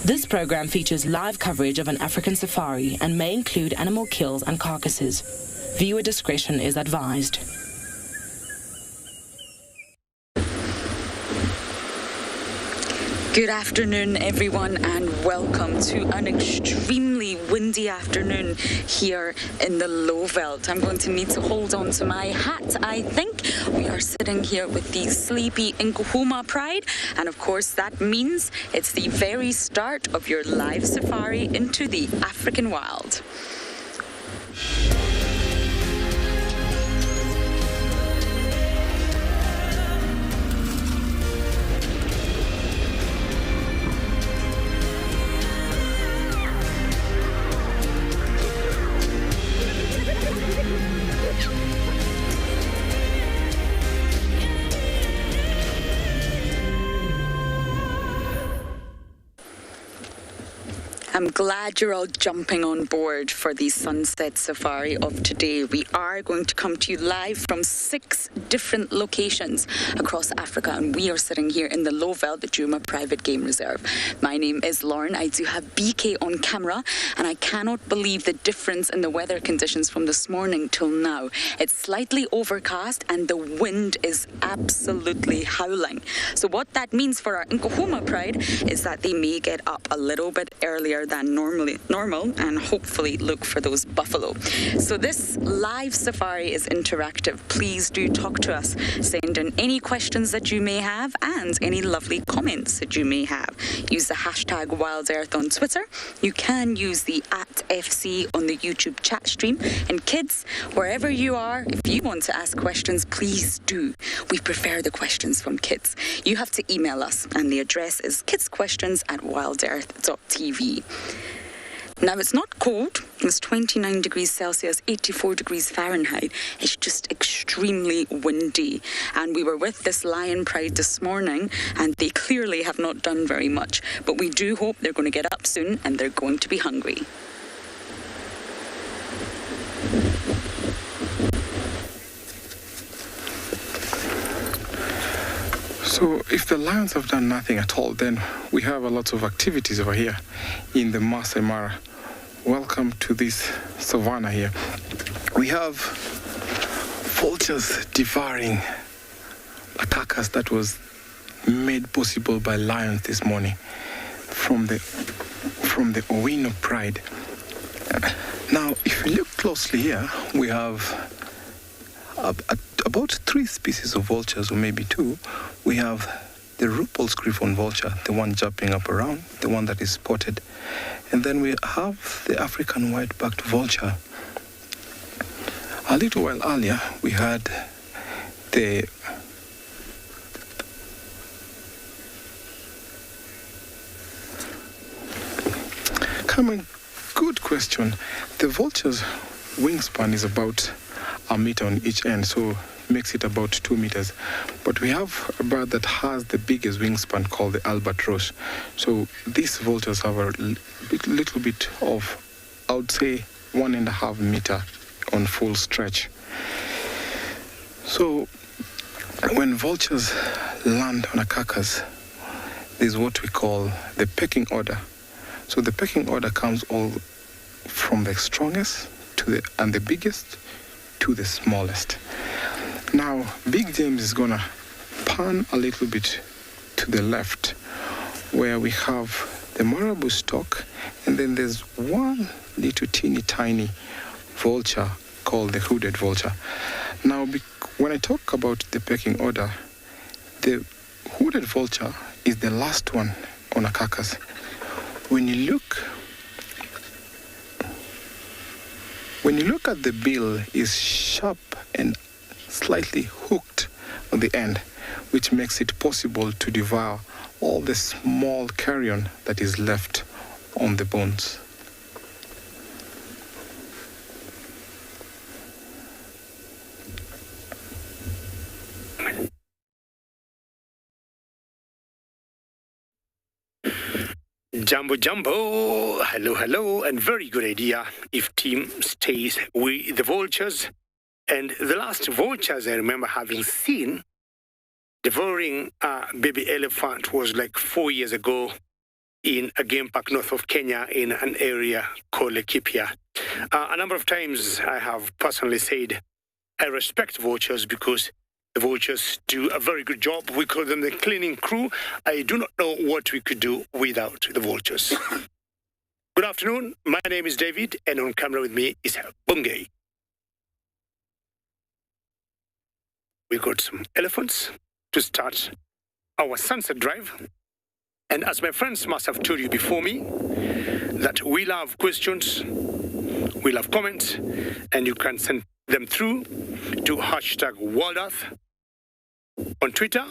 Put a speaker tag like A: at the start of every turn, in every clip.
A: This program features live coverage of an African safari and may include animal kills and carcasses. Viewer discretion is advised.
B: Good afternoon, everyone, and welcome to an extremely windy afternoon here in the low veld. I'm going to need to hold on to my hat. I think we are sitting here with the sleepy Djuma Pride, and of course that means it's the very start of your live safari into the African wild. I'm glad you're all jumping on board for the sunset safari of today. We are going to come to you live from 6 different locations across Africa, and we are sitting here in the low veld, the Djuma Private Game Reserve. My name is Lauren. I do have BK on camera, and I cannot believe the difference in the weather conditions from this morning till now. It's slightly overcast, and the wind is absolutely howling. So what that means for our Djuma Pride is that they may get up a little bit earlier than normal and hopefully look for those buffalo. So this live safari is interactive. Please do talk to us. Send in any questions that you may have and any lovely comments that you may have. Use the hashtag WildEarth on Twitter. You can use the @FC on the YouTube chat stream. And kids, wherever you are, if you want to ask questions, please do. We prefer the questions from kids. You have to email us, and the address is kidssquestions@wildearth.tv. Now, it's not cold. It's 29 degrees Celsius, 84 degrees Fahrenheit. It's just extremely windy. And we were with this Lion Pride this morning, and they clearly have not done very much. But we do hope they're going to get up soon, and they're going to be hungry.
C: So if the lions have done nothing at all, then we have a lot of activities over here in the Masai Mara. Welcome to this savanna here. We have vultures devouring a carcass that was made possible by lions this morning from the Owino Pride. Now, if you look closely here, we have about 3 species of vultures, or maybe 2. We have the Rupel's griffon vulture, the one jumping up around, the one that is spotted. And then we have the African white-backed vulture. A little while earlier, we had the good question. The vulture's wingspan is about a meter on each end, so makes it about 2 meters. But we have a bird that has the biggest wingspan called the albatross. So these vultures have a little bit of, I would say, 1.5 meter on full stretch. So when vultures land on a carcass, there's what we call the pecking order. So the pecking order comes all from the strongest and the biggest to the smallest. Now, Big James is gonna pan a little bit to the left, where we have the marabou stock, and then there's one little teeny tiny vulture called the hooded vulture. Now, when I talk about the pecking order, the hooded vulture is the last one on a carcass. When you look at the bill, is sharp and slightly hooked on the end, which makes it possible to devour all the small carrion that is left on the bones.
D: Jumbo, hello, and very good idea if team stays with the vultures. And the last vultures I remember having seen devouring a baby elephant was like 4 years ago in a game park north of Kenya in an area called Laikipia. A number of times I have personally said I respect vultures because the vultures do a very good job. We call them the cleaning crew. I do not know what we could do without the vultures. Good afternoon. My name is David, and on camera with me is Bungay. We got some elephants to start our sunset drive. And as my friends must have told you before me, that we love questions, we love comments, and you can send them through to #WildEarth on Twitter.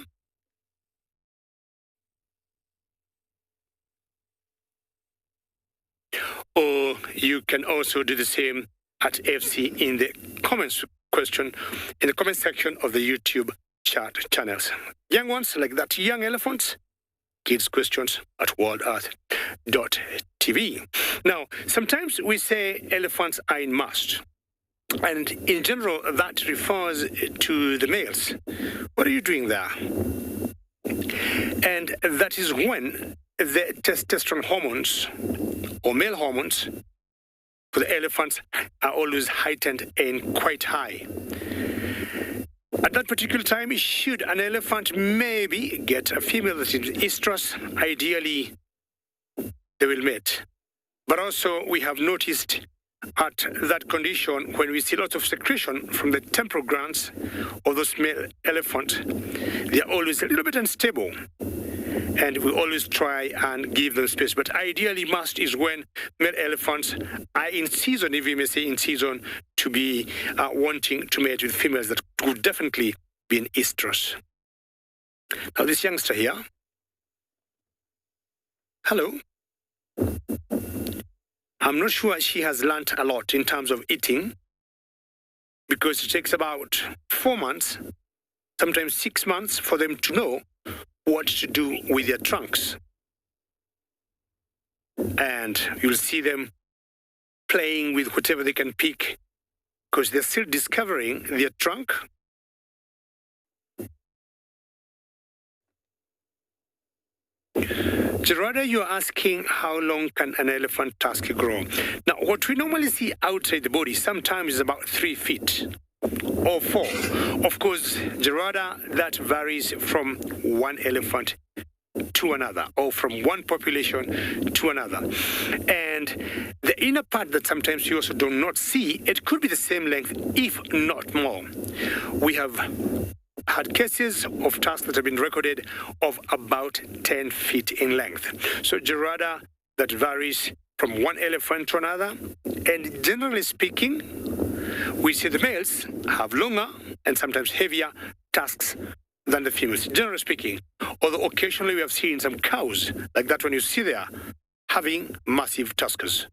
D: Or you can also do the same at FC in the comments section of the YouTube chat channels. Young ones like that, young elephants, kids questions at WildEarth.tv. Now, sometimes we say elephants are in mast. And in general, that refers to the males. What are you doing there? And that is when the testosterone hormones or male hormones for the elephants are always heightened and quite high. At that particular time, should an elephant maybe get a female that is estrus, ideally they will mate. But also we have noticed at that condition, when we see lots of secretion from the temporal glands of those male elephants, they are always a little bit unstable. And we always try and give them space. But ideally, must is when male elephants are in season, if you may say in season, to be wanting to mate with females that would definitely be in estrus. Now, this youngster here, hello. I'm not sure she has learnt a lot in terms of eating, because it takes about 4 months, sometimes 6 months, for them to know what to do with their trunks. And you'll see them playing with whatever they can pick, because they're still discovering their trunk. Gerarda, you're asking how long can an elephant tusk grow? Now, what we normally see outside the body sometimes is about 3 feet or 4. Of course, Gerarda, that varies from one elephant to another, or from one population to another. And the inner part that sometimes you also do not see, it could be the same length, if not more. We have had cases of tusks that have been recorded of about 10 feet in length. So Gerarda, that varies from one elephant to another. And generally speaking, we see the males have longer and sometimes heavier tusks than the females, generally speaking. Although occasionally we have seen some cows, like that one you see there, having massive tusks.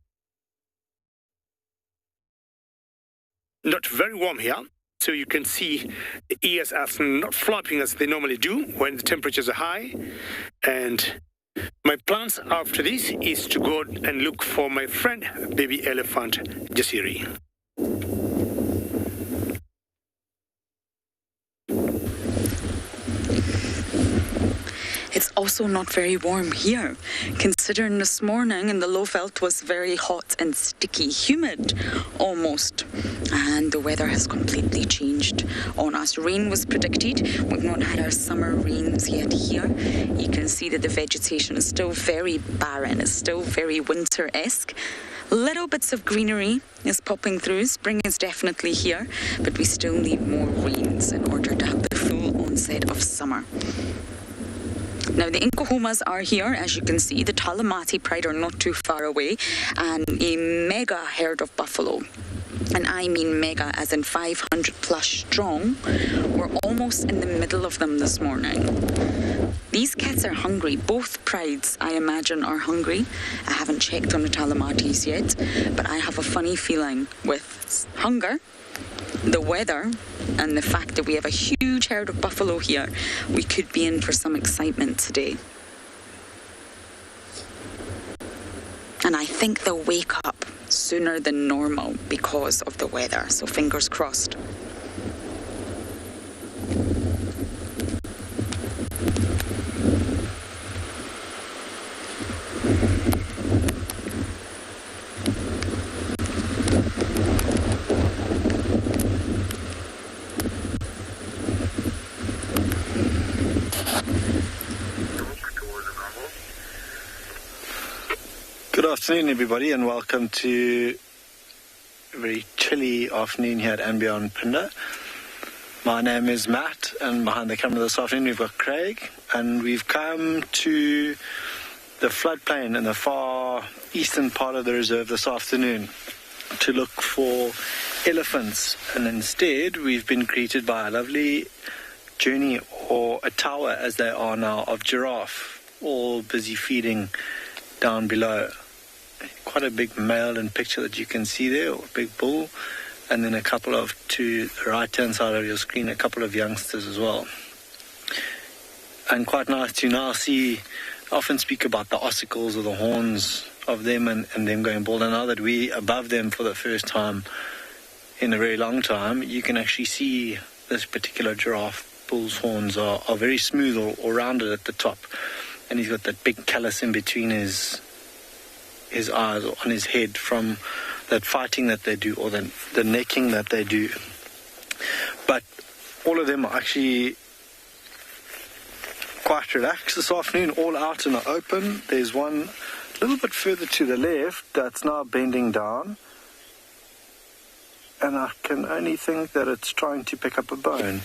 D: Not very warm here, so you can see the ears are not flapping as they normally do when the temperatures are high. And my plans after this is to go and look for my friend, baby elephant Jasiri.
B: It's also not very warm here, considering this morning in the low veld was very hot and sticky, humid almost. And the weather has completely changed on us. Rain was predicted. We've not had our summer rains yet here. You can see that the vegetation is still very barren. It's still very winter-esque. Little bits of greenery is popping through. Spring is definitely here, but we still need more rains in order to have the full onset of summer. Now, the Nkuhumas are here, as you can see. The Talamati Pride are not too far away, and a mega herd of buffalo. And I mean mega, as in 500 plus strong. We're almost in the middle of them this morning. These cats are hungry. Both prides, I imagine, are hungry. I haven't checked on the Talamatis yet, but I have a funny feeling with hunger, the weather, and the fact that we have a huge herd of buffalo here, we could be in for some excitement today. And I think they'll wake up sooner than normal because of the weather, so fingers crossed.
E: Good afternoon, everybody, and welcome to a very chilly afternoon here at andBeyond Phinda. My name is Matt, and behind the camera this afternoon we've got Craig, and we've come to the floodplain in the far eastern part of the reserve this afternoon to look for elephants, and instead we've been greeted by a lovely journey, or a tower as they are now, of giraffe, all busy feeding down below. Quite a big male in picture that you can see there, or a big bull, and then a couple of, to the right hand side of your screen, a couple of youngsters as well. And quite nice to now see, I often speak about the ossicles or the horns of them and them going bald, and now that we're above them for the first time in a very long time, you can actually see this particular giraffe bull's horns are very smooth or rounded at the top, and he's got that big callus in between his eyes, or on his head, from that fighting that they do, or the necking that they do. But all of them are actually quite relaxed this afternoon, all out in the open. There's one a little bit further to the left that's now bending down, and I can only think that it's trying to pick up a bone.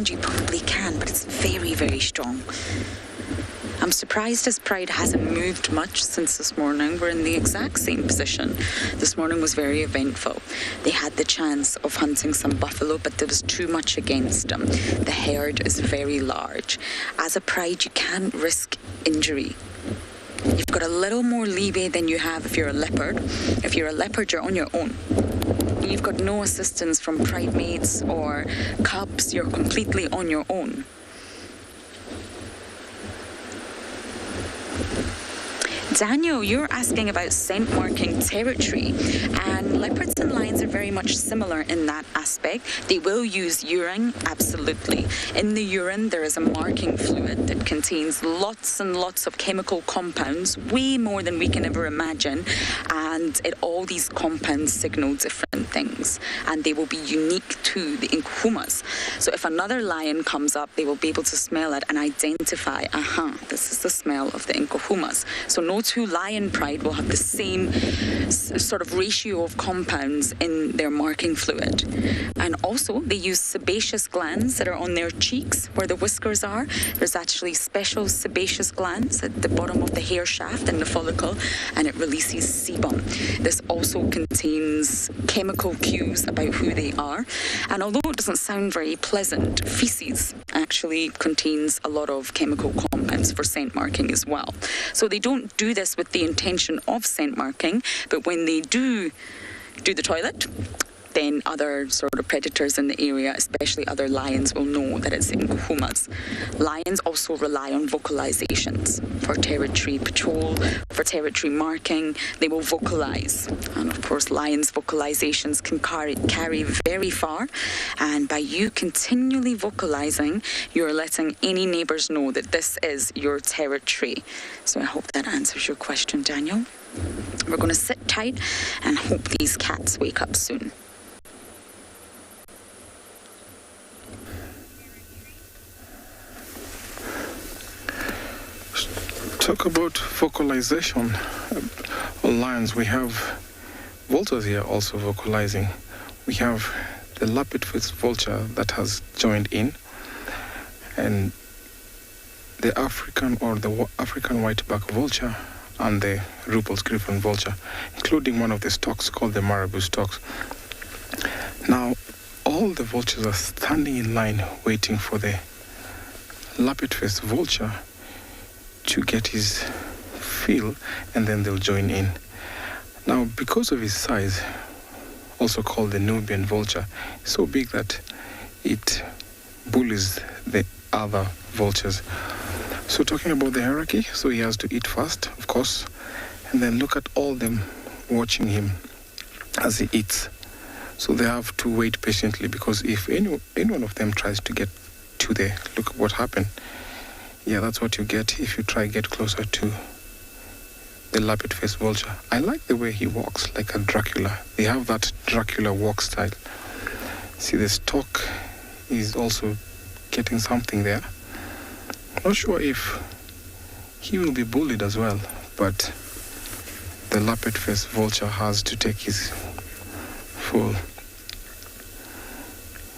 B: You probably can, but it's very, very strong. I'm surprised his pride hasn't moved much since this morning. We're in the exact same position. This morning was very eventful. They had the chance of hunting some buffalo, but there was too much against them. The herd is very large. As a pride, you can't risk injury. You've got a little more leeway than you have if you're a leopard. If you're a leopard, you're on your own. You've got no assistance from pride mates or cubs. You're completely on your own. Daniel, you're asking about scent marking territory, and leopards and lions are very much similar in that aspect. They will use urine, absolutely. In the urine, there is a marking fluid that contains lots and lots of chemical compounds, way more than we can ever imagine, and all these compounds signal different things, and they will be unique to the inkuhumas. So if another lion comes up, they will be able to smell it and identify, this is the smell of the inkuhumas. So no two lion pride will have the same sort of ratio of compounds in their marking fluid. And also, they use sebaceous glands that are on their cheeks where the whiskers are. There's actually special sebaceous glands at the bottom of the hair shaft and the follicle, and it releases sebum. This also contains chemical cues about who they are. And although it doesn't sound very pleasant, feces actually contains a lot of chemical compounds for scent marking as well. So they don't do this with the intention of scent marking, but when they do the toilet, then other sort of predators in the area, especially other lions, will know that it's inkuhumas. Lions also rely on vocalizations for territory patrol, for territory marking. They will vocalize. And of course, lions' vocalizations can carry very far. And by you continually vocalizing, you're letting any neighbors know that this is your territory. So I hope that answers your question, Daniel. We're going to sit tight and hope these cats wake up soon.
C: Talk about vocalization. Lions, we have vultures here also vocalizing. We have the Leopard-faced vulture that has joined in, and the African white-back vulture and the Ruppel's griffon vulture, including one of the stocks called the marabou stocks. Now, all the vultures are standing in line waiting for the Leopard-faced vulture to get his fill, and then they'll join in. Now, because of his size, also called the Nubian vulture. It's so big that it bullies the other vultures. So talking about the hierarchy, so he has to eat first, of course, and then look at all them watching him as he eats. So they have to wait patiently, because if any one of them tries to get to there, look what happened. Yeah, that's what you get if you try to get closer to the leopard-faced vulture. I like the way he walks, like a Dracula. They have that Dracula walk style. See, the stalk is also getting something there. Not sure if he will be bullied as well, but the leopard-faced vulture has to take his full.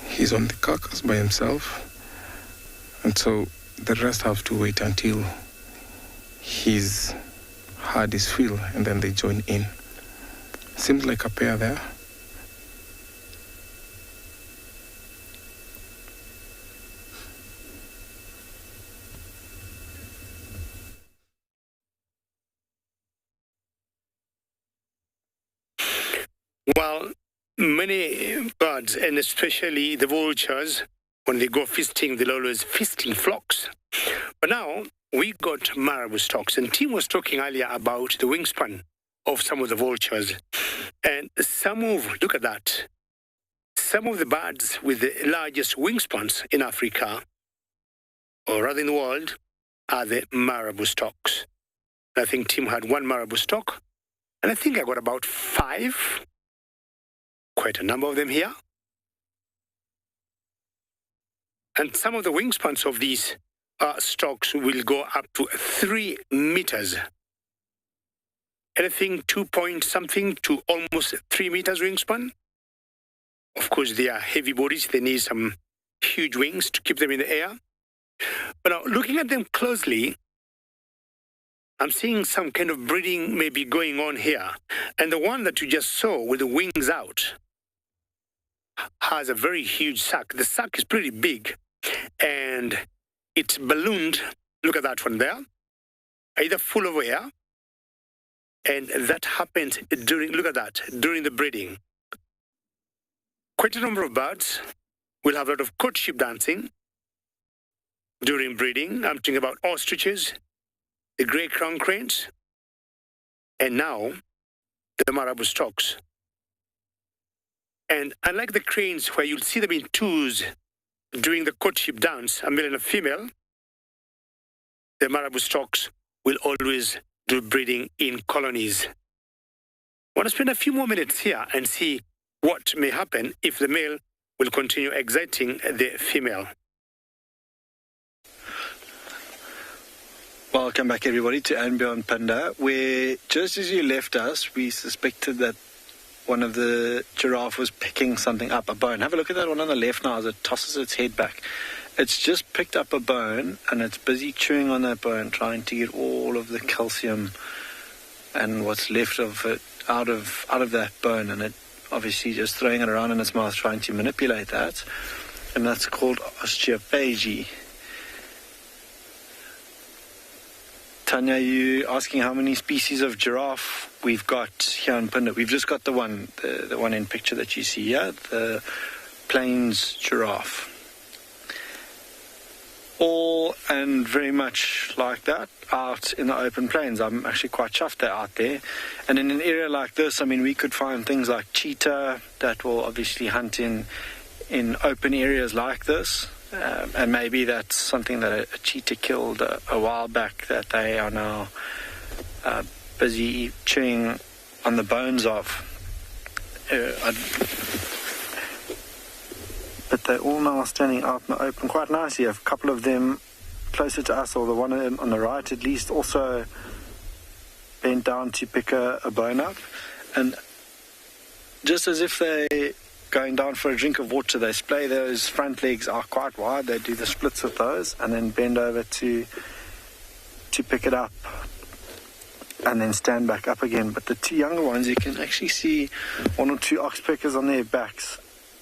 C: He's on the carcass by himself, and so the rest have to wait until his hard is filled, and then they join in. Seems like a pair there.
D: Well, many birds, and especially the vultures, when they go feasting, they'll always feast in flocks. But now we got marabou stocks, and Tim was talking earlier about the wingspan of some of the vultures. And look at that. Some of the birds with the largest wingspans in Africa, or rather in the world, are the marabou stocks. I think Tim had one marabou stock, and I think I got about 5. Quite a number of them here. And some of the wingspans of these stocks will go up to 3 meters. Anything 2 point something to almost 3 meters wingspan. Of course, they are heavy bodies. They need some huge wings to keep them in the air. But now, looking at them closely, I'm seeing some kind of breeding maybe going on here. And the one that you just saw with the wings out has a very huge sac. The sac is pretty big, and it's ballooned. Look at that one there, either full of air, and that happens during the breeding. Quite a number of birds will have a lot of courtship dancing during breeding. I'm talking about ostriches, the grey crown cranes, and now the marabou stocks. And unlike the cranes, where you'll see them in twos during the courtship dance, a male and a female, the marabou stocks will always do breeding in colonies. I want to spend a few more minutes here and see what may happen if the male will continue exciting the female.
E: Welcome back, everybody, to andBeyond Phinda, where just as you left us, we suspected that one of the giraffe was picking something up, a bone. Have a look at that one on the left now as it tosses its head back. It's just picked up a bone, and it's busy chewing on that bone, trying to get all of the calcium and what's left of it out of that bone, and it obviously just throwing it around in its mouth, trying to manipulate that, and that's called osteophagy. Tanya, you asking how many species of giraffe we've got here in Phinda? We've just got the one in picture that you see here, the plains giraffe. All and very much like that out in the open plains. I'm actually quite chuffed they're out there. And in an area like this, I mean, we could find things like cheetah that will obviously hunt in open areas like this. And maybe that's something that a cheetah killed a while back that they are now busy chewing on the bones of. But they're all now standing out in the open quite nicely. A couple of them closer to us, or the one on the right at least, also bent down to pick a bone up. And just as if they going down for a drink of water, they splay those front legs are quite wide. They do the splits with those and then bend over to pick it up and then stand back up again. But the two younger ones, you can actually see 1 or 2 oxpeckers on their backs.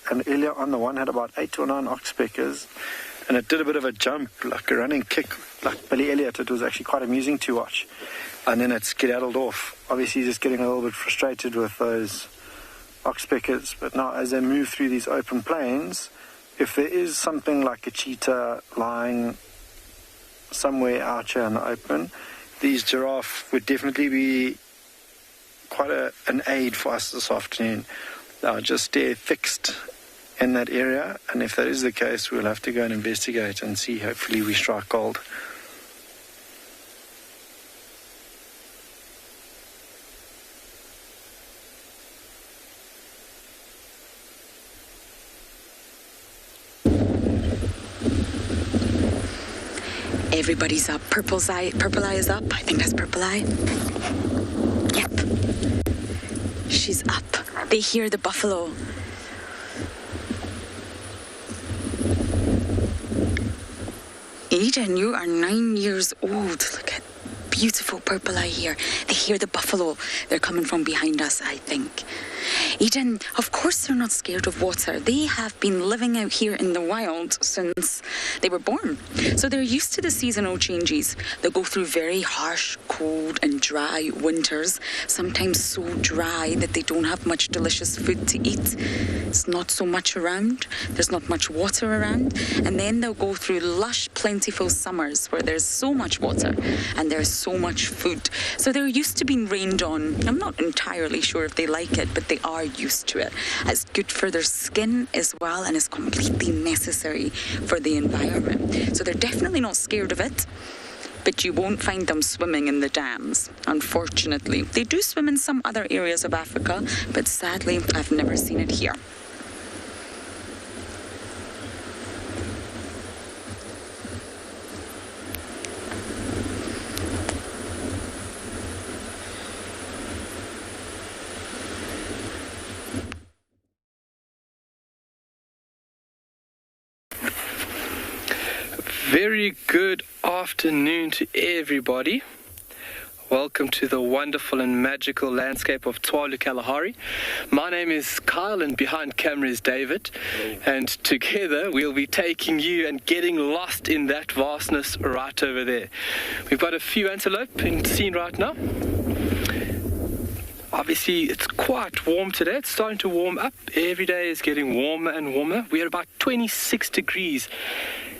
E: And earlier on, the one had about 8 or 9 oxpeckers, and it did a bit of a jump, like a running kick, like Billy Elliot. It was actually quite amusing to watch. And then it skedaddled off. Obviously, just getting a little bit frustrated with those oxpeckers. But now as they move through these open plains, if there is something like a cheetah lying somewhere out here in the open, these giraffe would definitely be quite an aid for us this afternoon. Now just stay fixed in that area, and if that is the case, we'll have to go and investigate and see. Hopefully we strike gold.
B: Everybody's up. Purple eye is up. I think that's purple eye. Yep. She's up. They hear the buffalo. Eden, you are 9 years old. Look at beautiful purple eye here. They hear the buffalo. They're coming from behind us, I think. Eden, of course they're not scared of water. They have been living out here in the wild since they were born. So they're used to the seasonal changes. They go through very harsh, cold and dry winters, sometimes so dry that they don't have much delicious food to eat. It's not so much around. There's not much water around. And then they'll go through lush, plentiful summers where there's so much water and there's so much food. So they're used to being rained on. I'm not entirely sure if they like it, but they are used to it. It's good for their skin as well, and it's completely necessary for the environment. So they're definitely not scared of it, but you won't find them swimming in the dams, unfortunately. They do swim in some other areas of Africa, but sadly, I've never seen it here.
F: Very good afternoon to everybody. Welcome to the wonderful and magical landscape of Tswalu Kalahari. My name is Kyle and behind camera is David. Hello. And together we'll be taking you and getting lost in that vastness right over there. We've got a few antelope in the scene right now. Obviously it's quite warm today. It's starting to warm up. Every day is getting warmer and warmer. We're about 26 degrees.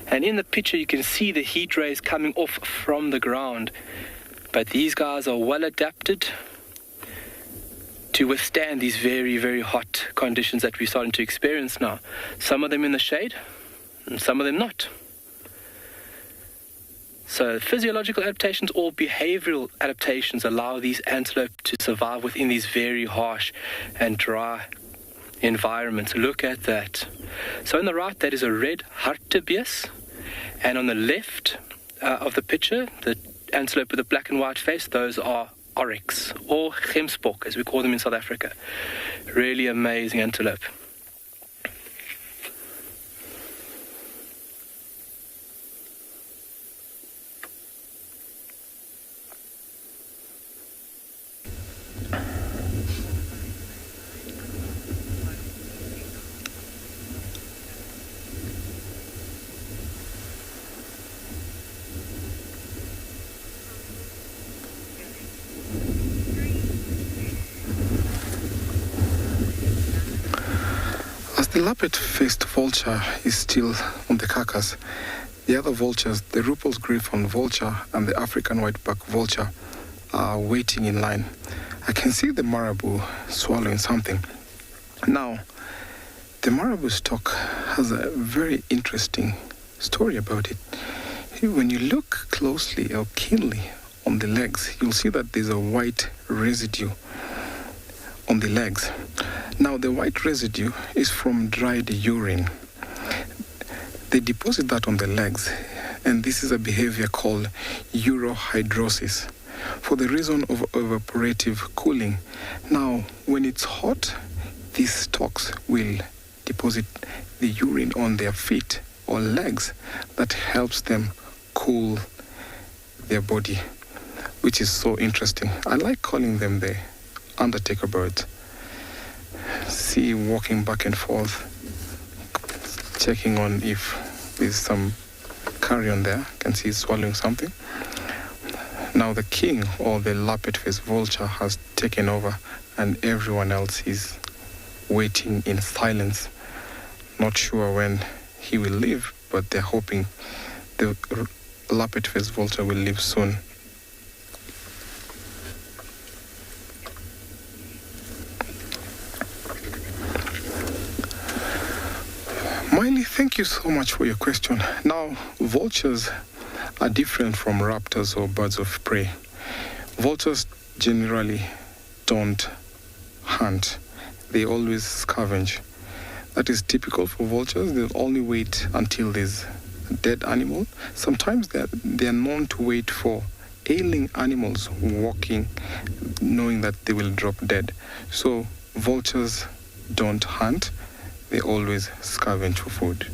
F: And in the picture you can see the heat rays coming off from the ground. But these guys are well adapted to withstand these very, very hot conditions that we're starting to experience now. Some of them in the shade and some of them not. So physiological adaptations or behavioral adaptations allow these antelope to survive within these very harsh and dry environments. Look at that. So on the right, that is a red hartebeest, and on the left of the picture, the antelope with a black and white face, those are oryx, or gemsbok, as we call them in South Africa. Really amazing antelope.
C: The leopard-faced vulture is still on the carcass. The other vultures, the Ruppel's griffon vulture and the African whiteback vulture, are waiting in line. I can see the marabou swallowing something. Now, the marabou stock has a very interesting story about it. When you look closely or keenly on the legs, you'll see that there's a white residue on the legs. Now, the white residue is from dried urine. They deposit that on the legs, and this is a behavior called urohydrosis for the reason of evaporative cooling. Now, when it's hot, these stalks will deposit the urine on their feet or legs. That helps them cool their body, which is so interesting. I like calling them the undertaker birds. See, walking back and forth, checking on if there's some carrion there. You can see it's swallowing something. Now the king, or the leopard-faced vulture, has taken over, and everyone else is waiting in silence, not sure when he will leave, but they're hoping the Leopard-faced vulture will leave soon. Miley, thank you so much for your question. Now, vultures are different from raptors or birds of prey. Vultures generally don't hunt. They always scavenge. That is typical for vultures. They'll only wait until there's a dead animal. Sometimes they're known to wait for ailing animals walking, knowing that they will drop dead. So vultures don't hunt. They always scavenge for food.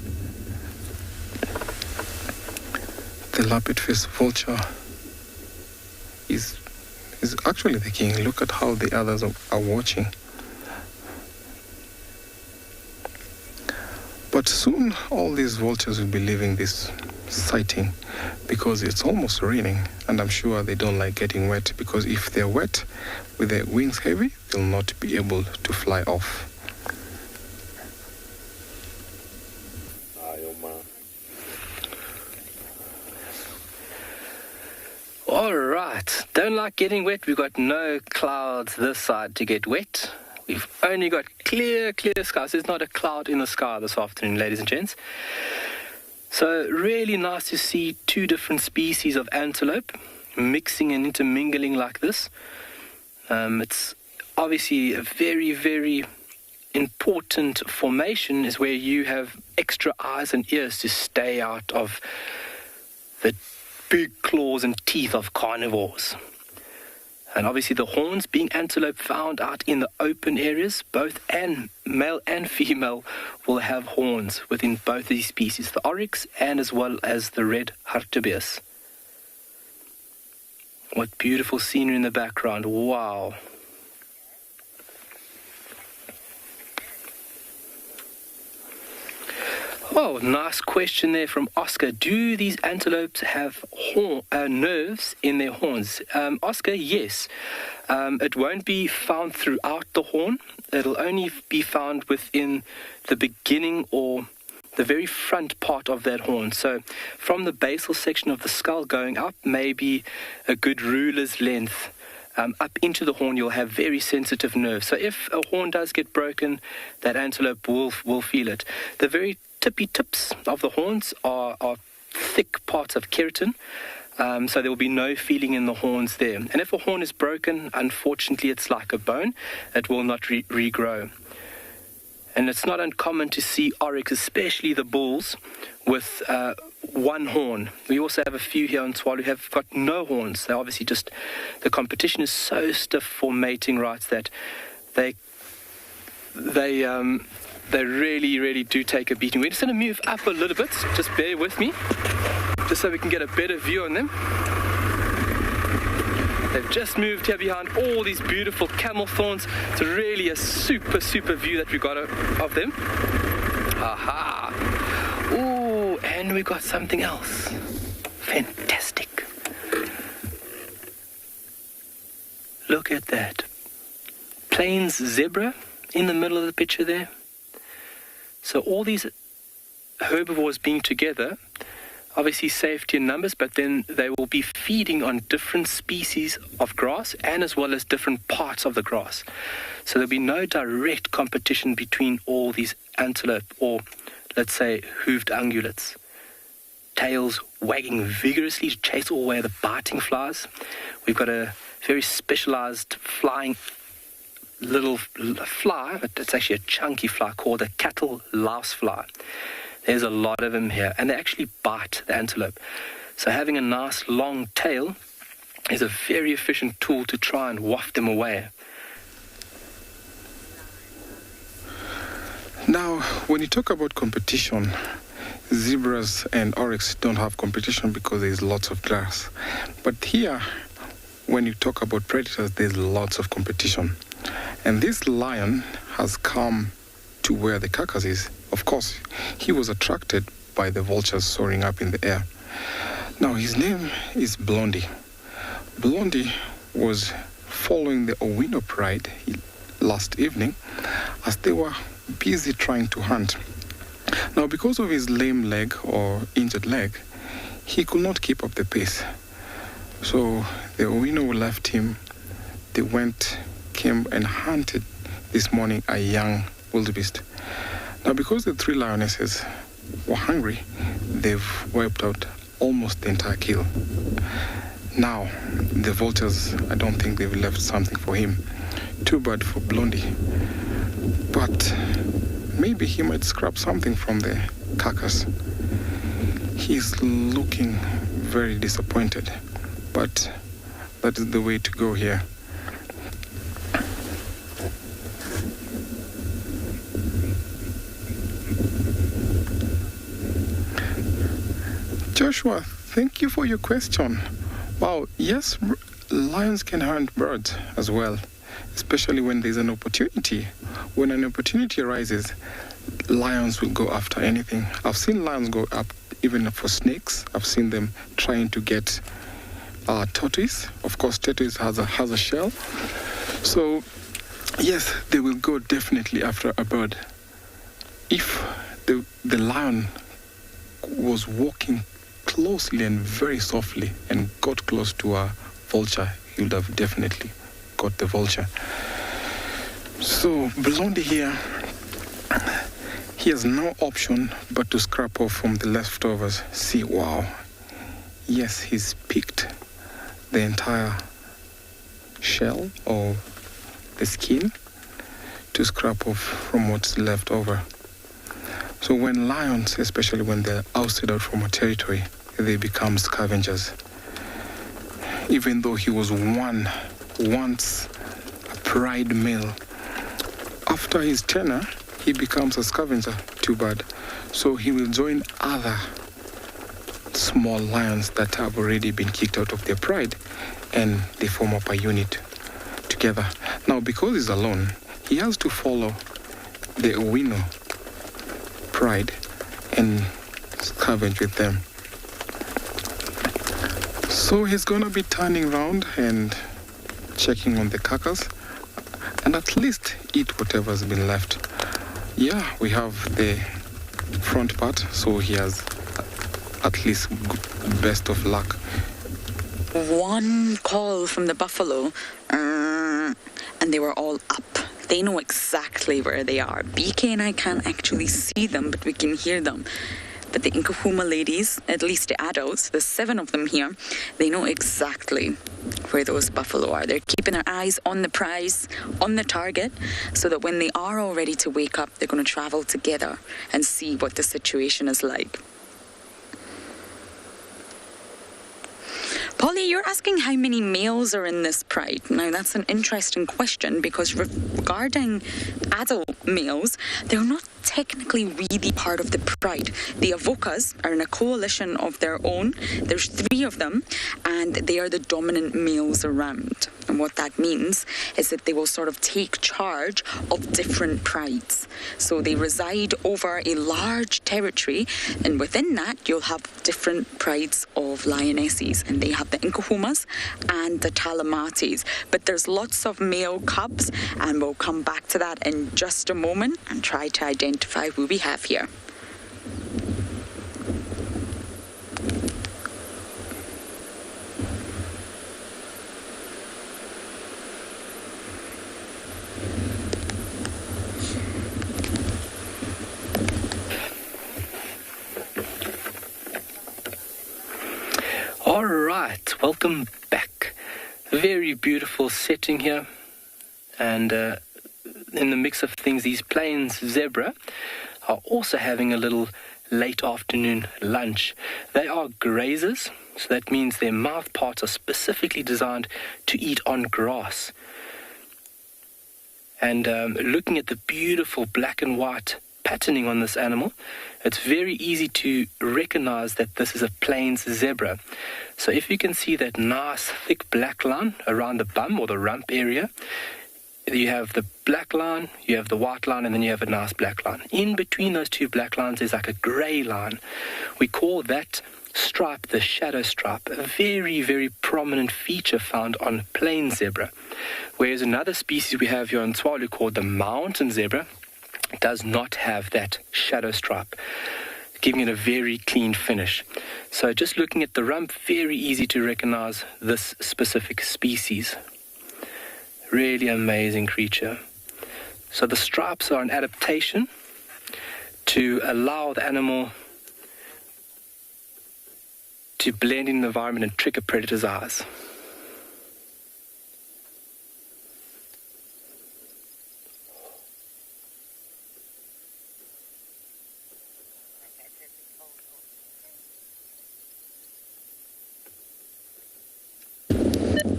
C: The Leopard-faced vulture is actually the king. Look at how the others are watching. But soon all these vultures will be leaving this sighting because it's almost raining, and I'm sure they don't like getting wet, because if they're wet with their wings heavy, they'll not be able to fly off.
F: All right, don't like getting wet. We've got no clouds this side to get wet. We've only got clear skies. There's not a cloud in the sky this afternoon, ladies and gents. So really nice to see two different species of antelope mixing and intermingling like this. It's obviously a very, very important formation, is where you have extra eyes and ears to stay out of the big claws and teeth of carnivores. And obviously the horns, being antelope found out in the open areas, both male and female will have horns within both of these species, the oryx and as well as the red hartebeus. What beautiful scenery in the background. Wow. Oh, nice question there from Oscar. Do these antelopes have nerves in their horns? Oscar, yes. It won't be found throughout the horn. It'll only be found within the beginning or the very front part of that horn. So from the basal section of the skull going up, maybe a good ruler's length, up into the horn, you'll have very sensitive nerves. So if a horn does get broken, that antelope will feel it. The very tippy tips of the horns are thick parts of keratin, so there will be no feeling in the horns there. And if a horn is broken, unfortunately, it's like a bone. It will not regrow. And it's not uncommon to see oryx, especially the bulls, with one horn. We also have a few here in Tswalu who have got no horns. They obviously the competition is so stiff for mating rights that they really, really do take a beating. We're just going to move up a little bit. Just bear with me, just so we can get a better view on them. They've just moved here behind all these beautiful camel thorns. It's really a super view that we got of them. Aha! Ooh, and we got something else. Fantastic. Look at that. Plains zebra in the middle of the picture there. So all these herbivores being together, obviously safety in numbers, but then they will be feeding on different species of grass and as well as different parts of the grass. So there'll be no direct competition between all these antelope, or let's say hooved ungulates. Tails wagging vigorously to chase away the biting flies. We've got a very specialized flying little fly, but it's actually a chunky fly called a cattle louse fly. There's a lot of them here, and they actually bite the antelope. So having a nice long tail is a very efficient tool to try and waft them away.
C: Now, when you talk about competition, zebras and oryx don't have competition because there's lots of grass. But here, when you talk about predators, there's lots of competition. And this lion has come to where the carcass is. Of course, he was attracted by the vultures soaring up in the air. Now, his name is Blondie. Blondie was following the Owino Pride last evening, as they were busy trying to hunt. Now, because of his lame leg or injured leg, he could not keep up the pace. So the Owino left him. They came and hunted this morning a young wildebeest. Now, because the 3 lionesses were hungry, they've wiped out almost the entire kill. Now, the vultures, I don't think they've left something for him. Too bad for Blondie. But maybe he might scrap something from the carcass. He's looking very disappointed, but that is the way to go here. Joshua, thank you for your question. Wow, yes, lions can hunt birds as well, especially when there's an opportunity. When an opportunity arises, lions will go after anything. I've seen lions go up even for snakes. I've seen them trying to get tortoise. Of course, tortoise has a shell. So, yes, they will go definitely after a bird. If the lion was walking closely and very softly and got close to a vulture, he would have definitely got the vulture. So Blondie here, he has no option but to scrap off from the leftovers. See, wow. Yes, he's picked the entire shell or the skin to scrap off from what's left over. So when lions, especially when they're ousted out from a territory, they become scavengers. Even though he was once a pride male, after his tenure, he becomes a scavenger. Too bad. So he will join other small lions that have already been kicked out of their pride, and they form up a unit together. Now, because he's alone, he has to follow the Owino pride and scavenge with them. So he's gonna be turning around and checking on the carcass and at least eat whatever's been left. Yeah, we have the front part, so he has at least best of luck.
B: One call from the buffalo, and they were all up. They know exactly where they are. BK and I can't actually see them, but we can hear them. But the Nkahuma ladies, at least the adults, there's 7 of them here, they know exactly where those buffalo are. They're keeping their eyes on the prize, on the target, so that when they are all ready to wake up, they're going to travel together and see what the situation is like. Polly, you're asking how many males are in this pride. Now, that's an interesting question because regarding adult males, they're not technically really part of the pride. The Avokas are in a coalition of their own. There's 3 of them, and they are the dominant males around. And what that means is that they will sort of take charge of different prides. So they reside over a large territory, and within that, you'll have different prides of lionesses, and they have the Nkahumas and the Talamates. But there's lots of male cubs, and we'll come back to that in just a moment and try to identify who we have here.
F: All right, welcome back. Very beautiful setting here. And in the mix of things, these plains zebra are also having a little late afternoon lunch. They are grazers, so that means their mouth parts are specifically designed to eat on grass. And looking at the beautiful black and white patterning on this animal, it's very easy to recognize that this is a plains zebra. So if you can see that nice thick black line around the bum or the rump area, you have the black line, you have the white line, and then you have a nice black line. In between those 2 black lines is like a grey line. We call that stripe, the shadow stripe, a very, very prominent feature found on plain zebra. Whereas another species we have here on Tswalu called the mountain zebra does not have that shadow stripe, giving it a very clean finish. So just looking at the rump, very easy to recognize this specific species. Really amazing creature. So the stripes are an adaptation to allow the animal to blend in the environment and trick a predator's eyes.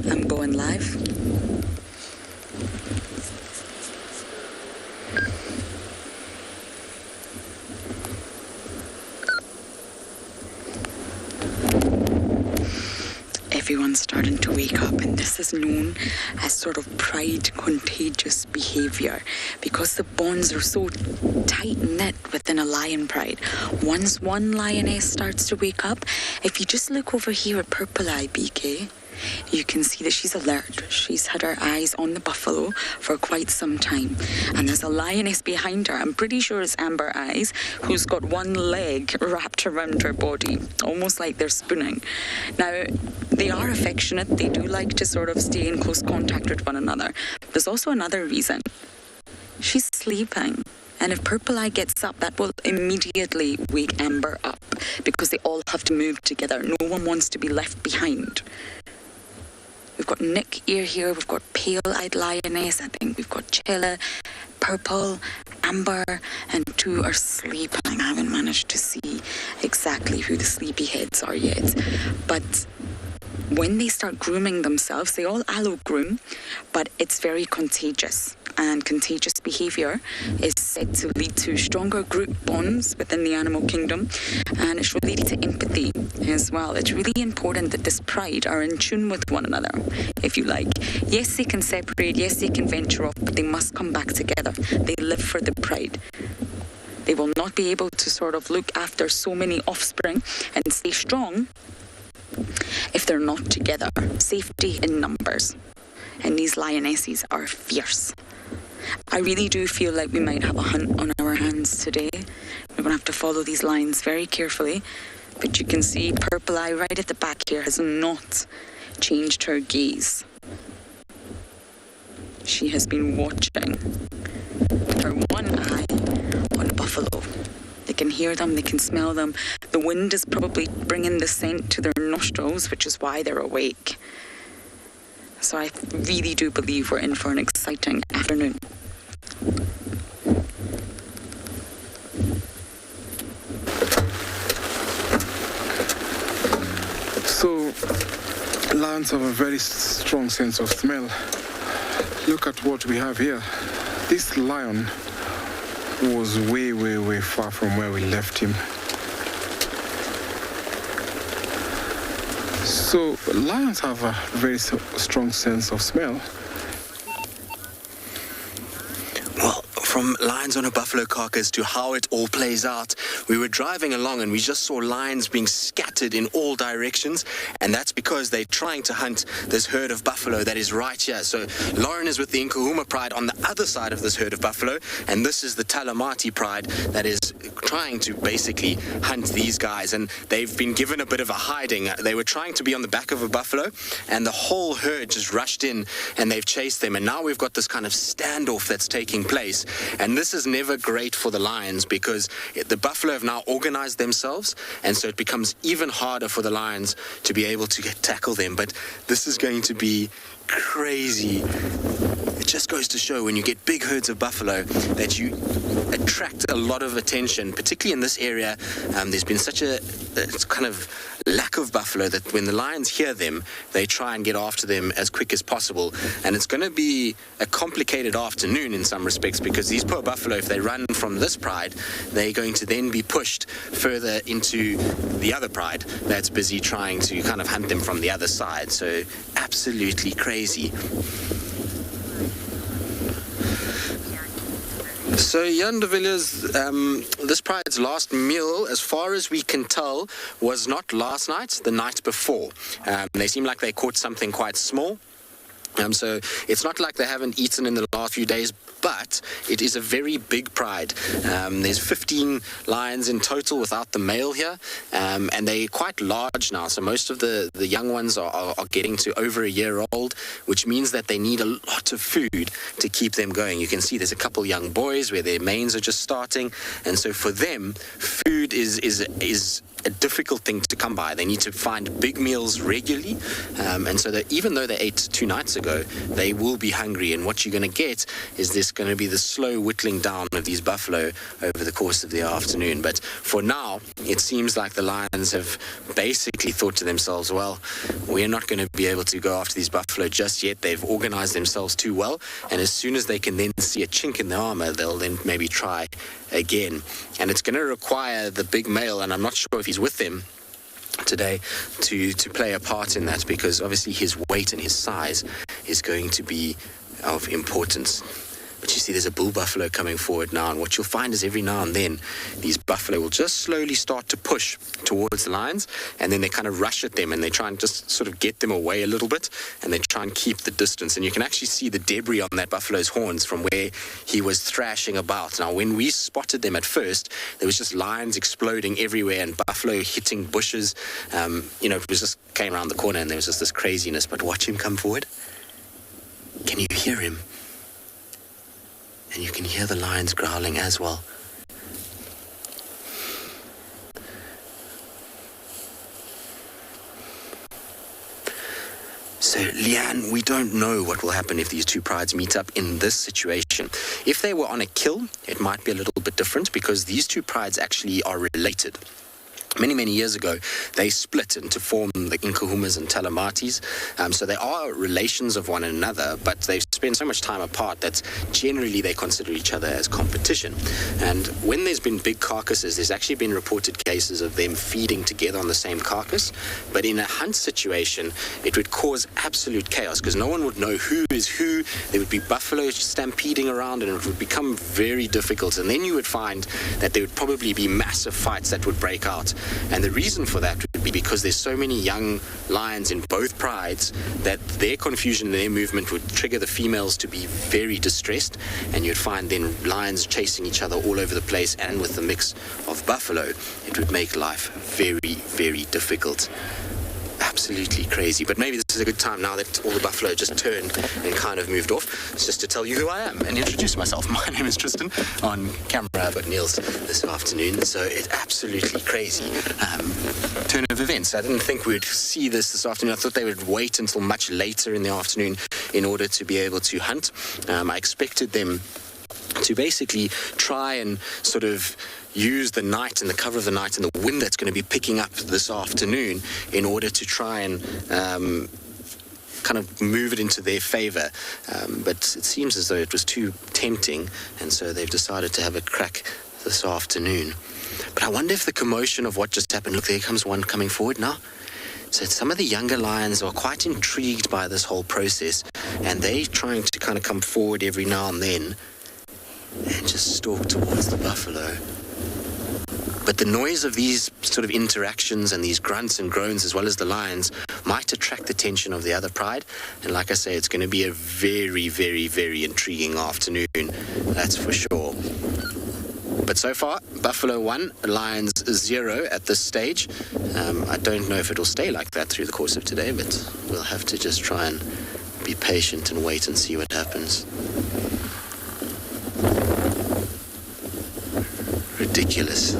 B: I'm going live. Everyone's starting to wake up, and this is known as sort of pride contagious behavior because the bonds are so tight-knit within a lion pride. Once one lioness starts to wake up, if you just look over here at Purple Eye BK, you can see that she's alert. She's had her eyes on the buffalo for quite some time. And there's a lioness behind her. I'm pretty sure it's Amber Eyes, who's got one leg wrapped around her body, almost like they're spooning. Now, they are affectionate. They do like to sort of stay in close contact with one another. There's also another reason. She's sleeping. And if Purple Eye gets up, that will immediately wake Amber up because they all have to move together. No one wants to be left behind. We've got Nick ear here, we've got Pale-Eyed Lioness, I think we've got Chilla, Purple, Amber, and two are sleeping. I haven't managed to see exactly who the sleepyheads are yet. But when they start grooming themselves, they all allo groom, but it's very contagious. And contagious behavior is said to lead to stronger group bonds within the animal kingdom, and it's related to empathy as well. It's really important that this pride are in tune with one another, if you like. Yes, they can separate, yes, they can venture off, but they must come back together. They live for the pride. They will not be able to sort of look after so many offspring and stay strong if they're not together. Safety in numbers. And these lionesses are fierce. I really do feel like we might have a hunt on our hands today. We're going to have to follow these lines very carefully. But you can see Purple Eye right at the back here has not changed her gaze. She has been watching her one eye on a buffalo. They can hear them, they can smell them. The wind is probably bringing the scent to their nostrils, which is why they're awake. So I really do believe we're in for an exciting afternoon.
C: So, lions have a very strong sense of smell. Look at what we have here. This lion was way, way, way far from where we left him. So lions have a very strong sense of smell.
G: Well, from lions on a buffalo carcass to how it all plays out, we were driving along and we just saw lions being scattered in all directions, and that's because they're trying to hunt this herd of buffalo that is right here. So Lauren is with the Djuma Pride on the other side of this herd of buffalo, and this is the Talamati Pride that is trying to basically hunt these guys, and they've been given a bit of a hiding. They were trying to be on the back of a buffalo, and the whole herd just rushed in and they've chased them, and now we've got this kind of standoff that's taking place. And this is never great for the lions because the buffalo have now organized themselves, and so it becomes even harder for the lions to be able to tackle them. But this is going to be crazy. It just goes to show when you get big herds of buffalo that you attract a lot of attention, particularly in this area. There's been such a kind of lack of buffalo that when the lions hear them, they try and get after them as quick as possible. And it's going to be a complicated afternoon in some respects because these poor buffalo, if they run from this pride, they're going to then be pushed further into the other pride that's busy trying to kind of hunt them from the other side. So absolutely crazy. So Jan de Villiers, this pride's last meal, as far as we can tell, was not last night, the night before. They seem like they caught something quite small. So it's not like they haven't eaten in the last few days, but it is a very big pride. There's 15 lions in total without the male here, and they're quite large now. So most of the young ones are getting to over a year old, which means that they need a lot of food to keep them going. You can see there's a couple young boys where their manes are just starting, and so for them, food is a difficult thing to come by. They need to find big meals regularly, and so that even though they ate 2 nights ago, they will be hungry, and what you're going to get is this going to be the slow whittling down of these buffalo over the course of the afternoon. But for now, it seems like the lions have basically thought to themselves, well, we're not going to be able to go after these buffalo just yet. They've organized themselves too well, and as soon as they can then see a chink in the armor, they'll then maybe try again. And it's going to require the big male, and I'm not sure if he's with them today, to play a part in that, because obviously his weight and his size is going to be of importance. But you see there's a bull buffalo coming forward now, and what you'll find is every now and then these buffalo will just slowly start to push towards the lions, and then they kind of rush at them and they try and just sort of get them away a little bit, and they try and keep the distance. And you can actually see the debris on that buffalo's horns from where he was thrashing about. Now when we spotted them at first, there was just lions exploding everywhere and buffalo hitting bushes. It was just came around the corner and there was just this craziness. But watch him come forward. Can you hear him? And you can hear the lions growling as well. So, Leanne, we don't know what will happen if these two prides meet up in this situation. If they were on a kill, it might be a little bit different, because these two prides actually are related. Many, many years ago, they split into form the Inkahumas and Talamatis. So they are relations of one another, but they've spent so much time apart that generally they consider each other as competition. And when there's been big carcasses, there's actually been reported cases of them feeding together on the same carcass. But in a hunt situation, it would cause absolute chaos, because no one would know who is who. There would be buffalo stampeding around, and it would become very difficult. And then you would find that there would probably be massive fights that would break out. And the reason for that would be because there's so many young lions in both prides that their confusion and their movement would trigger the females to be very distressed, and you'd find then lions chasing each other all over the place, and with the mix of buffalo, it would make life very, very difficult. Absolutely crazy. But maybe this is a good time, now that all the buffalo just turned and kind of moved off, just to tell you who I am and introduce myself. My name is Tristan. On camera, but Niels this afternoon. So it's absolutely crazy turn of events. I didn't think we'd see this afternoon. I thought they would wait until much later in the afternoon in order to be able to hunt. I expected them to basically try and sort of use the night and the cover of the night and the wind that's going to be picking up this afternoon in order to try and kind of move it into their favor. But it seems as though it was too tempting, and so they've decided to have a crack this afternoon. But I wonder if the commotion of what just happened, look, there comes one coming forward now. So some of the younger lions are quite intrigued by this whole process, and they're trying to kind of come forward every now and then and just stalk towards the buffalo. But the noise of these sort of interactions and these grunts and groans, as well as the lions, might attract the attention of the other pride. And like I say, it's going to be a very, very, very intriguing afternoon, that's for sure. But so far, buffalo 1, lions 0 at this stage. I don't know if it'll stay like that through the course of today, but we'll have to just try and be patient and wait and see what happens. Ridiculous.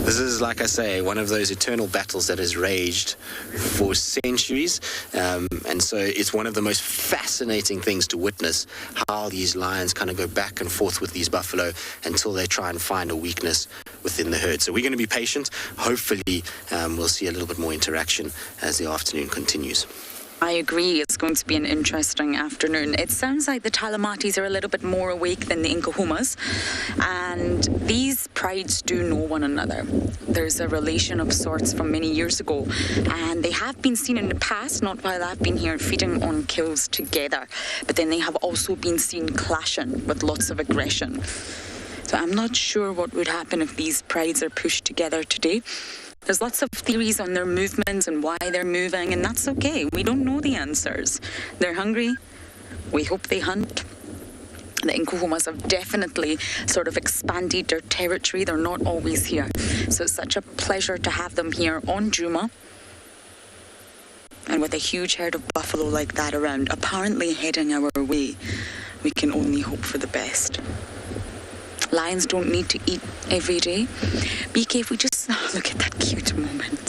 G: This is, like I say, one of those eternal battles that has raged for centuries, and so it's one of the most fascinating things to witness, how these lions kind of go back and forth with these buffalo until they try and find a weakness within the herd. So we're going to be patient. Hopefully we'll see a little bit more interaction as the afternoon continues.
B: I agree. It's going to be an interesting afternoon. It sounds like the Talamatis are a little bit more awake than the Nkuhumas, and these prides do know one another. There's a relation of sorts from many years ago, and they have been seen in the past, not while I've been here, feeding on kills together, but then they have also been seen clashing with lots of aggression. So I'm not sure what would happen if these prides are pushed together today. There's lots of theories on their movements and why they're moving, and that's okay. We don't know the answers. They're hungry. We hope they hunt. The Nkuhumas have definitely sort of expanded their territory. They're not always here. So it's such a pleasure to have them here on Djuma. And with a huge herd of buffalo like that around, apparently heading our way, we can only hope for the best. Lions don't need to eat every day. BK, if we just look at that cute moment.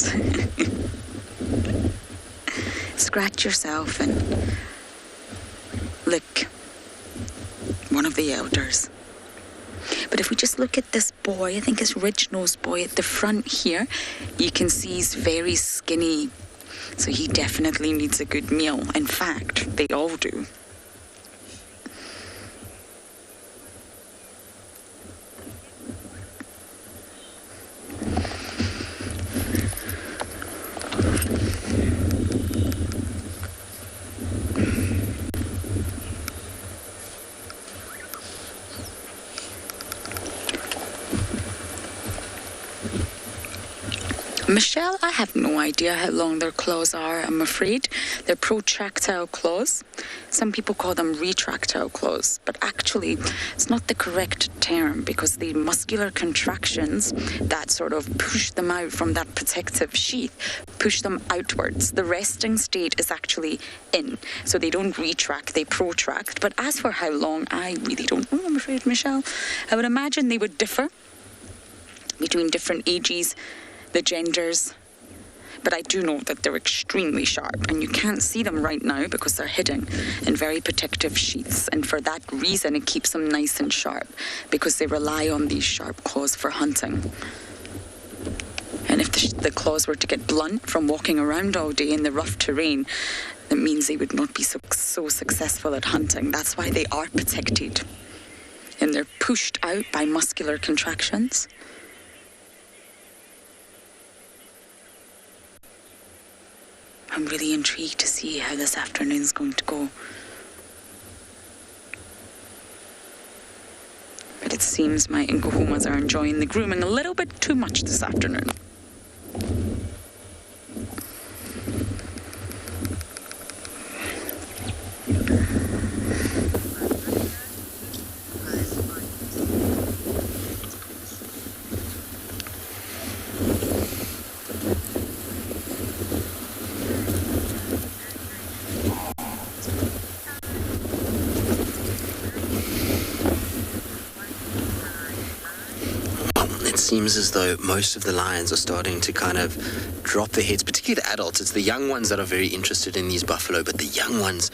B: Scratch yourself and look. One of the elders. But if we just look at this boy, I think it's ridge-nosed boy at the front here, you can see he's very skinny. So he definitely needs a good meal. In fact, they all do. Michelle, I have no idea how long their claws are, I'm afraid. They're protractile claws. Some people call them retractile claws, but actually it's not the correct term because the muscular contractions that sort of push them out from that protective sheath push them outwards. The resting state is actually in, so they don't retract, they protract. But as for how long, I really don't know, I'm afraid, Michelle. I would imagine they would differ between different ages, the genders, but I do know that they're extremely sharp, and you can't see them right now because they're hidden in very protective sheaths, and for that reason it keeps them nice and sharp because they rely on these sharp claws for hunting. And if the claws were to get blunt from walking around all day in the rough terrain, that means they would not be so successful at hunting. That's why they are protected, and they're pushed out by muscular contractions. I'm really intrigued to see how this afternoon's going to go. But it seems my Nkuhumas are enjoying the grooming a little bit too much this afternoon.
G: Seems as though most of the lions are starting to kind of drop their heads, particularly the adults. It's the young ones that are very interested in these buffalo, but the young ones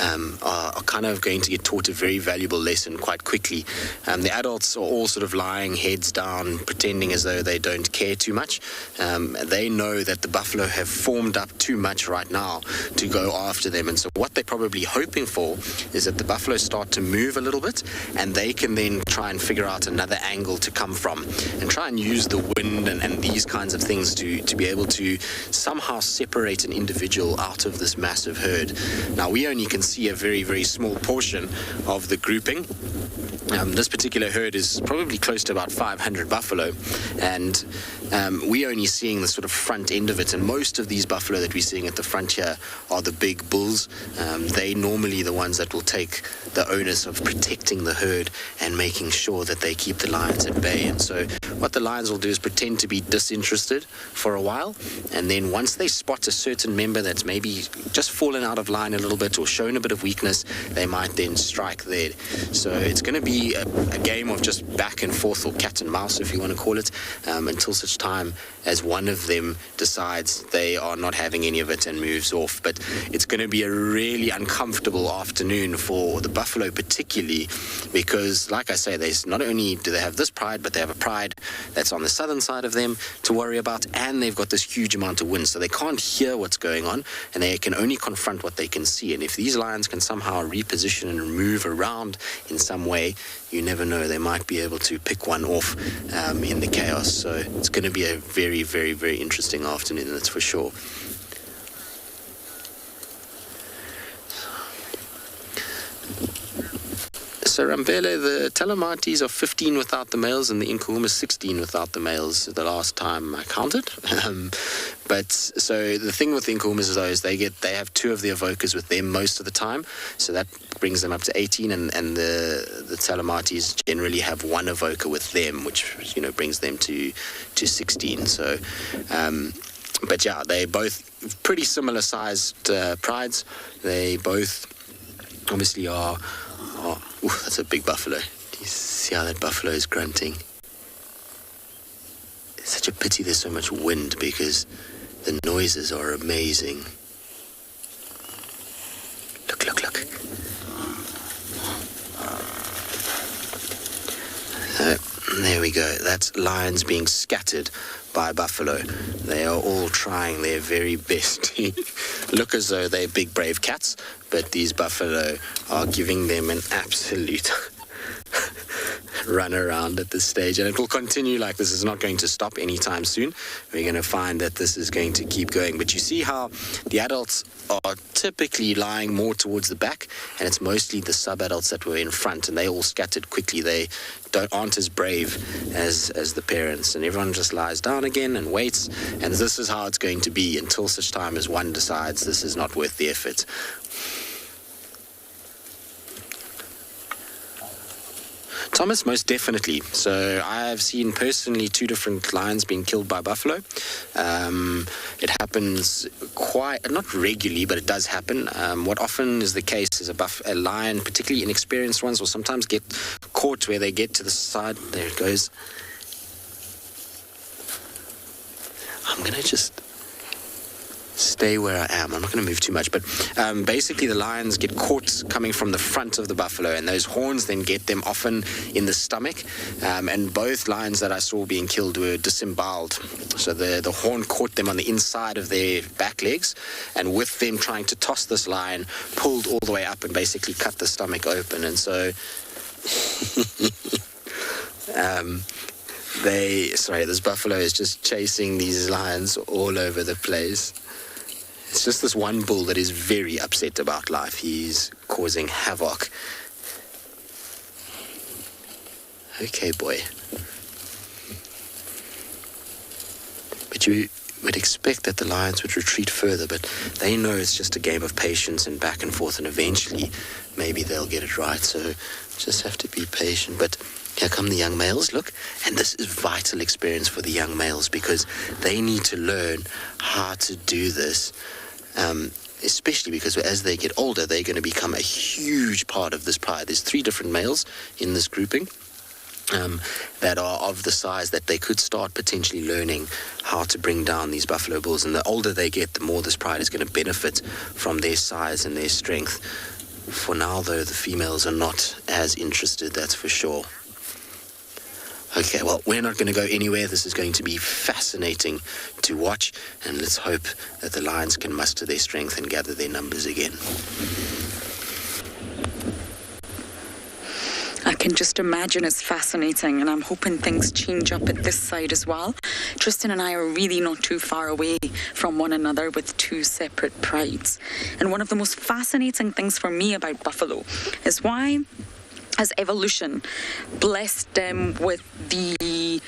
G: are kind of going to get taught a very valuable lesson quite quickly. The adults are all sort of lying heads down, pretending as though they don't care too much. They know that the buffalo have formed up too much right now to go after them, and so what they're probably hoping for is that the buffalo start to move a little bit, and they can then try and figure out another angle to come from and try and use the wind and these kinds of things to be able to somehow separate an individual out of this massive herd. Now, we only can see a very, very small portion of the grouping. This particular herd is probably close to about 500 buffalo, and we're only seeing the sort of front end of it, and most of these buffalo that we're seeing at the front here are the big bulls. They normally the ones that will take the onus of protecting the herd and making sure that they keep the lions at bay. And so what the lions will do is pretend to be disinterested for a while, and then once they spot a certain member that's maybe just fallen out of line a little bit or shown a bit of weakness, they might then strike there. So it's going going to be a game of just back and forth, or cat and mouse, if you want to call it, until such time as one of them decides they are not having any of it and moves off. But it's going to be a really uncomfortable afternoon for the buffalo particularly, because, like I say, there's not only do they have this pride, but they have a pride that's on the southern side of them to worry about, and they've got this huge amount of wind, so they can't hear what's going on, and they can only confront what they can see. And if these lions can somehow reposition and move around in some way, you never know, they might be able to pick one off in the chaos. So it's going to be a very, very, very interesting afternoon, that's for sure. So Rambele, the Telematis are 15 without the males, and the Inkuhuma 16 without the males the last time I counted. But so the thing with the Inkuhumas though is they have two of the evokers with them most of the time, so that brings them up to 18, and the Telematis generally have one evoker with them, which brings them to 16. So but yeah, they both pretty similar sized prides. They both obviously are. Ooh, that's a big buffalo. Do you see how that buffalo is grunting? It's such a pity there's so much wind, because the noises are amazing. Look, look, look. There we go. That's lions being scattered by buffalo. They are all trying their very best to look as though they're big, brave cats, but these buffalo are giving them an absolute run around at this stage, and it will continue like this. Is not going to stop anytime soon. We're going to find that this is going to keep going. But you see how the adults are typically lying more towards the back, and it's mostly the sub-adults that were in front, and they all scattered quickly. They aren't as brave as the parents, and everyone just lies down again and waits, and this is how it's going to be until such time as one decides this is not worth the effort. Thomas, most definitely. So I've seen personally 2 different lions being killed by buffalo. It happens not regularly, but it does happen. What often is the case is a lion, particularly inexperienced ones, will sometimes get caught where they get to the side. There it goes. I'm going to just stay where I am. I'm not going to move too much, but basically the lions get caught coming from the front of the buffalo, and those horns then get them often in the stomach, and both lions that I saw being killed were disemboweled. So the horn caught them on the inside of their back legs, and with them trying to toss this lion, pulled all the way up and basically cut the stomach open. And so this buffalo is just chasing these lions all over the place. It's just this one bull that is very upset about life. He's causing havoc. Okay, boy. But you would expect that the lions would retreat further, but they know it's just a game of patience and back and forth, and eventually maybe they'll get it right. So just have to be patient. But here come the young males, look. And this is vital experience for the young males, because they need to learn how to do this, especially because as they get older, they're going to become a huge part of this pride. There's 3 different males in this grouping that are of the size that they could start potentially learning how to bring down these buffalo bulls. And the older they get, the more this pride is going to benefit from their size and their strength. For now, though, the females are not as interested, that's for sure. Okay, well, we're not going to go anywhere. This is going to be fascinating to watch, and let's hope that the lions can muster their strength and gather their numbers again.
B: I can just imagine it's fascinating, and I'm hoping things change up at this side as well. Tristan and I are really not too far away from one another with 2 separate prides. And one of the most fascinating things for me about buffalo is why has evolution blessed them with the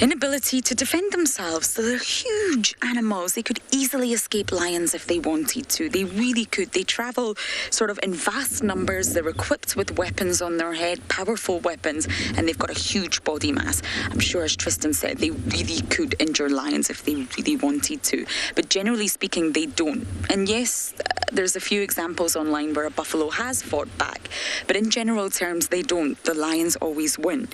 B: Inability to defend themselves. So they're huge animals. They could easily escape lions if they wanted to. They really could. They travel sort of in vast numbers. They're equipped with weapons on their head, powerful weapons, and they've got a huge body mass. I'm sure, as Tristan said, they really could injure lions if they really wanted to. But generally speaking, they don't. And yes, there's a few examples online where a buffalo has fought back. But in general terms, they don't. The lions always win.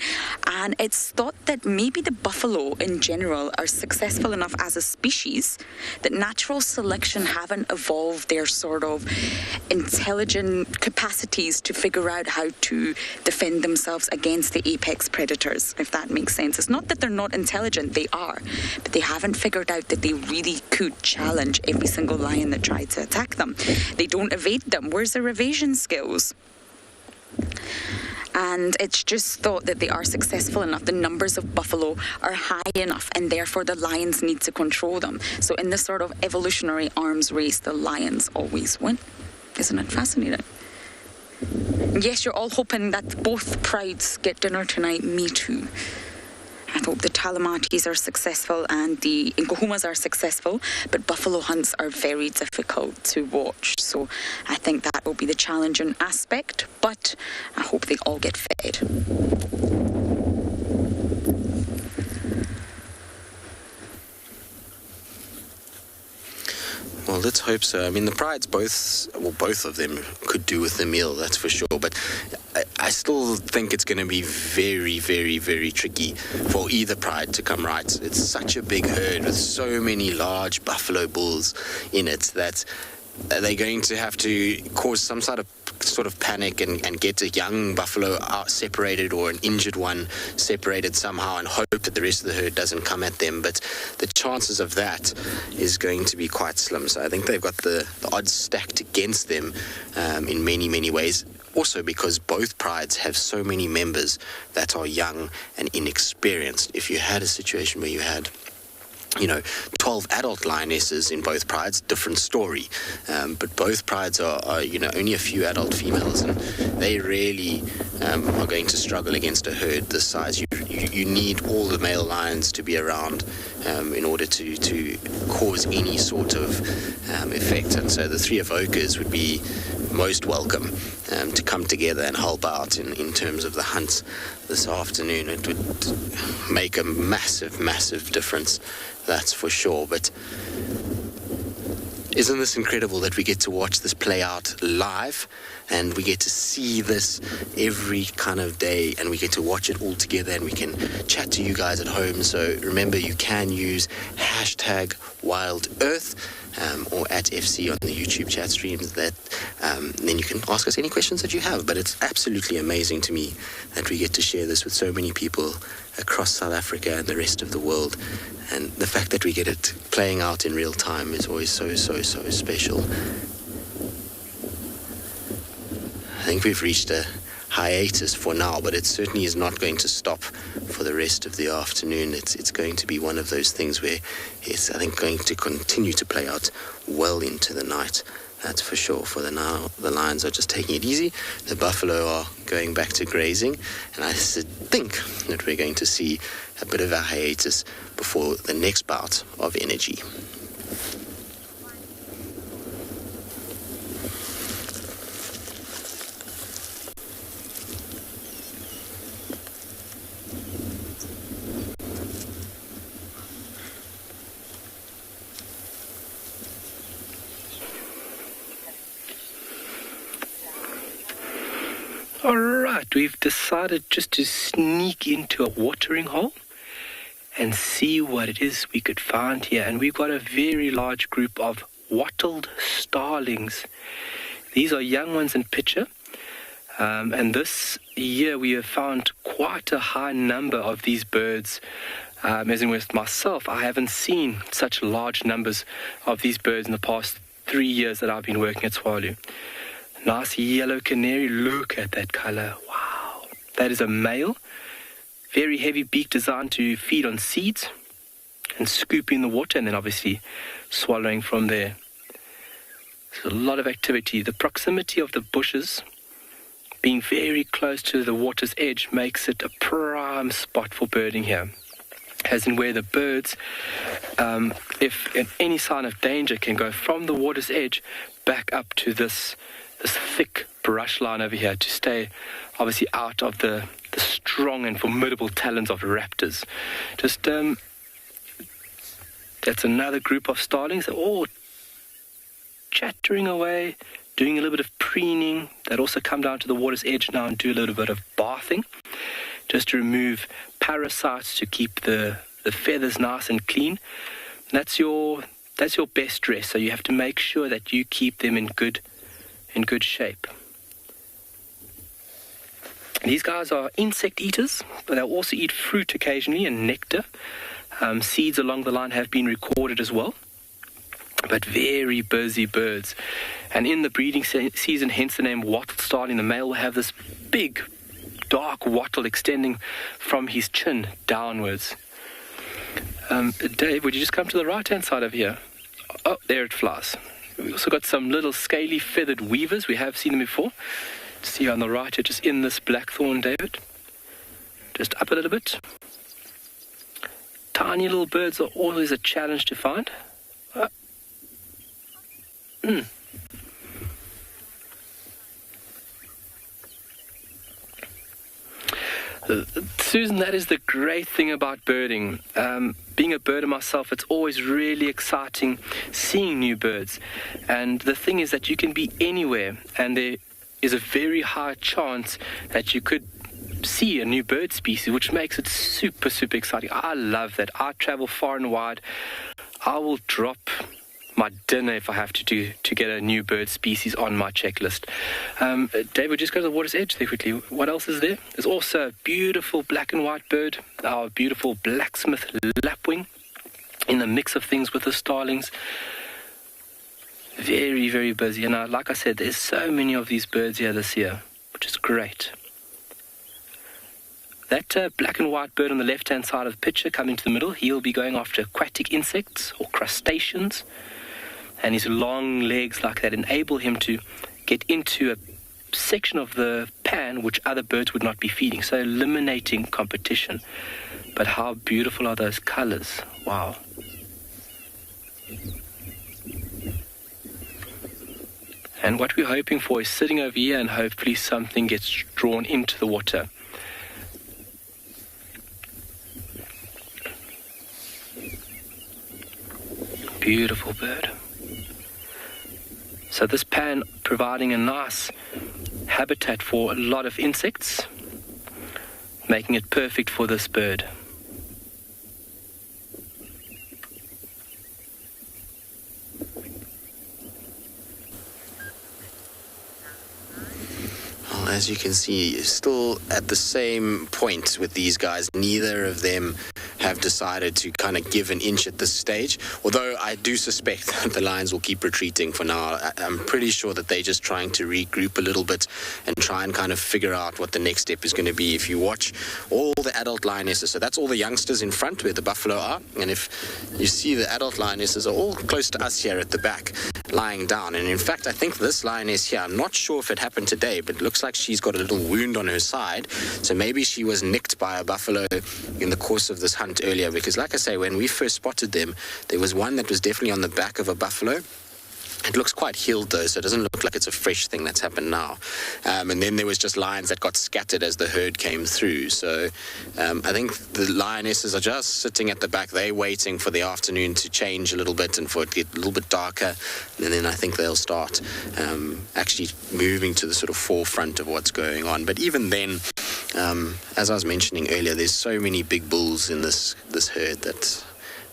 B: And it's thought that maybe the buffalo in general are successful enough as a species that natural selection haven't evolved their sort of intelligent capacities to figure out how to defend themselves against the apex predators, if that makes sense. It's not that they're not intelligent, they are, but they haven't figured out that they really could challenge every single lion that tried to attack them. They don't evade them. Where's their evasion skills? And it's just thought that they are successful enough. The numbers of buffalo are high enough, and therefore the lions need to control them. So in this sort of evolutionary arms race, the lions always win. Isn't it fascinating? Yes, you're all hoping that both prides get dinner tonight. Me too. I hope the Talamatis are successful and the Nkuhumas are successful, but buffalo hunts are very difficult to watch. So I think that will be the challenging aspect, but I hope they all get fed.
G: Well, let's hope so. I mean, the prides both of them could do with the meal, that's for sure. But I still think it's going to be very, very, very tricky for either pride to come right. It's such a big herd with so many large buffalo bulls in it that they're going to have to cause some sort of panic and get a young buffalo out separated or an injured one separated somehow and hope that the rest of the herd doesn't come at them. But the chances of that is going to be quite slim. So I think they've got the odds stacked against them in many, many ways. Also because both prides have so many members that are young and inexperienced. If you had a situation where you had 12 adult lionesses in both prides, different story. But both prides are only a few adult females, and they really are going to struggle against a herd this size. You need all the male lions to be around in order to cause any sort of effect. And so the three evokers would be most welcome to come together and help out in terms of the hunt this afternoon. It would make a massive, massive difference, that's for sure. But isn't this incredible that we get to watch this play out live, and we get to see this every kind of day, and we get to watch it all together, and we can chat to you guys at home. So remember, you can use hashtag WildEarth or at FC on the YouTube chat streams. Then you can ask us any questions that you have. But it's absolutely amazing to me that we get to share this with so many people across South Africa and the rest of the world. And the fact that we get it playing out in real time is always so, so, so special. I think we've reached a hiatus for now, but it certainly is not going to stop for the rest of the afternoon. It's going to be one of those things where it's, I think, going to continue to play out well into the night. That's for sure. For now, the lions are just taking it easy. The buffalo are going back to grazing, and I think that we're going to see a bit of a hiatus before the next bout of energy.
F: All right, we've decided just to sneak into a watering hole and see what it is we could find here. And we've got a very large group of wattled starlings. These are young ones in picture. And this year we have found quite a high number of these birds. As in with myself, I haven't seen such large numbers of these birds in the past 3 years that I've been working at Tswalu. Nice yellow canary. Look at that color. Wow. That is a male. Very heavy beak designed to feed on seeds and scoop in the water and then obviously swallowing from there. There's a lot of activity. The proximity of the bushes being very close to the water's edge makes it a prime spot for birding here. as in where the birds, if in any sign of danger, can go from the water's edge back up to this thick brush line over here to stay obviously out of the strong and formidable talons of raptors. Just that's another group of starlings. They're all chattering away, doing a little bit of preening. They'd also come down to the water's edge now and do a little bit of bathing, just to remove parasites, to keep the feathers nice and clean. That's your best dress, so you have to make sure that you keep them in good shape. These guys are insect eaters, but they'll also eat fruit occasionally and nectar. Seeds along the line have been recorded as well, but very busy birds. And in the breeding season, hence the name wattle starling, the male will have this big, dark wattle extending from his chin downwards. Dave, would you just come to the right-hand side over here? Oh, there it flies. We've also got some little scaly feathered weavers. We have seen them before. See on the right here, just in this blackthorn, David. Just up a little bit. Tiny little birds are always a challenge to find. Susan, that is the great thing about birding. Being a birder myself, it's always really exciting seeing new birds. And the thing is that you can be anywhere, and there is a very high chance that you could see a new bird species, which makes it super, super exciting. I love that. I travel far and wide. I will drop my dinner if I have to get a new bird species on my checklist. David, just go to the water's edge there quickly. What else is there? There's also a beautiful black and white bird, our beautiful blacksmith lapwing, in the mix of things with the starlings. Very, very busy. And like I said, there's so many of these birds here this year, which is great. That black and white bird on the left-hand side of the picture coming to the middle, he'll be going after aquatic insects or crustaceans. And his long legs like that enable him to get into a section of the pan which other birds would not be feeding, so eliminating competition. But how beautiful are those colors? Wow. And what we're hoping for is sitting over here and hopefully something gets drawn into the water. Beautiful bird. So this pan providing a nice habitat for a lot of insects, making it perfect for this bird.
G: Well, as you can see, still at the same point with these guys. Neither of them have decided to kind of give an inch at this stage, although I do suspect that the lions will keep retreating for now. I'm pretty sure that they're just trying to regroup a little bit and try and kind of figure out what the next step is going to be. If you watch all the adult lionesses, so that's all the youngsters in front where the buffalo are, and if you see the adult lionesses are all close to us here at the back, lying down. And in fact, I think this lioness here, I'm not sure if it happened today, but it looks like she's got a little wound on her side, so maybe she was nicked by a buffalo in the course of this hunt earlier, because like I say, when we first spotted them, there was one that was definitely on the back of a buffalo. It looks quite healed though, so it doesn't look like it's a fresh thing that's happened now. And then there was just lions that got scattered as the herd came through. So I think the lionesses are just sitting at the back. They're waiting for the afternoon to change a little bit and for it to get a little bit darker. And then I think they'll start actually moving to the sort of forefront of what's going on. But even then, as I was mentioning earlier, there's so many big bulls in this herd that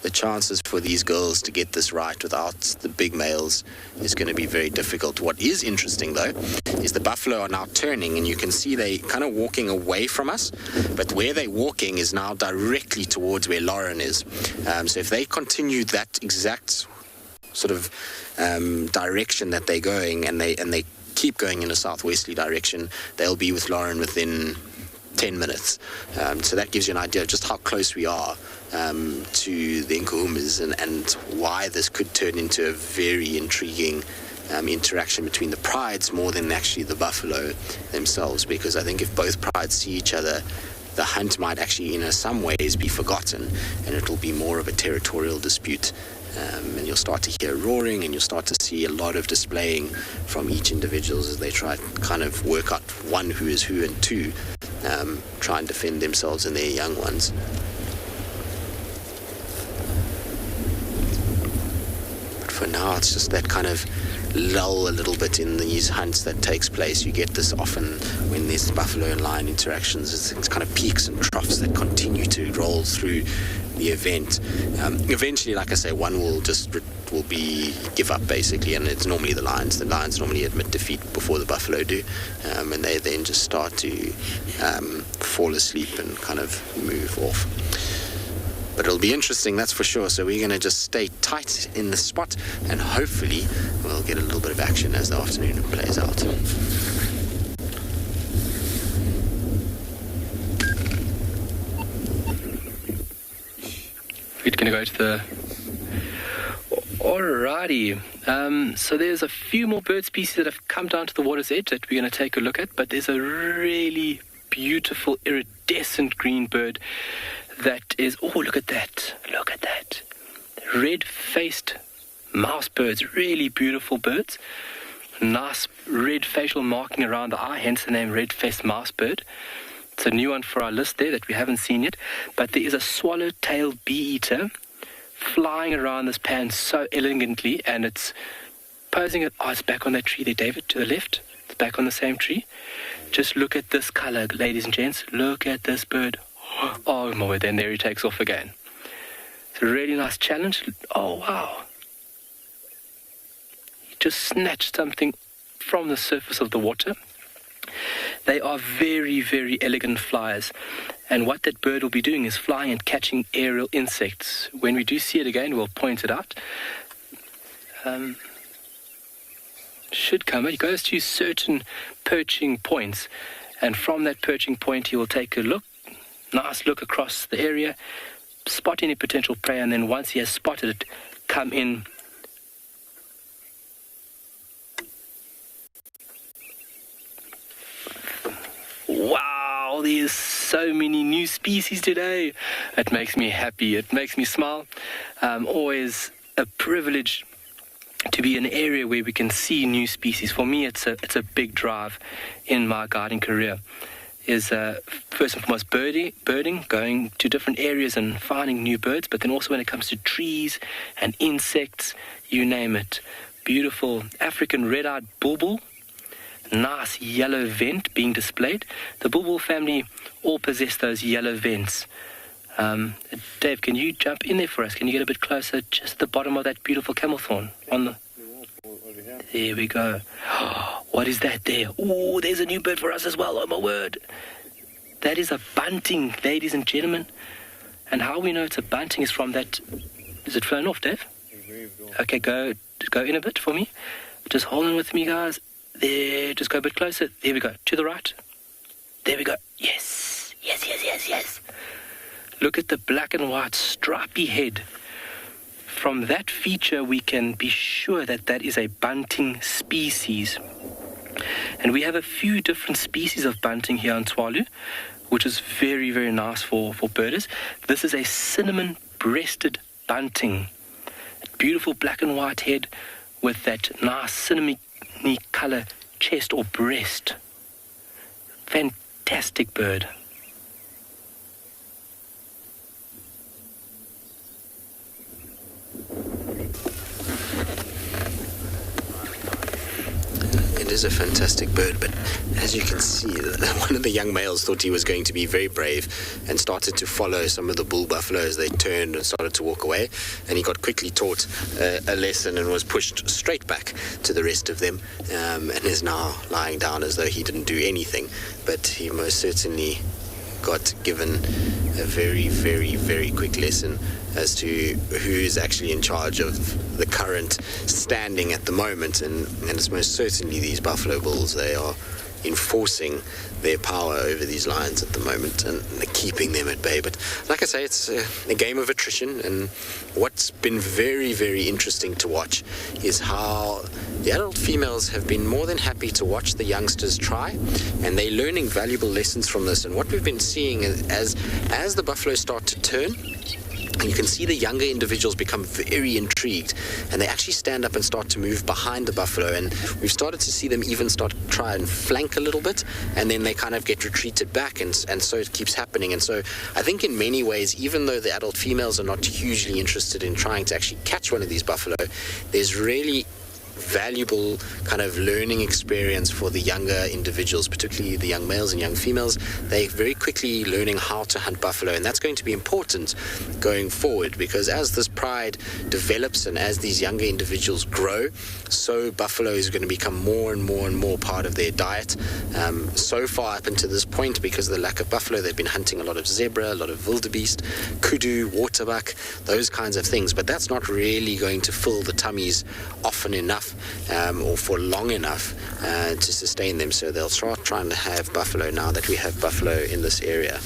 G: the chances for these girls to get this right without the big males is going to be very difficult. What is interesting, though, is the buffalo are now turning, and you can see they kind of walking away from us, but where they're walking is now directly towards where Lauren is. So if they continue that exact sort of direction that they're going, and they keep going in a southwesterly direction, they'll be with Lauren within 10 minutes. So that gives you an idea of just how close we are to the Nkuhumas and why this could turn into a very intriguing interaction between the prides more than actually the buffalo themselves, because I think if both prides see each other, the hunt might actually, in some ways, be forgotten, and it'll be more of a territorial dispute. And you'll start to hear roaring, and you'll start to see a lot of displaying from each individual as they try to kind of work out, one, who is who, and two, try and defend themselves and their young ones. But for now, it's just that kind of lull a little bit in these hunts that takes place. You get this often when there's buffalo and lion interactions. It's kind of peaks and troughs that continue to roll through the event. Eventually, like I say, one will give up basically, and it's normally the lions. The lions normally admit defeat before the buffalo do, and they then just start to fall asleep and kind of move off. But it'll be interesting, that's for sure. So we're going to just stay tight in the spot, and hopefully we'll get a little bit of action as the afternoon plays out.
F: We're going to go to the... Alrighty. So there's a few more bird species that have come down to the water's edge that we're going to take a look at, but there's a really beautiful iridescent green bird that is... Oh, look at that. Look at that. Red-faced mouse birds. Really beautiful birds. Nice red facial marking around the eye, hence the name red-faced mouse bird. It's a new one for our list there that we haven't seen yet. But there is a swallow-tailed bee-eater flying around this pan so elegantly, and it's posing it... Oh, it's back on that tree there, David, to the left. It's back on the same tree. Just look at this color, ladies and gents. Look at this bird. Oh, my word, then there he takes off again. It's a really nice challenge. Oh, wow. He just snatched something from the surface of the water. They are very, very elegant flyers. And what that bird will be doing is flying and catching aerial insects. When we do see it again, we'll point it out. Should come. He goes to certain perching points. And from that perching point, he will take a look. Nice look across the area, spot any potential prey, and then once he has spotted it, come in. Wow, there's so many new species today. It makes me happy. It makes me smile. Always a privilege to be in an area where we can see new species. For me, it's a big drive in my guiding career. Is first and foremost birding, going to different areas and finding new birds, but then also when it comes to trees and insects, you name it. Beautiful African red-eyed bulbul, nice yellow vent being displayed. The bulbul family all possess those yellow vents. Dave, can you jump in there for us? Can you get a bit closer, just the bottom of that beautiful camel thorn? There we go. What is that there? Oh, there's a new bird for us as well. Oh, my word. That is a bunting, ladies and gentlemen. And how we know it's a bunting is from that... Is it flown off, Dave? Okay, go in a bit for me. Just hold on with me, guys. There, just go a bit closer. There we go. To the right. There we go. Yes. Yes. Look at the black and white stripy head. From that feature, we can be sure that that is a bunting species. And we have a few different species of bunting here in Tswalu, which is very, very nice for birders. This is a cinnamon-breasted bunting. A beautiful black and white head with that nice cinnamony color chest or breast. Fantastic bird.
G: It is a fantastic bird, but as you can see, one of the young males thought he was going to be very brave and started to follow some of the bull buffaloes. They turned and started to walk away, and he got quickly taught a lesson and was pushed straight back to the rest of them, and is now lying down as though he didn't do anything. But he most certainly got given a very, very, very quick lesson as to who's actually in charge of the current standing at the moment, and it's most certainly these buffalo bulls. They are enforcing their power over these lions at the moment and keeping them at bay. But like I say, it's a game of attrition, and what's been very, very interesting to watch is how the adult females have been more than happy to watch the youngsters try, and they're learning valuable lessons from this. And what we've been seeing is as the buffalo start to turn, you can see the younger individuals become very intrigued, and they actually stand up and start to move behind the buffalo, and we've started to see them even start to try and flank a little bit, and then they kind of get retreated back, and so it keeps happening. And so I think in many ways, even though the adult females are not hugely interested in trying to actually catch one of these buffalo, there's really valuable kind of learning experience for the younger individuals, particularly the young males and young females. They're very quickly learning how to hunt buffalo, and that's going to be important going forward, because as this pride develops and as these younger individuals grow, so buffalo is going to become more and more and more part of their diet. So far up until this point, because of the lack of buffalo, they've been hunting a lot of zebra, a lot of wildebeest, kudu, waterbuck, those kinds of things, but that's not really going to fill the tummies often enough or for long enough to sustain them. So they'll start trying to have buffalo now that we have buffalo in this area.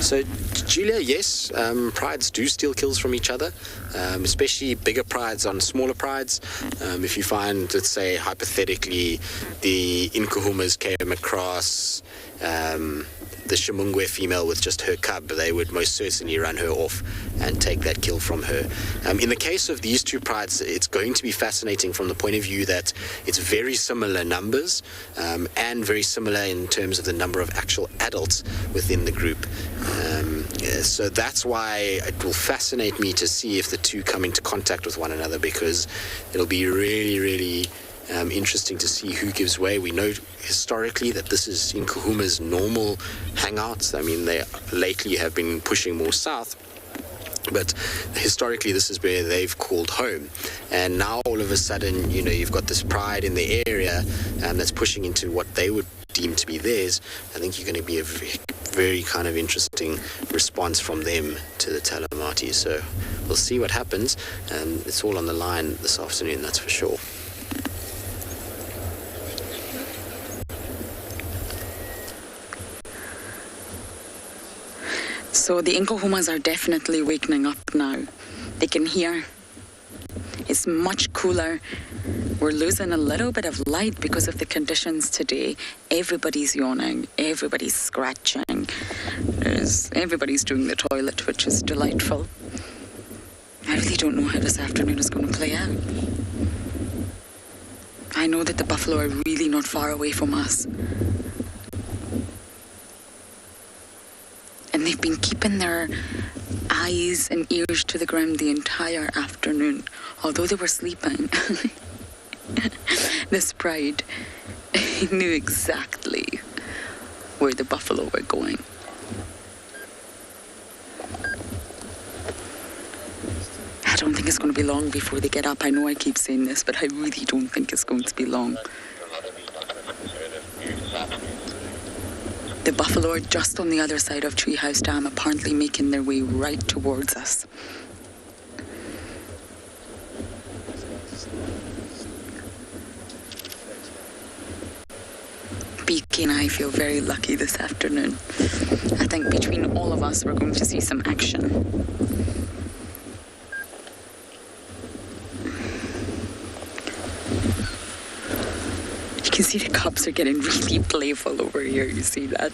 G: So, Julia, yes, prides do steal kills from each other, especially bigger prides on smaller prides. If you find, let's say, hypothetically, the Inkuhumas came across the Shimungwe female with just her cub, they would most certainly run her off and take that kill from her. In the case of these two prides, it's going to be fascinating from the point of view that it's very similar numbers and very similar in terms of the number of actual adults within the group. So that's why it will fascinate me to see if the two come into contact with one another, because it'll be really, really interesting to see who gives way. We know historically that this is Inkuhuma's normal hangouts. I mean, they lately have been pushing more south, but historically this is where they've called home. And now all of a sudden, you know, you've got this pride in the area that's pushing into what they would deem to be theirs. I think you're going to be a very kind of interesting response from them to the Talamati. So we'll see what happens. It's all on the line this afternoon, that's for sure.
B: So the Inkuhumas are definitely wakening up now. They can hear. It's much cooler. We're losing a little bit of light because of the conditions today. Everybody's yawning. Everybody's scratching. Everybody's doing the toilet, which is delightful. I really don't know how this afternoon is going to play out. I know that the buffalo are really not far away from us. And they've been keeping their eyes and ears to the ground the entire afternoon, although they were sleeping. This pride knew exactly where the buffalo were going. I don't think it's going to be long before they get up. I know I keep saying this, but I really don't think it's going to be long. The buffalo are just on the other side of Treehouse Dam, apparently making their way right towards us. BK and I feel very lucky this afternoon. I think between all of us, we're going to see some action. You can see the cubs are getting really playful over here, you see that?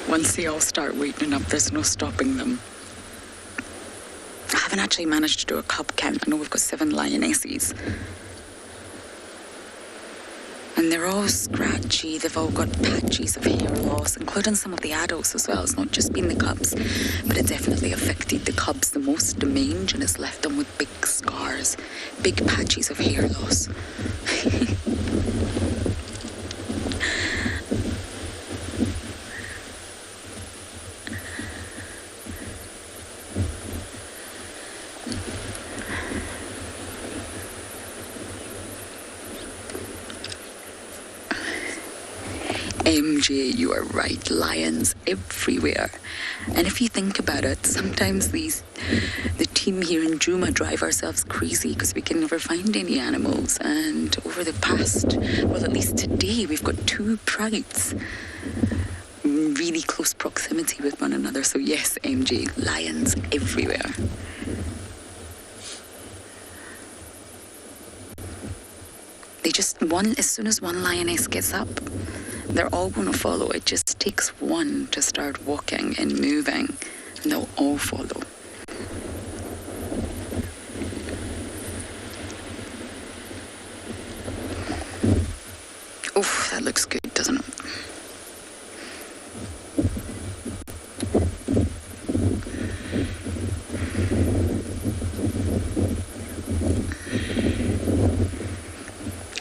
B: Once they all start waking up, there's no stopping them. I haven't actually managed to do a cub count. I know we've got 7 lionesses. And they're all scratchy, they've all got patches of hair loss, including some of the adults as well. It's not just been the cubs, but it definitely affected the cubs the most, the mange, and it's left them with big scars, big patches of hair loss. MJ, you are right, lions everywhere. And if you think about it, sometimes the team here in Djuma drive ourselves crazy because we can never find any animals. And over the past, well, at least today, we've got 2 prides in really close proximity with one another. So yes, MJ, lions everywhere. as soon as one lioness gets up, they're all going to follow. It just takes one to start walking and moving, and they'll all follow. Oof, that looks good, doesn't it?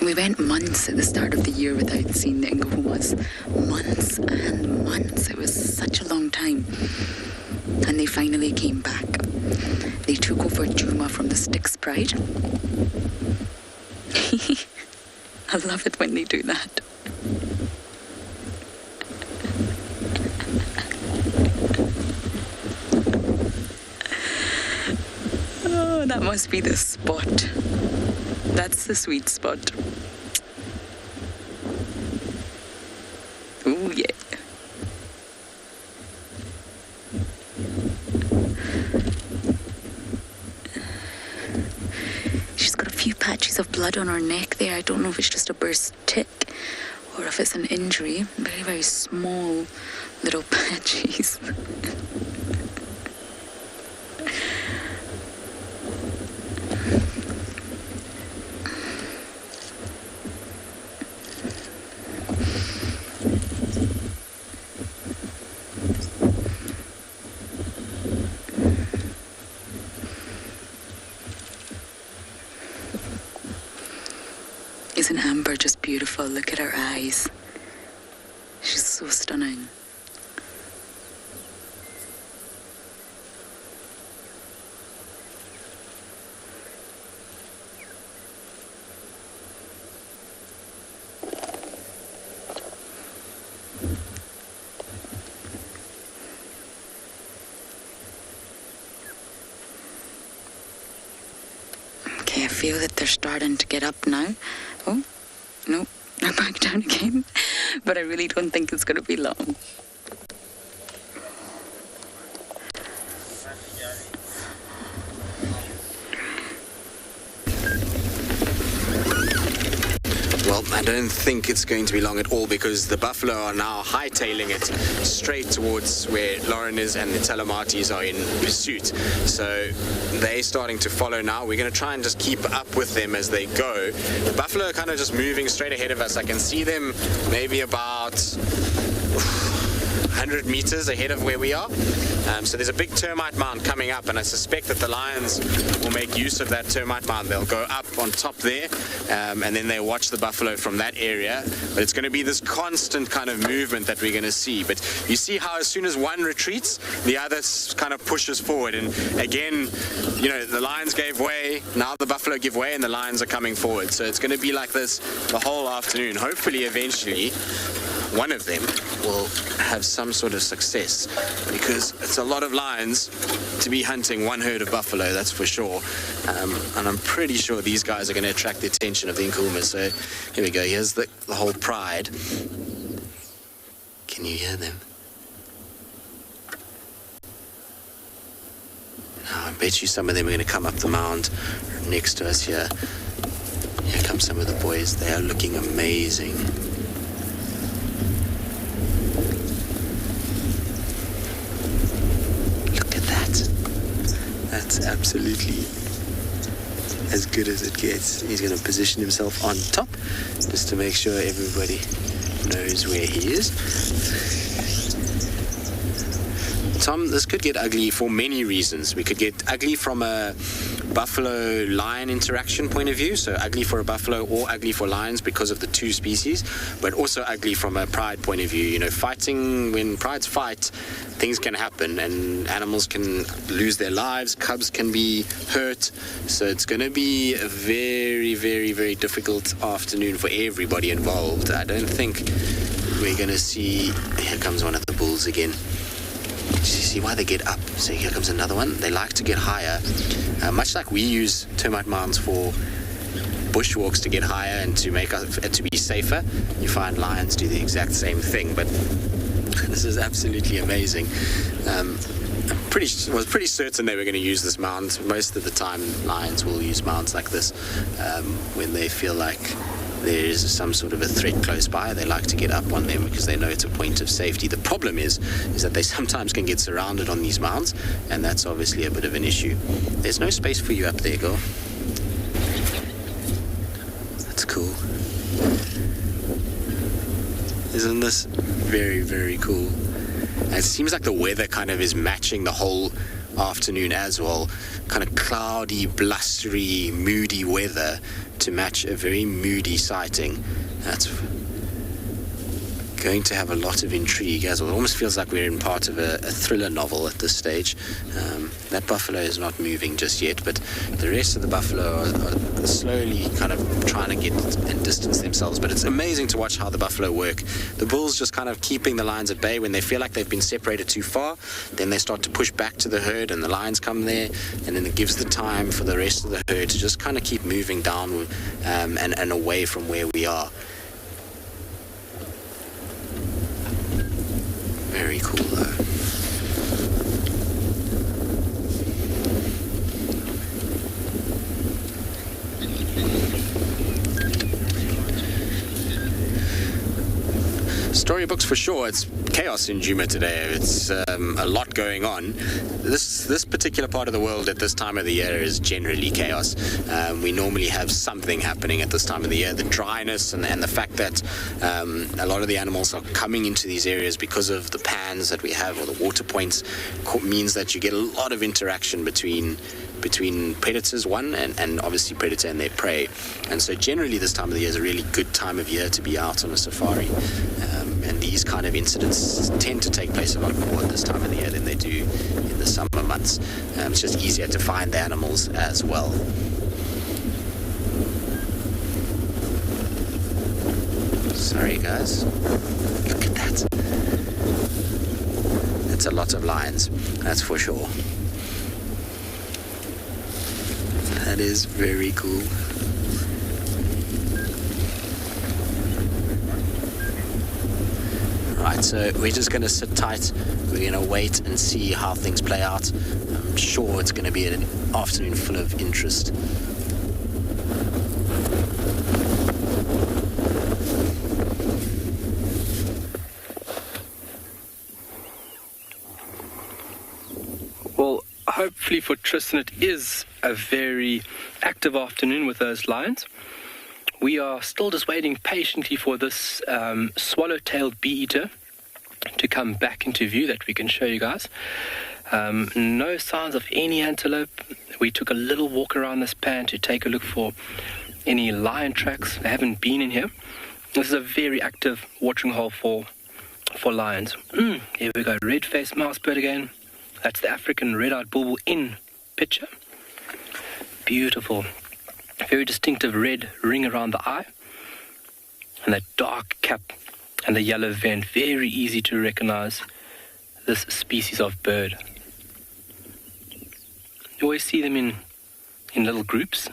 B: We went months at the start of the year without seeing the Ngomas. Months and months. It was such a long time. And they finally came back. They took over Djuma from the Styx Pride. I love it when they do that. Oh, that must be the spot. That's the sweet spot. Oh, yeah. She's got a few patches of blood on her neck there. I don't know if it's just a burst tick or if it's an injury. Very, very small little patches. Isn't Amber just beautiful? Look at her eyes. She's so stunning. Okay, I feel that they're starting to get up now. Oh, no, they're back down again. But I really don't think it's going to be long.
G: Well, I don't think it's going to be long at all because the buffalo are now hightailing it straight towards where Lauren is and the Telematis are in pursuit. So they're starting to follow now. We're going to try and just keep up with them as they go. The buffalo are kind of just moving straight ahead of us. I can see them maybe about 100 meters ahead of where we are. So there's a big termite mound coming up, and I suspect that the lions will make use of that termite mound. They'll go up on top there, and then they'll watch the buffalo from that area. But it's going to be this constant kind of movement that we're going to see. But you see how as soon as one retreats, the other kind of pushes forward. And again, you know, the lions gave way, now the buffalo give way, and the lions are coming forward. So it's going to be like this the whole afternoon. Hopefully, eventually, one of them will have some sort of success, because it's a lot of lions to be hunting one herd of buffalo, that's for sure. And I'm pretty sure these guys are going to attract the attention of the Nkumas. So here we go. Here's the whole pride. Can you hear them? Now, I bet you some of them are going to come up the mound next to us here. Here come some of the boys. They are looking amazing. That's absolutely as good as it gets. He's going to position himself on top just to make sure everybody knows where he is. Tom, this could get ugly for many reasons. We could get ugly from a buffalo-lion interaction point of view, so ugly for a buffalo or ugly for lions because of the two species, but also ugly from a pride point of view. You know, fighting, when prides fight, things can happen and animals can lose their lives, cubs can be hurt, so it's going to be a very, very, very difficult afternoon for everybody involved. I don't think we're going to see... Here comes one of the bulls again. Do you see why they get up? So here comes another one. They like to get higher, much like we use termite mounds for bushwalks to get higher and to make it to be safer. You find lions do the exact same thing, but this is absolutely amazing. I was pretty certain they were going to use this mound. Most of the time, lions will use mounds like this when they feel like there's some sort of a threat close by, they like to get up on them because they know it's a point of safety. The problem is that they sometimes can get surrounded on these mounds, and that's obviously a bit of an issue. There's no space for you up there, girl. That's cool. Isn't this very, very cool? And it seems like the weather kind of is matching the whole afternoon as well. Kind of cloudy, blustery, moody weather to match a very moody sighting. That's going to have a lot of intrigue as well. It almost feels like we're in part of a thriller novel at this stage. That buffalo is not moving just yet, but the rest of the buffalo are slowly kind of trying to get and distance themselves. But it's amazing to watch how the buffalo work. The bulls just kind of keeping the lions at bay. When they feel like they've been separated too far, then they start to push back to the herd, and the lions come there, and then it gives the time for the rest of the herd to just kind of keep moving down and away from where we are. Very cool though. Storybooks for sure. It's chaos in Djuma today. It's a lot going on. This particular part of the world at this time of the year is generally chaos. We normally have something happening at this time of the year. The dryness and the fact that a lot of the animals are coming into these areas because of the pans that we have, or the water points, means that you get a lot of interaction between predators, and obviously predator and their prey. And so generally this time of the year is a really good time of year to be out on a safari. And these kind of incidents tend to take place a lot more at this time of the year than they do in the summer months. It's just easier to find the animals as well. Sorry guys, look at that. That's a lot of lions, that's for sure. That is very cool. Right, so we're just going to sit tight. We're going to wait and see how things play out. I'm sure it's going to be an afternoon full of interest.
F: Well, hopefully for Tristan it is a very active afternoon with those lions. We are still just waiting patiently for this swallow-tailed bee-eater to come back into view that we can show you guys. No signs of any antelope. We took a little walk around this pan to take a look for any lion tracks. They haven't been in here. This is a very active watering hole for lions. Here we go, red-faced mousebird again. That's the African red-eyed bulbul in picture. Beautiful. Very distinctive red ring around the eye. And that dark cap and the yellow vent. Very easy to recognize this species of bird. You always see them in little groups.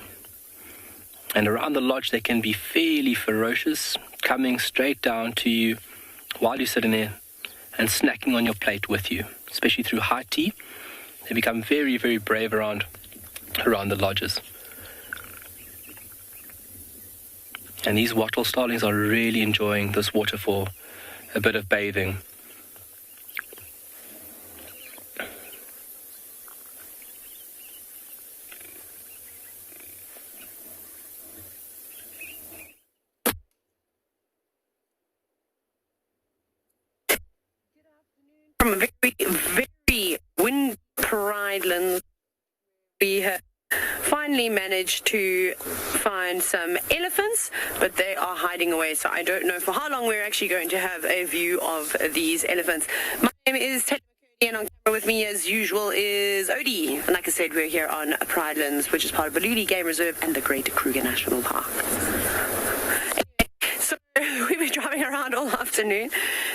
F: And around the lodge they can be fairly ferocious, coming straight down to you while you're sitting there and snacking on your plate with you. Especially through high tea. They become very, very brave around the lodges. And these wattle starlings are really enjoying this water for a bit of bathing.
H: From a very, very wind-pride land, we have finally managed to find some elephants, but they are hiding away, so I don't know for how long we're actually going to have a view of these elephants. My name is Taylor McCurdy, and on camera with me as usual is Odie. And like I said, we're here on Pridelands, which is part of Tswalu Game Reserve and the Great Kruger National Park. Anyway, so we've been driving around out all afternoon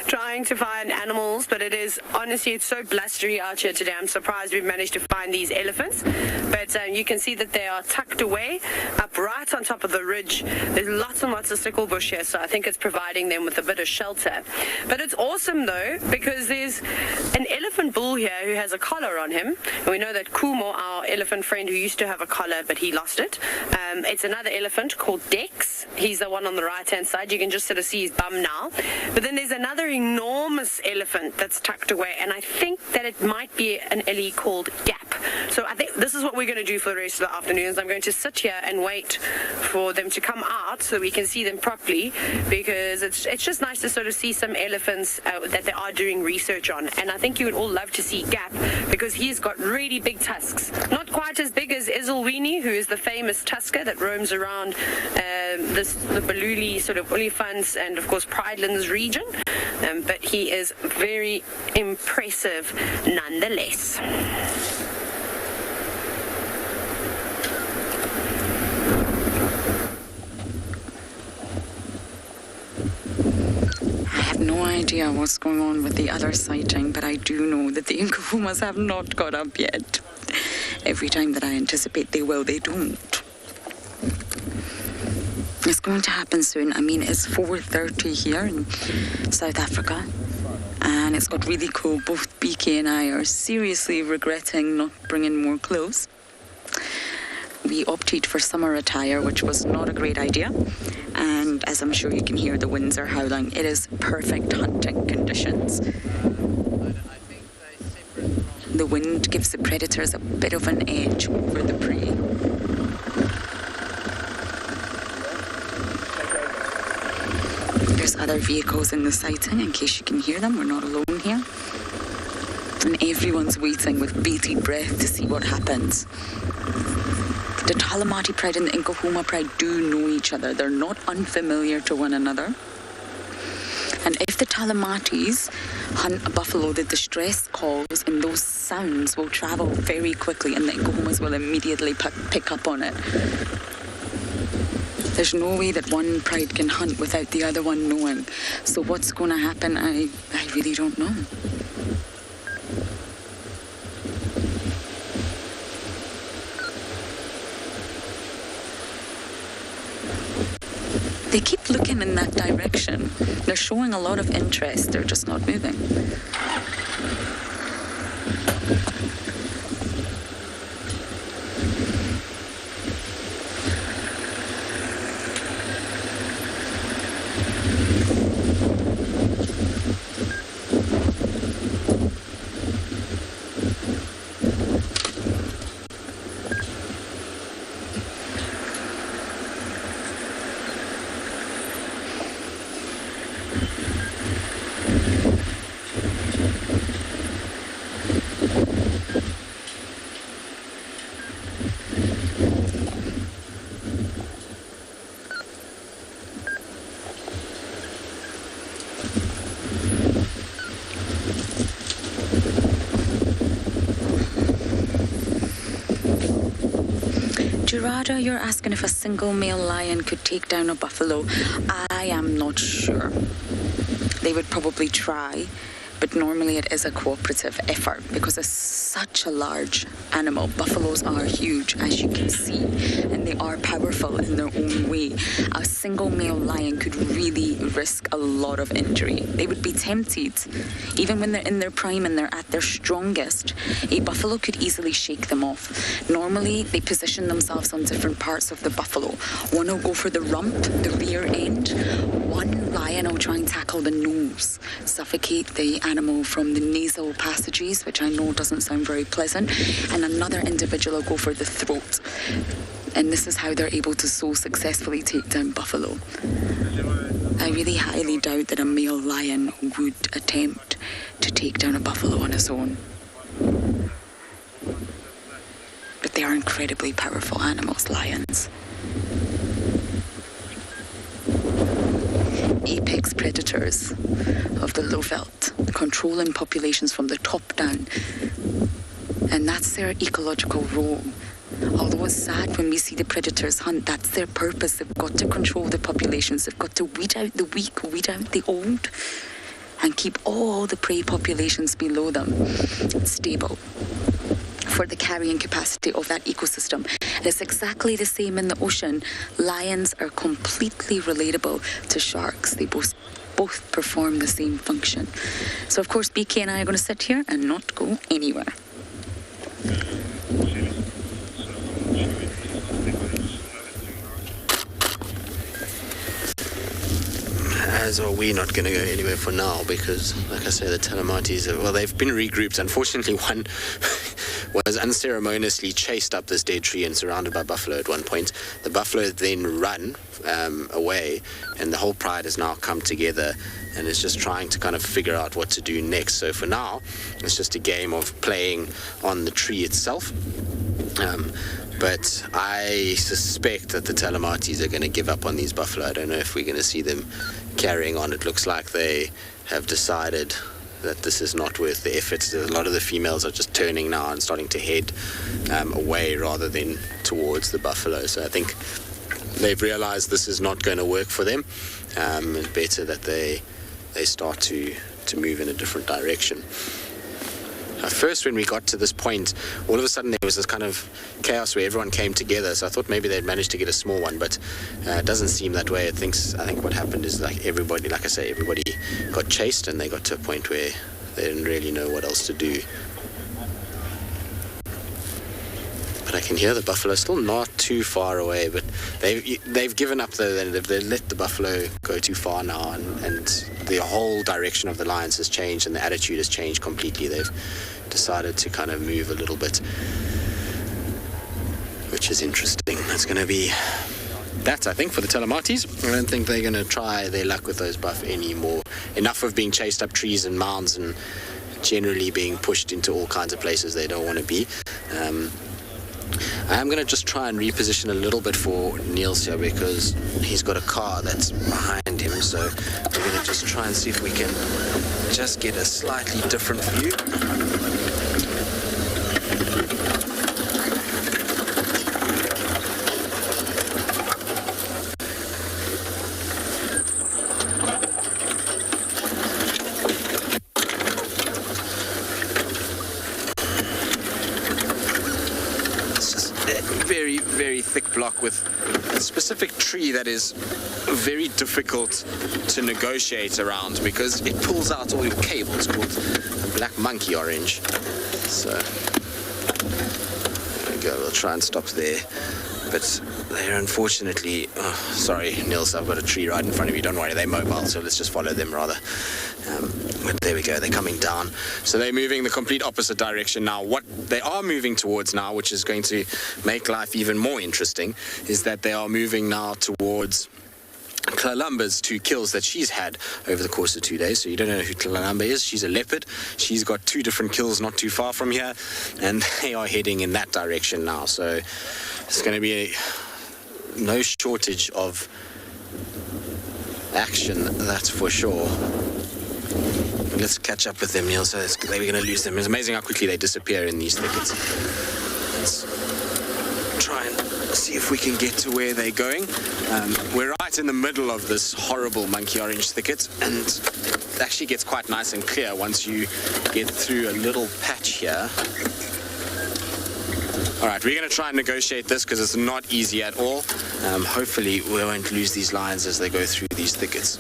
H: trying to find animals, but it's so blustery out here today. I'm surprised we've managed to find these elephants, but you can see that they are tucked away up right on top of the ridge. There's lots and lots of sickle bush here, so I think it's providing them with a bit of shelter. But it's awesome though, because there's an elephant bull here who has a collar on him, and we know that Kumo, our elephant friend, who used to have a collar but he lost it. It's another elephant called Dex. He's the one on the right hand side. You can just sort of see his bum now. But then there's another enormous elephant that's tucked away, and I think that it might be an ellie called Gap. So I think this is what we're going to do for the rest of the afternoons. I'm going to sit here and wait for them to come out so we can see them properly, because it's just nice to sort of see some elephants that they are doing research on. And I think you would all love to see Gap, because he's got really big tusks. Not quite as big as Ezelwini, who is the famous tusker that roams around the Baluli sort of Olifants and of course Pridelands region, but he is very impressive nonetheless.
B: I have no idea what's going on with the other sighting, but I do know that the Nkuhumas have not got up yet. Every time that I anticipate they will, they don't. It's going to happen soon. I mean, it's 4:30 here in South Africa, and it's got really cold. Both BK and I are seriously regretting not bringing more clothes. We opted for summer attire, which was not a great idea, and as I'm sure you can hear, the winds are howling. It is perfect hunting conditions. The wind gives the predators a bit of an edge over the prey. There's other vehicles in the sighting, in case you can hear them. We're not alone here. And everyone's waiting with bated breath to see what happens. The Talamati Pride and the Nkuhuma Pride do know each other. They're not unfamiliar to one another. And if the Talamatis hunt a buffalo, the distress calls and those sounds will travel very quickly, and the Nkuhumas will immediately pick up on it. There's no way that one pride can hunt without the other one knowing. So what's going to happen, I really don't know. They keep looking in that direction. They're showing a lot of interest. They're just not moving. Gerarda, you're asking if a single male lion could take down a buffalo. I am not sure. They would probably try, but normally it is a cooperative effort because it's such a large animal. Buffaloes are huge, as you can see, and they are powerful in their own way. A single male lion could really risk a lot of injury. They would be tempted. Even when they're in their prime and they're at their strongest, a buffalo could easily shake them off. Normally, they position themselves on different parts of the buffalo. One will go for the rump, the rear end. One lion will try and tackle the nose, suffocate the animal from the nasal passages, which I know doesn't sound very pleasant, and another individual will go for the throat. And this is how they're able to so successfully take down buffalo. I really highly doubt that a male lion would attempt to take down a buffalo on his own. But they are incredibly powerful animals, lions. Apex predators of the low veld, controlling populations from the top down. And that's their ecological role. Although it's sad when we see the predators hunt, that's their purpose. They've got to control the populations. They've got to weed out the weak, weed out the old, and keep all the prey populations below them stable for the carrying capacity of that ecosystem. And it's exactly the same in the ocean. Lions are completely relatable to sharks. They both perform the same function. So of course BK and I are going to sit here and not go anywhere.
G: As are we not going to go anywhere for now because, like I say, the Telemates, they've been regrouped. Unfortunately, one was unceremoniously chased up this dead tree and surrounded by buffalo at one point. The buffalo then run away, and the whole pride has now come together and is just trying to kind of figure out what to do next. So for now, it's just a game of playing on the tree itself. But I suspect that the Telemates are going to give up on these buffalo. I don't know if we're going to see them carrying on. It looks like they have decided that this is not worth the effort. A lot of the females are just turning now and starting to head away rather than towards the buffalo. So I think they've realized this is not going to work for them. It's better that they start to move in a different direction. First, when we got to this point, all of a sudden there was this kind of chaos where everyone came together. So I thought maybe they'd managed to get a small one, but it doesn't seem that way. I think what happened is everybody got chased, and they got to a point where they didn't really know what else to do. But I can hear the buffalo still not too far away, but they've given up though. They've let the buffalo go too far now, and the whole direction of the lions has changed, and the attitude has changed completely. They've decided to kind of move a little bit, which is interesting. That's going to be that, I think, for the Telemates. I don't think they're going to try their luck with those buff anymore. Enough of being chased up trees and mounds and generally being pushed into all kinds of places they don't want to be. I'm going to just try and reposition a little bit for Niels here because he's got a car that's behind him. So we're going to just try and see if we can just get a slightly different view. Very thick block with a specific tree that is very difficult to negotiate around because it pulls out all your cables, called a black monkey orange. So there we go, we'll try and stop there. But they're unfortunately, sorry Nils, I've got a tree right in front of you, don't worry, they're mobile, so let's just follow them rather. But there we go, they're coming down. So they're moving the complete opposite direction now. What they are moving towards now, which is going to make life even more interesting, is that they are moving now towards Tlalamba's 2 kills that she's had over the course of 2 days. So you don't know who Tlalamba is. She's a leopard. She's got 2 different kills not too far from here, and they are heading in that direction now. So it's going to be no shortage of action, that's for sure. Let's catch up with them, Neil. So we're going to lose them. It's amazing how quickly they disappear in these thickets. Let's try and see if we can get to where they're going. We're right in the middle of this horrible monkey orange thicket, and it actually gets quite nice and clear once you get through a little patch here. All right, we're going to try and negotiate this because it's not easy at all. Hopefully we won't lose these lions as they go through these thickets.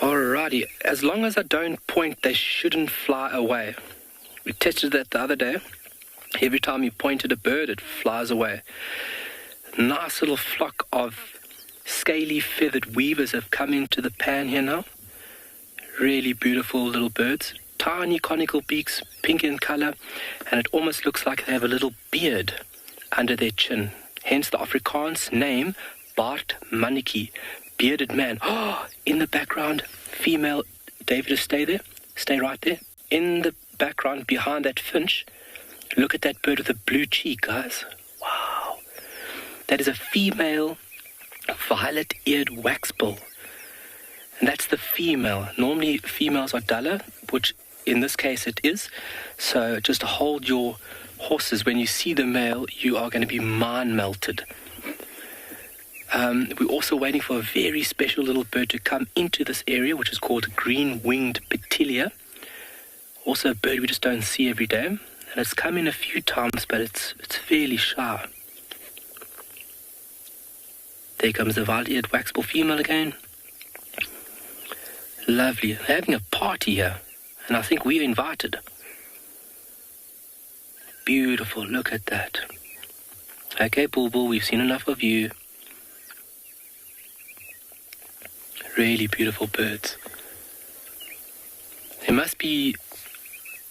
F: Alrighty, as long as I don't point, they shouldn't fly away. We tested that the other day. Every time you point at a bird, it flies away. Nice little flock of scaly feathered weavers have come into the pan here now. Really beautiful little birds. Tiny conical beaks, pink in color, and it almost looks like they have a little beard under their chin. Hence the Afrikaans name, Bart Mannetjie, bearded man. Oh, in the background, female. David, stay there. Stay right there. In the background, behind that finch, look at that bird with a blue cheek, guys. Wow. That is a female violet-eared waxbill. And that's the female. Normally females are duller, which in this case it is. So just hold your horses. When you see the male, you are going to be mind melted. We're also waiting for a very special little bird to come into this area, which is called green-winged petilia. Also a bird we just don't see every day. And it's come in a few times, but it's fairly shy. There comes the wild-eared waxbill female again. Lovely. They're having a party here, and I think we're invited. Beautiful, look at that. Okay, Bulbul, we've seen enough of you. Really beautiful birds. There must be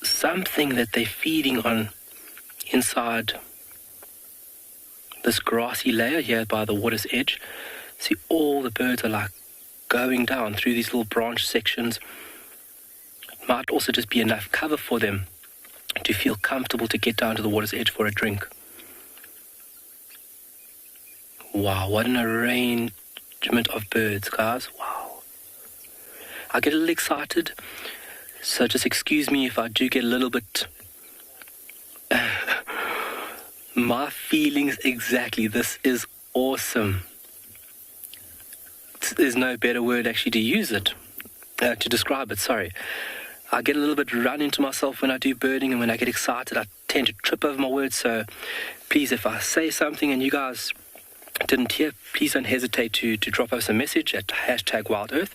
F: something that they're feeding on inside this grassy layer here by the water's edge. See, all the birds are like going down through these little branch sections. It might also just be enough cover for them to feel comfortable to get down to the water's edge for a drink. Wow, what an arrangement of birds, guys. Wow. I get a little excited, so just excuse me if I do get a little bit... My feelings exactly. This is awesome. There's no better word actually to use it, to describe it, sorry. I get a little bit run into myself when I do birding, and when I get excited I tend to trip over my words, so please, if I say something and you guys didn't hear, please don't hesitate to drop us a message at #WildEarth.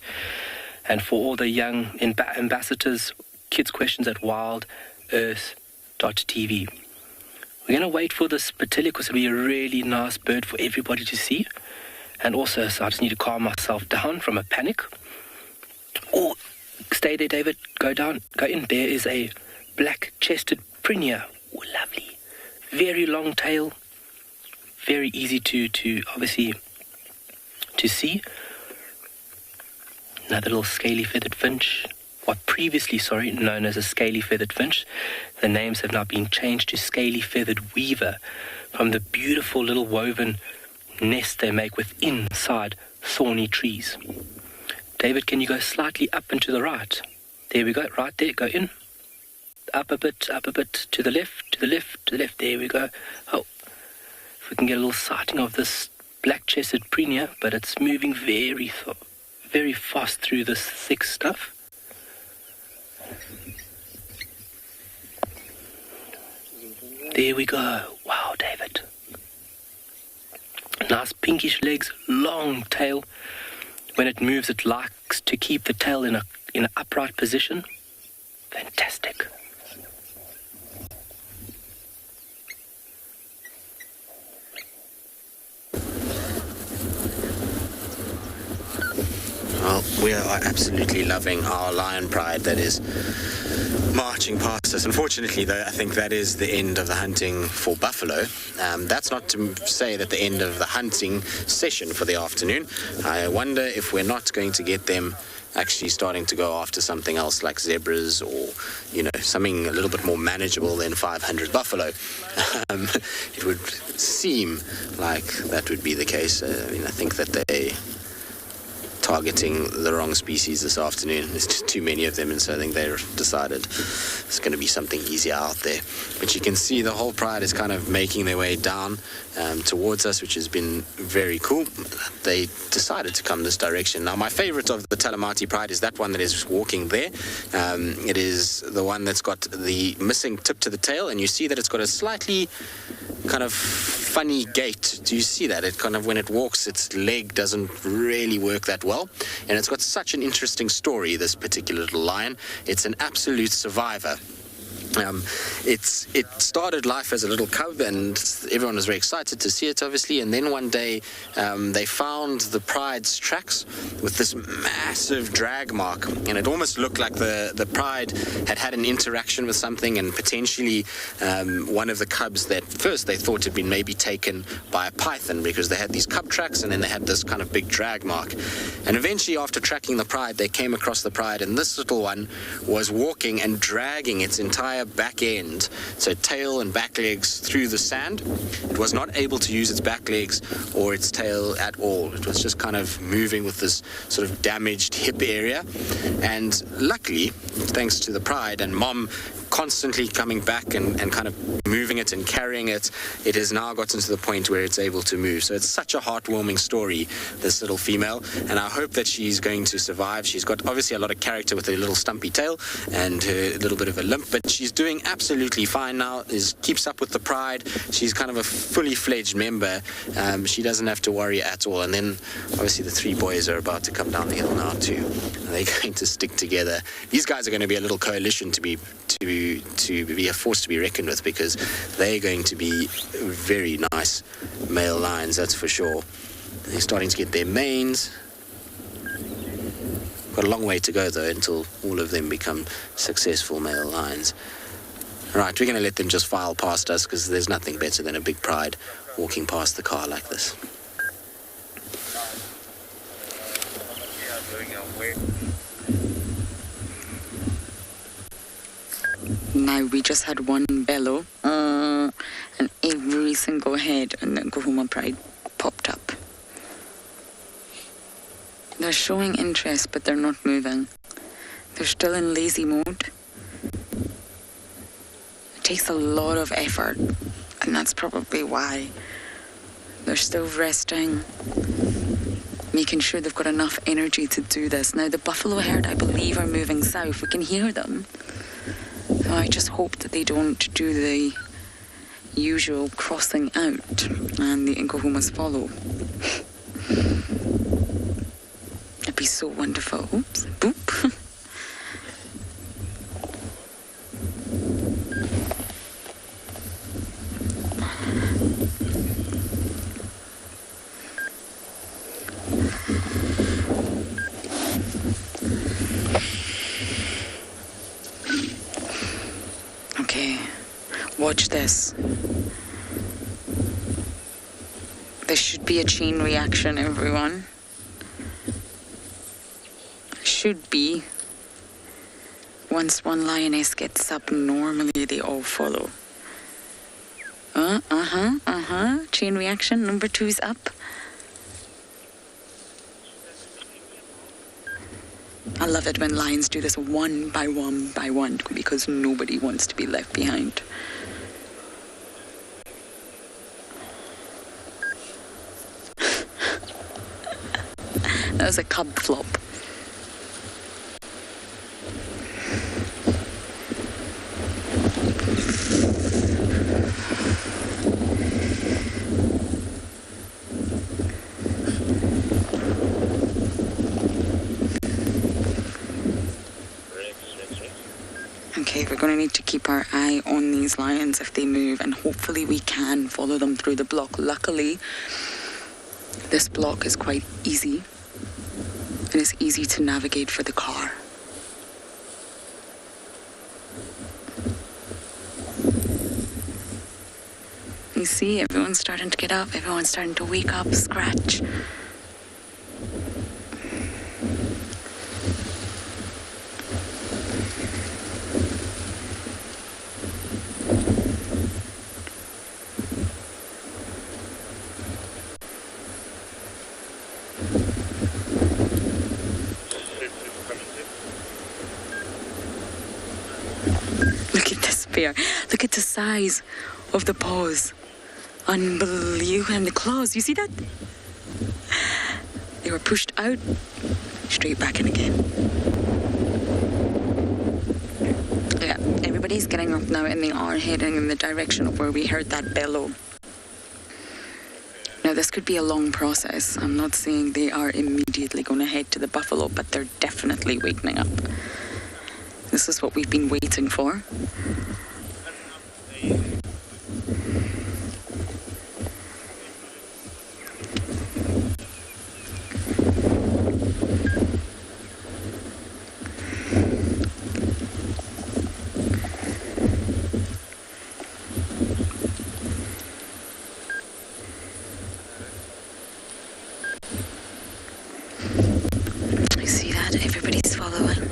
F: And for all the young ambassadors, kids' questions at wildearth.tv. We're going to wait for this petilia because it'll be a really nice bird for everybody to see. And also, so I just need to calm myself down from a panic. Oh, stay there, David. Go down. Go in. There is a black-chested prinia. Oh, lovely. Very long tail. Very easy to obviously to see. Another little scaly-feathered finch. What previously, known as a scaly-feathered finch. The names have now been changed to scaly-feathered weaver from the beautiful little woven nest they make with inside thorny trees. David, can you go slightly up and to the right? There we go, right there, go in. Up a bit, to the left, to the left, to the left, there we go. Oh, if we can get a little sighting of this black-chested prinia, but it's moving very fast through this thick stuff. There we go. Wow, David. Nice pinkish legs, long tail. When it moves, it likes to keep the tail in an upright position. Fantastic.
G: Well, we are absolutely loving our lion pride that is marching past us. Unfortunately, though, I think that is the end of the hunting for buffalo. That's not to say that the end of the hunting session for the afternoon. I wonder if we're not going to get them actually starting to go after something else like zebras or, something a little bit more manageable than 500 buffalo. It would seem like that would be the case. I think that they targeting the wrong species this afternoon. There's just too many of them, and so I think they've decided it's going to be something easier out there. But you can see the whole pride is kind of making their way down towards us, which has been very cool. They decided to come this direction. Now, my favorite of the Talamati pride is that one that is walking there. It is the one that's got the missing tip to the tail, and you see that it's got a slightly kind of funny gait. Do you see that? It kind of, when it walks, its leg doesn't really work that well. And it's got such an interesting story, this particular little lion. It's an absolute survivor. It started life as a little cub, and everyone was very excited to see it, obviously. And then one day they found the pride's tracks with this massive drag mark, and it almost looked like the pride had an interaction with something, and potentially one of the cubs that first they thought had been maybe taken by a python, because they had these cub tracks and then they had this kind of big drag mark. And eventually, after tracking the pride, they came across the pride, and this little one was walking and dragging its entire entire back end, so tail and back legs, through the sand. It was not able to use its back legs or its tail at all. It was just kind of moving with this sort of damaged hip area. And luckily, thanks to the pride and Mom constantly coming back and kind of moving it and carrying it, it has now gotten to the point where it's able to move. So it's such a heartwarming story, this little female, and I hope that she's going to survive. She's got obviously a lot of character with her little stumpy tail and her little bit of a limp, but she's doing absolutely fine now, keeps up with the pride. She's kind of a fully fledged member. She doesn't have to worry at all. And then obviously the three boys are about to come down the hill now too, and they're going to stick together. These guys are going to be a little coalition to be a force to be reckoned with, because they're going to be very nice male lions, that's for sure. They're starting to get their manes. Got a long way to go though until all of them become successful male lions. Right, we're going to let them just file past us, because there's nothing better than a big pride walking past the car like this.
B: Now we just had one bellow, and every single head in the Djuma Pride popped up. They're showing interest, but they're not moving. They're still in lazy mode. It takes a lot of effort, and that's probably why. They're still resting, making sure they've got enough energy to do this. Now the buffalo herd, I believe, are moving south. We can hear them. I just hope that they don't do the usual crossing out and the Nkuhumas follow. It'd be so wonderful. Oops, boop. Watch this. There should be a chain reaction, everyone. Should be. Once one lioness gets up, normally they all follow. Chain reaction, number 2's up. I love it when lions do this one by one by one, because nobody wants to be left behind. That was a cub flop. Okay, we're going to need to keep our eye on these lions if they move, and hopefully we can follow them through the block. Luckily, this block is quite easy, and it's easy to navigate for the car. You see, everyone's starting to get up, everyone's starting to wake up, scratch. Look at the size of the paws. Unbelievable. And the claws, you see that? They were pushed out, straight back in again. Yeah, everybody's getting up now, and they are heading in the direction of where we heard that bellow. Now, this could be a long process. I'm not saying they are immediately going to head to the buffalo, but they're definitely wakening up. This is what we've been waiting for. I see that everybody's following.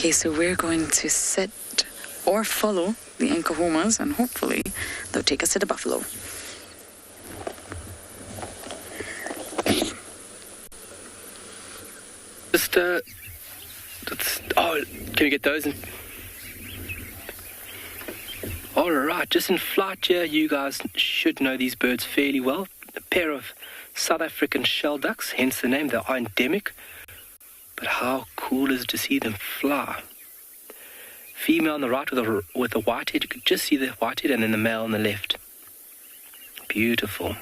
B: Okay, so we're going to sit or follow the Nkahumas, and hopefully they'll take us to the buffalo.
F: Can you get those in? All right, just in flight here, you guys should know these birds fairly well. A pair of South African shell ducks, hence the name. They are endemic. But how cool is it to see them fly? Female on the right with the white head. You could just see the white head, and then the male on the left. Beautiful.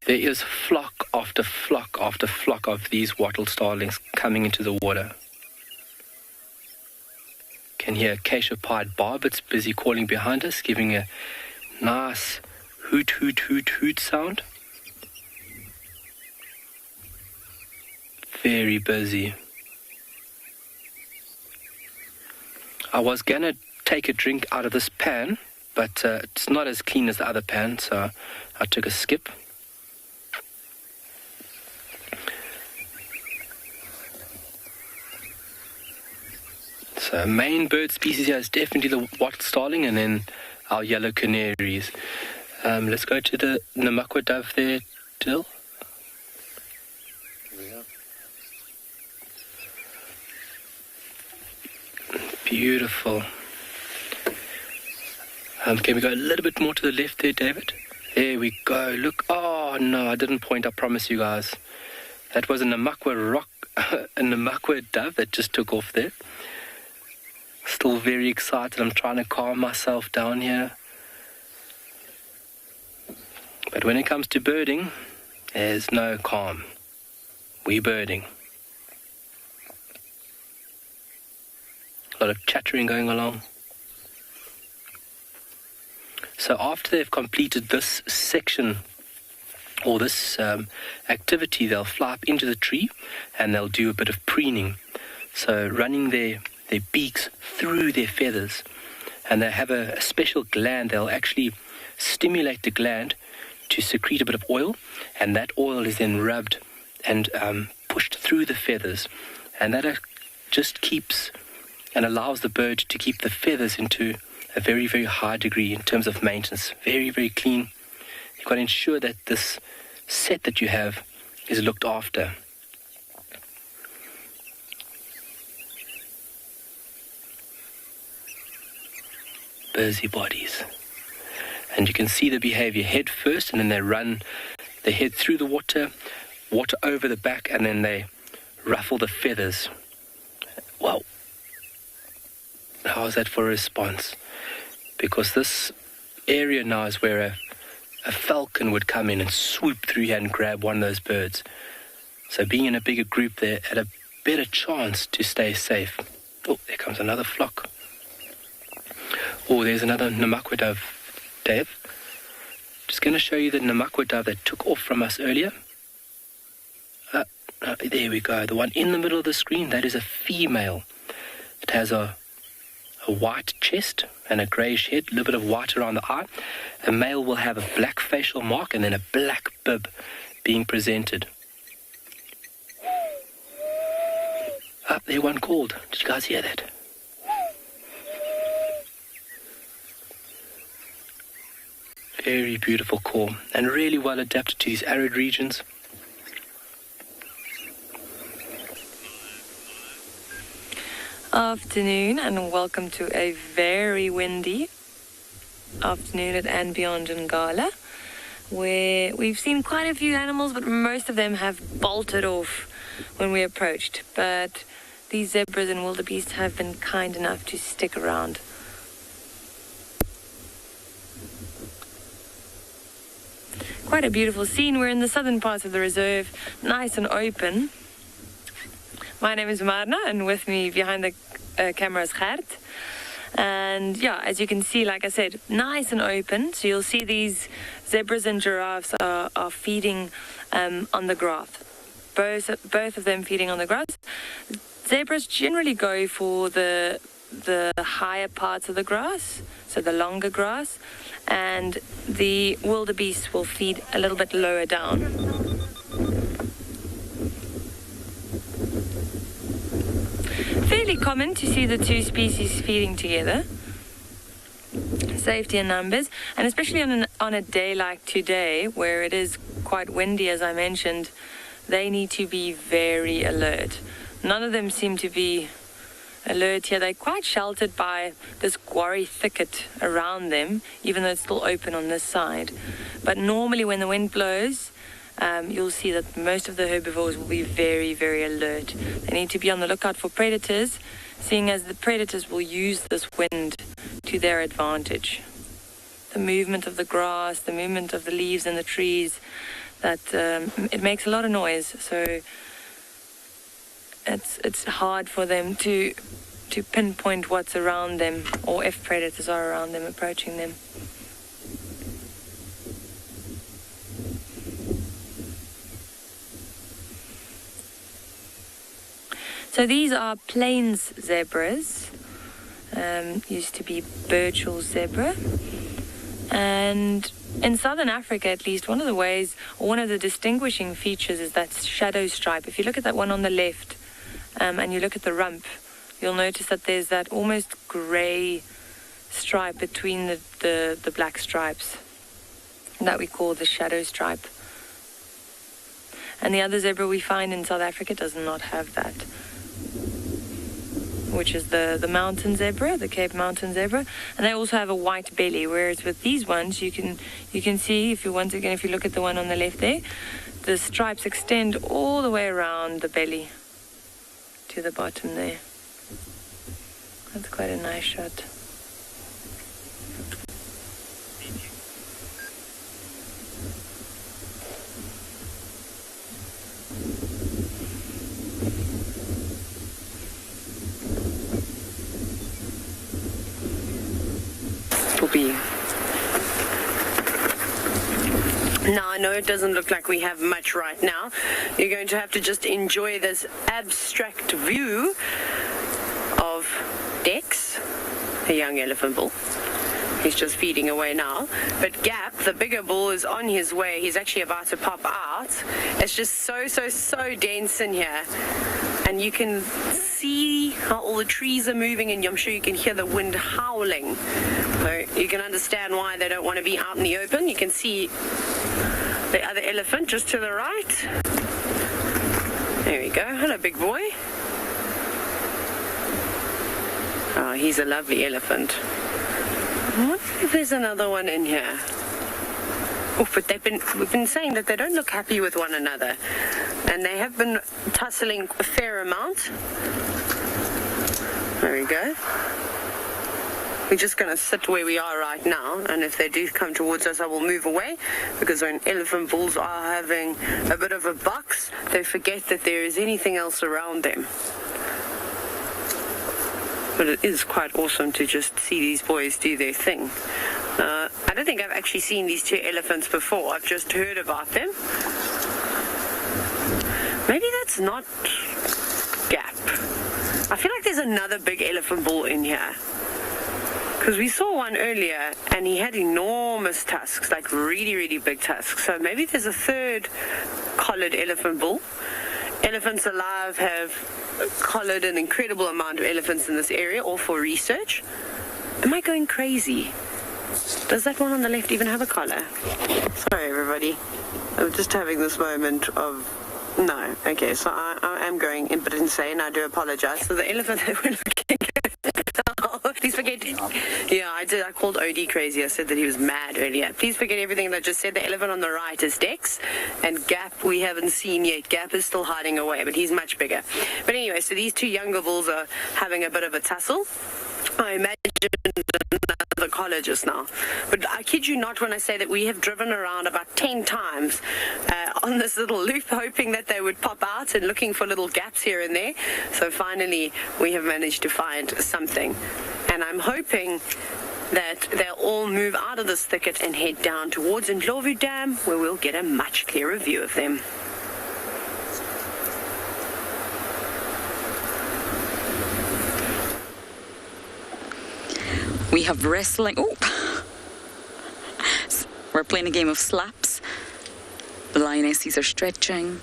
F: There is flock after flock after flock of these wattled starlings coming into the water. Can hear acacia-pied barbets busy calling behind us, giving a nice hoot, hoot, hoot, hoot sound. Very busy. I was gonna take a drink out of this pan, but it's not as clean as the other pan, so I took a skip. So main bird species here is definitely the wattled starling, and then our yellow canaries. Let's go to the Namakwa dove there, Dill. Beautiful. Can we go a little bit more to the left there, David? There we go. Look. Oh, no, I didn't point. I promise you guys. That was a Namakwa a Namakwa dove that just took off there. Still very excited. I'm trying to calm myself down here. But when it comes to birding, there's no calm. We birding. A lot of chattering going along. So after they've completed this section or this activity, they'll fly up into the tree and they'll do a bit of preening. So running their beaks through their feathers, and they have a special gland. They'll actually stimulate the gland to secrete a bit of oil, and that oil is then rubbed and pushed through the feathers, and that just keeps and allows the bird to keep the feathers into a very, very high degree in terms of maintenance. Very, very clean. You've got to ensure that this set that you have is looked after. Busybodies. And you can see the behavior. Head first, and then they run. They head through the water over the back, and then they ruffle the feathers. Wow. How is that for a response? Because this area now is where a falcon would come in and swoop through here and grab one of those birds. So being in a bigger group, they're at a better chance to stay safe. Oh, there comes another flock. Oh, there's another Namakwa dove, Dave. Just going to show you the Namakwa dove that took off from us earlier. There we go. The one in the middle of the screen, that is a female. It has a white chest and a greyish head, a little bit of white around the eye. A male will have a black facial mark and then a black bib being presented. There one called. Did you guys hear that? Very beautiful call, and really well adapted to these arid regions.
I: Afternoon, and welcome to a very windy afternoon at andBeyond in Ngala, where we've seen quite a few animals, but most of them have bolted off when we approached. But these zebras and wildebeest have been kind enough to stick around. Quite a beautiful scene. We're in the southern parts of the reserve, nice and open. My name is Marna, and with me behind the camera is Gert. And yeah, as you can see, like I said, nice and open. So you'll see these zebras and giraffes are feeding on the grass. Both of them feeding on the grass. Zebras generally go for the higher parts of the grass, so the longer grass, and the wildebeest will feed a little bit lower down. fairly common to see the two species feeding together. Safety in numbers, and especially on a day like today where it is quite windy, as I mentioned, they need to be very alert. None of them seem to be alert here. They're quite sheltered by this quarry thicket around them, even though it's still open on this side. But normally when the wind blows, you'll see that most of the herbivores will be very, very alert. They need to be on the lookout for predators, seeing as the predators will use this wind to their advantage. The movement of the grass, the movement of the leaves in the trees, that it makes a lot of noise, so it's hard for them to pinpoint what's around them or if predators are around them approaching them. So these are plains zebras, used to be Birchall zebra, and in southern Africa at least, one of the ways, or one of the distinguishing features is that shadow stripe. If you look at that one on the left and you look at the rump, you'll notice that there's that almost grey stripe between the black stripes that we call the shadow stripe. And the other zebra we find in South Africa does not have that, which is the mountain zebra, the Cape Mountain zebra, and they also have a white belly. Whereas with these ones, you can see, if you look at the one on the left there, the stripes extend all the way around the belly to the bottom there. That's quite a nice shot.
H: Now, I know it doesn't look like we have much right now. You're going to have to just enjoy this abstract view of Dex, a young elephant bull. He's just feeding away now. But Gap, the bigger bull, is on his way. He's actually about to pop out. It's just so dense in here. And you can see how all the trees are moving, and I'm sure you can hear the wind howling. So you can understand why they don't want to be out in the open. You can see the other elephant just to the right. There we go. Hello, big boy. Oh, he's a lovely elephant. I wonder if there's another one in here. Oh, but we've been saying that they don't look happy with one another, and they have been tussling a fair amount. There we go. We're just going to sit where we are right now, and if they do come towards us, I will move away, because when elephant bulls are having a bit of a box, they forget that there is anything else around them. But it is quite awesome to just see these boys do their thing. I don't think I've actually seen these two elephants before. I've just heard about them. Maybe that's not Gap. I feel like there's another big elephant bull in here, because we saw one earlier and he had enormous tusks, like really big tusks. So maybe there's a third collared elephant bull. Elephants Alive have collared an incredible amount of elephants in this area, all for research. Am I going crazy? Does that one on the left even have a collar? Sorry, everybody. I'm just having this moment of... No. Okay, so I am going a bit insane. I do apologize. So the elephant that we're looking at... Please forget... Yeah, I did. I called OD crazy. I said that he was mad earlier. Please forget everything that I just said. The elephant on the right is Dex, and Gap we haven't seen yet. Gap is still hiding away, but he's much bigger. But anyway, so these two younger bulls are having a bit of a tussle. I imagine another collar just now. But I kid you not when I say that we have driven around about 10 times on this little loop, hoping that they would pop out and looking for little gaps here and there. So finally, we have managed to find something. And I'm hoping that they'll all move out of this thicket and head down towards Ndlovu Dam, where we'll get a much clearer view of them.
B: We have wrestling. Oh, we're playing a game of slaps. The lionesses are stretching.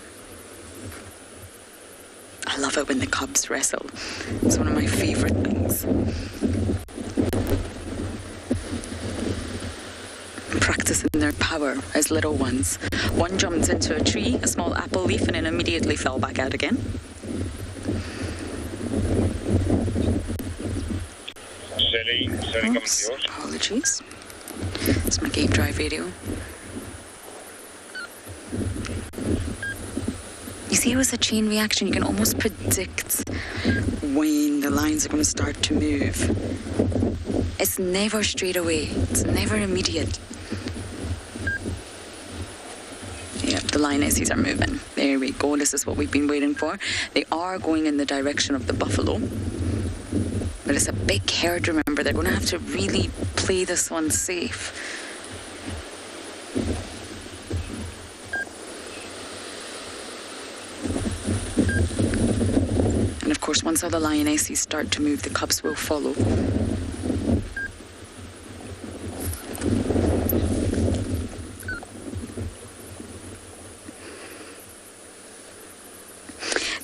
B: I love it when the cubs wrestle. It's one of my favorite things. Practicing their power as little ones. One jumped into a tree, a small apple leaf, and then immediately fell back out again. Oops, apologies. It's my game drive video. You see, it was a chain reaction. You can almost predict when the lines are going to start to move. It's never straight away. It's never immediate. Yeah, the lionesses are moving. There we go. This is what we've been waiting for. They are going in the direction of the buffalo. But it's a big herd, remember. They're going to have to really play this one safe. And of course, once all the lionesses start to move, the cubs will follow.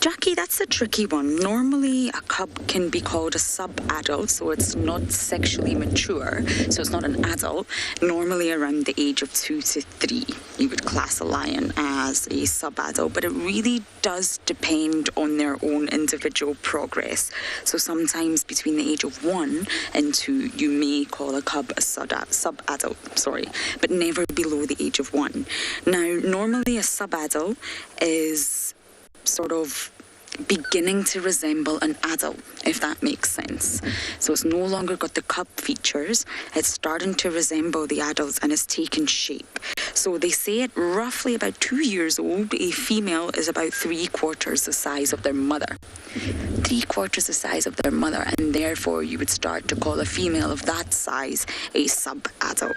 B: Jackie, that's a tricky one. Normally, a cub can be called a sub-adult, so it's not sexually mature, so it's not an adult. Normally, around the age of 2 to 3, you would class a lion as a sub-adult, but it really does depend on their own individual progress. So sometimes between the age of 1 and 2, you may call a cub a sub-adult, but never below the age of 1. Now, normally a sub-adult is sort of beginning to resemble an adult, if that makes sense. So it's no longer got the cub features, it's starting to resemble the adults and it's taken shape. So they say at roughly about 2 years old, a female is about 3/4 the size of their mother. 3/4 the size of their mother, and therefore you would start to call a female of that size a sub-adult.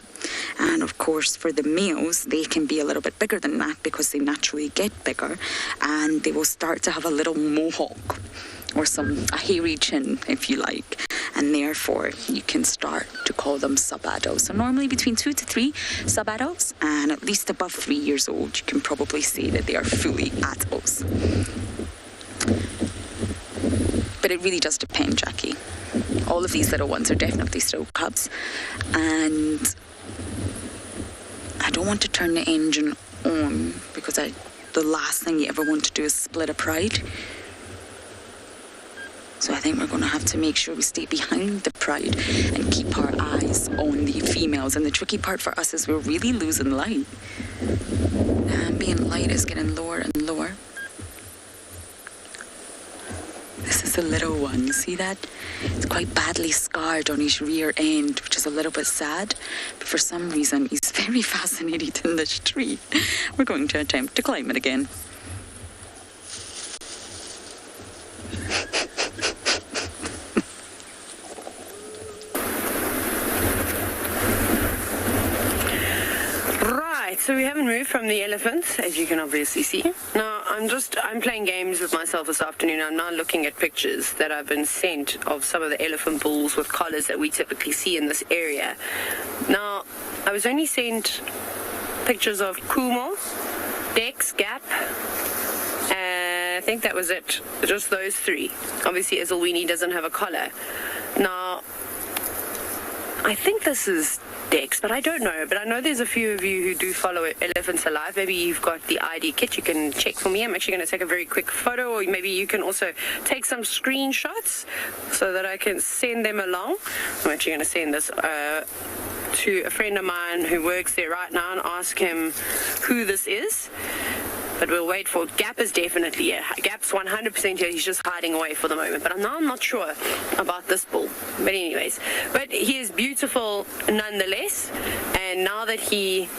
B: And of course, for the males, they can be a little bit bigger than that because they naturally get bigger, and they will start to have a little mohawk or a hairy chin, if you like, and therefore you can start to call them sub-adults. So normally between 2 to 3 sub-adults, and at least above 3 years old, you can probably say that they are fully adults. But it really does depend, Jackie. All of these little ones are definitely still cubs, and I don't want to turn the engine on because the last thing you ever want to do is split a pride. So I think we're going to have to make sure we stay behind the pride and keep our eyes on the females. And the tricky part for us is we're really losing light. The ambient light is getting lower and lower. This is a little one, you see that? It's quite badly scarred on his rear end, which is a little bit sad. But for some reason, he's very fascinated in this tree. We're going to attempt to climb it again.
H: So we haven't moved from the elephants, as you can obviously see. Now, I'm playing games with myself this afternoon. I'm now looking at pictures that I've been sent of some of the elephant bulls with collars that we typically see in this area. Now, I was only sent pictures of Kumo, Dex, Gap, and I think that was it. Just those 3. Obviously, Ezelwini doesn't have a collar. Now, I think this is Dex, but I don't know. But I know there's a few of you who do follow Elephants Alive. Maybe you've got the ID kit. You can check for me. I'm actually going to take a very quick photo, or maybe you can also take some screenshots so that I can send them along. I'm actually going to send this to a friend of mine who works there right now and ask him who this is. But we'll wait for Gap is definitely here. Gap's 100% here. He's just hiding away for the moment. But I'm not sure about this bull. But anyways, but he is beautiful nonetheless. And now that he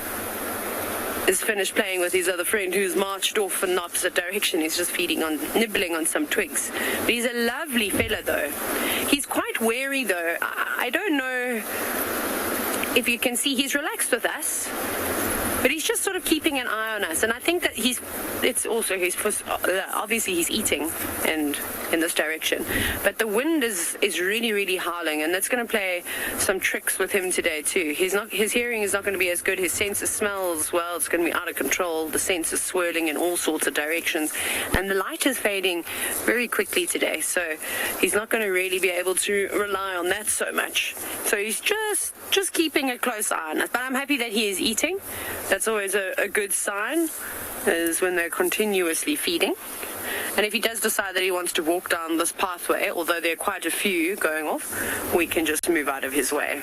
H: is finished playing with his other friend who's marched off in the opposite direction, he's just nibbling on some twigs. But he's a lovely fella though. He's quite wary though. I don't know if you can see he's relaxed with us. But he's just sort of keeping an eye on us, and I think that obviously he's eating and in this direction. But the wind is really, really howling, and that's going to play some tricks with him today too. His hearing is not going to be as good. His sense of smells, well, it's going to be out of control. The sense is swirling in all sorts of directions, and the light is fading very quickly today, so he's not going to really be able to rely on that so much. So he's just keeping a close eye on us. But I'm happy that he is eating. That's always a good sign, is when they're continuously feeding. And if he does decide that he wants to walk down this pathway, although there are quite a few going off, we can just move out of his way.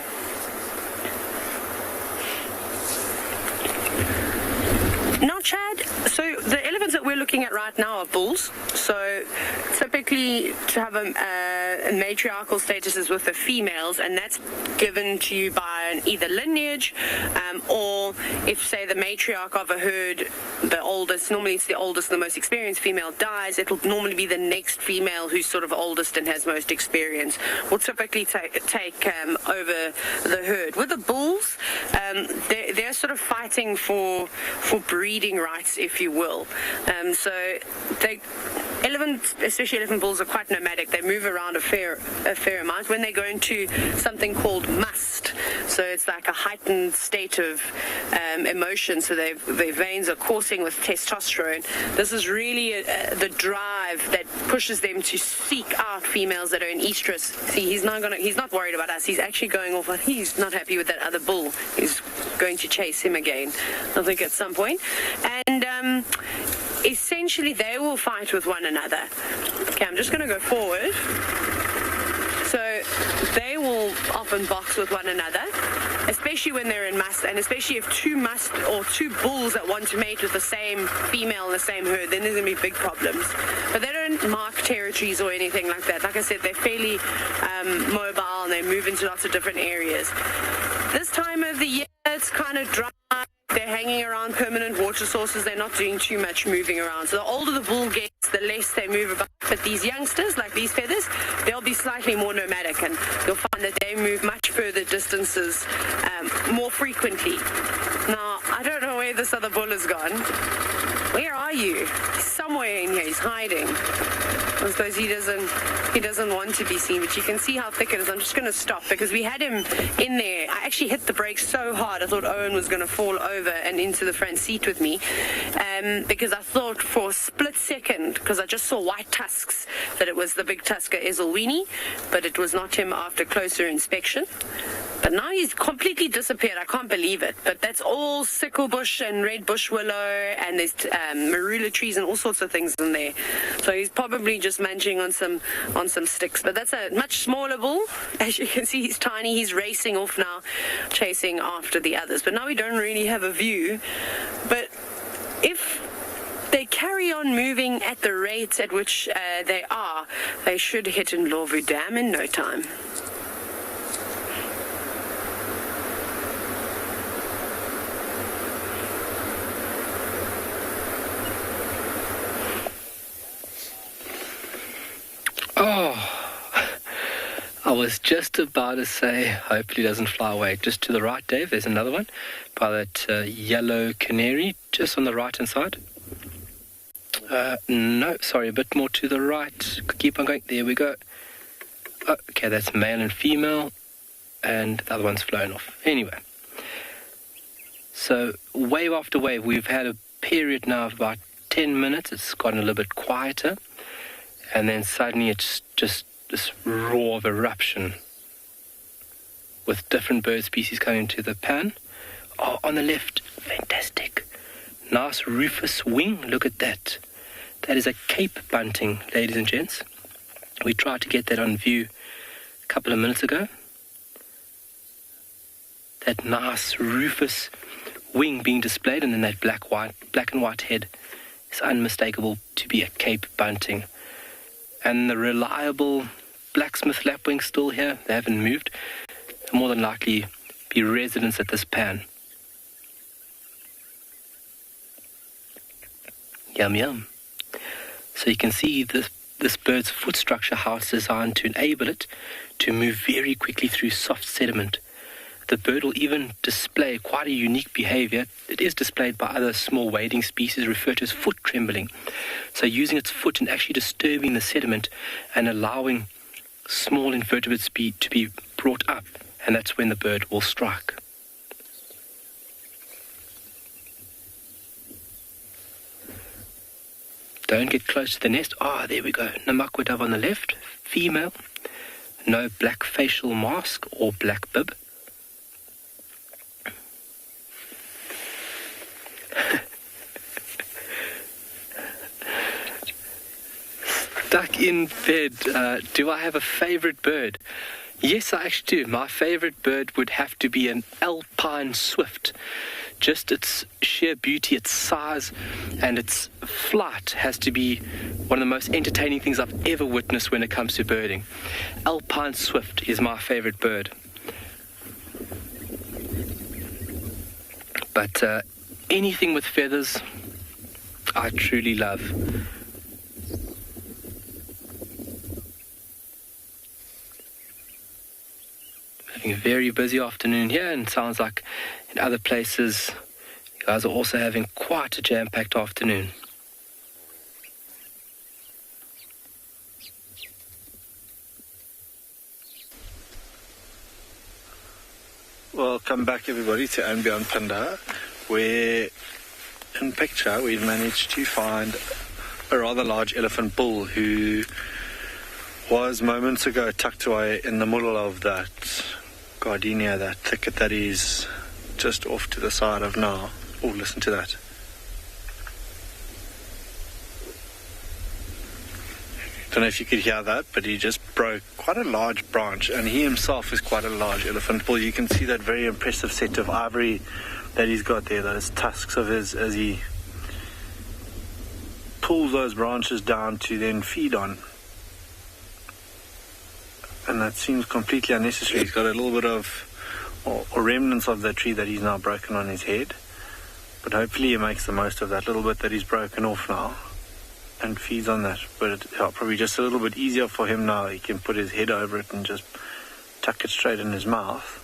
H: Now, Chad, so the elephants that we're looking at right now are bulls. So typically to have a matriarchal status is with the females, and that's given to you by either lineage or if, say, the matriarch of a herd, the oldest, normally it's the oldest, the most experienced female dies, it'll normally be the next female who's sort of oldest and has most experience will typically take over the herd. With the bulls, they're sort of fighting for breeding rights, if you will. So especially elephant bulls, are quite nomadic. They move around a fair amount. When they go into something called must, so it's like a heightened state of emotion, so their veins are coursing with testosterone. This is really the drive that pushes them to seek out females that are in estrus. See, he's not worried about us. He's actually going off. He's not happy with that other bull. He's going to chase him again, I think, at some point. And essentially they will fight with one another. Okay, I'm just going to go forward. So they will often box with one another, especially when they're in must, and especially if two bulls that want to mate with the same female in the same herd, then there's going to be big problems. But they don't mark territories or anything like that. Like I said, they're fairly mobile, and they move into lots of different areas. This time of the year, it's kind of dry. They're hanging around permanent water sources. They're not doing too much moving around. So the older the bull gets, the less they move about. But these youngsters, like these feathers, they'll be slightly more nomadic, and you'll find that they move much further distances more frequently. Now, I don't know where this other bull has gone. Where are you? He's somewhere in here. He's hiding. I suppose he doesn't want to be seen, but you can see how thick it is. I'm just going to stop because we had him in there. I actually hit the brakes so hard I thought Owen was going to fall over and into the front seat with me, because I thought for a split second, because I just saw white tusks, that it was the big tusker Ezelwini, but it was not him after closer inspection. But now he's completely disappeared. I can't believe it. But that's all sickle bush and red bush willow, and there's marula trees and all sorts of things in there. So he's probably just munching on some sticks. But that's a much smaller bull. As you can see, he's tiny. He's racing off now, chasing after the others. But now we don't really have a view. But if they carry on moving at the rate at which they should hit Ndlovu Dam in no time.
F: Oh, I was just about to say, hopefully it doesn't fly away. Just to the right, Dave, there's another one by that yellow canary, just on the right-hand side. No, sorry, a bit more to the right. Keep on going. There we go. Oh, okay, that's male and female, and the other one's flown off. Anyway, so wave after wave, we've had a period now of about 10 minutes. It's gotten a little bit quieter. And then suddenly it's just this roar of eruption with different bird species coming into the pan. Oh, on the left, fantastic. Nice rufous wing, look at that. That is a Cape bunting, ladies and gents. We tried to get that on view a couple of minutes ago. That nice rufous wing being displayed, and then that black and white head is unmistakable to be a Cape bunting. And the reliable blacksmith lapwing still here. They haven't moved. They'll more than likely be residents at this pan. Yum, yum. So you can see this bird's foot structure, how it's designed to enable it to move very quickly through soft sediment. the bird will even display quite a unique behavior. It is displayed by other small wading species referred to as foot trembling. So using its foot and actually disturbing the sediment and allowing small invertebrates to be brought up, and that's when the bird will strike. Don't get close to the nest. There we go. Namakwa dove on the left, female. No black facial mask or black bib. Stuck in bed. Do I have a favorite bird? Yes, I actually do. My favorite bird would have to be an alpine swift. Just its sheer beauty, its size, and its flight has to be one of the most entertaining things I've ever witnessed when it comes to birding. Alpine swift is my favorite bird. But anything with feathers, I truly love. Having a very busy afternoon here, and sounds like in other places you guys are also having quite a jam-packed afternoon.
E: Welcome back everybody to andBeyond Phinda, where in picture we've managed to find a rather large elephant bull who was moments ago tucked away in the middle of that gardenia, that thicket that is just off to the side of now. Oh, listen to that. Don't know if you could hear that, but he just broke quite a large branch, and he himself is quite a large elephant bull. You can see that very impressive set of ivory that he's got there, those tusks of his, as he pulls those branches down to then feed on. And that seems completely unnecessary. He's got a little bit of, or remnants of the tree that he's now broken on his head. But hopefully he makes the most of that little bit that he's broken off now and feeds on that. But it's probably just a little bit easier for him now. He can put his head over it and just tuck it straight in his mouth.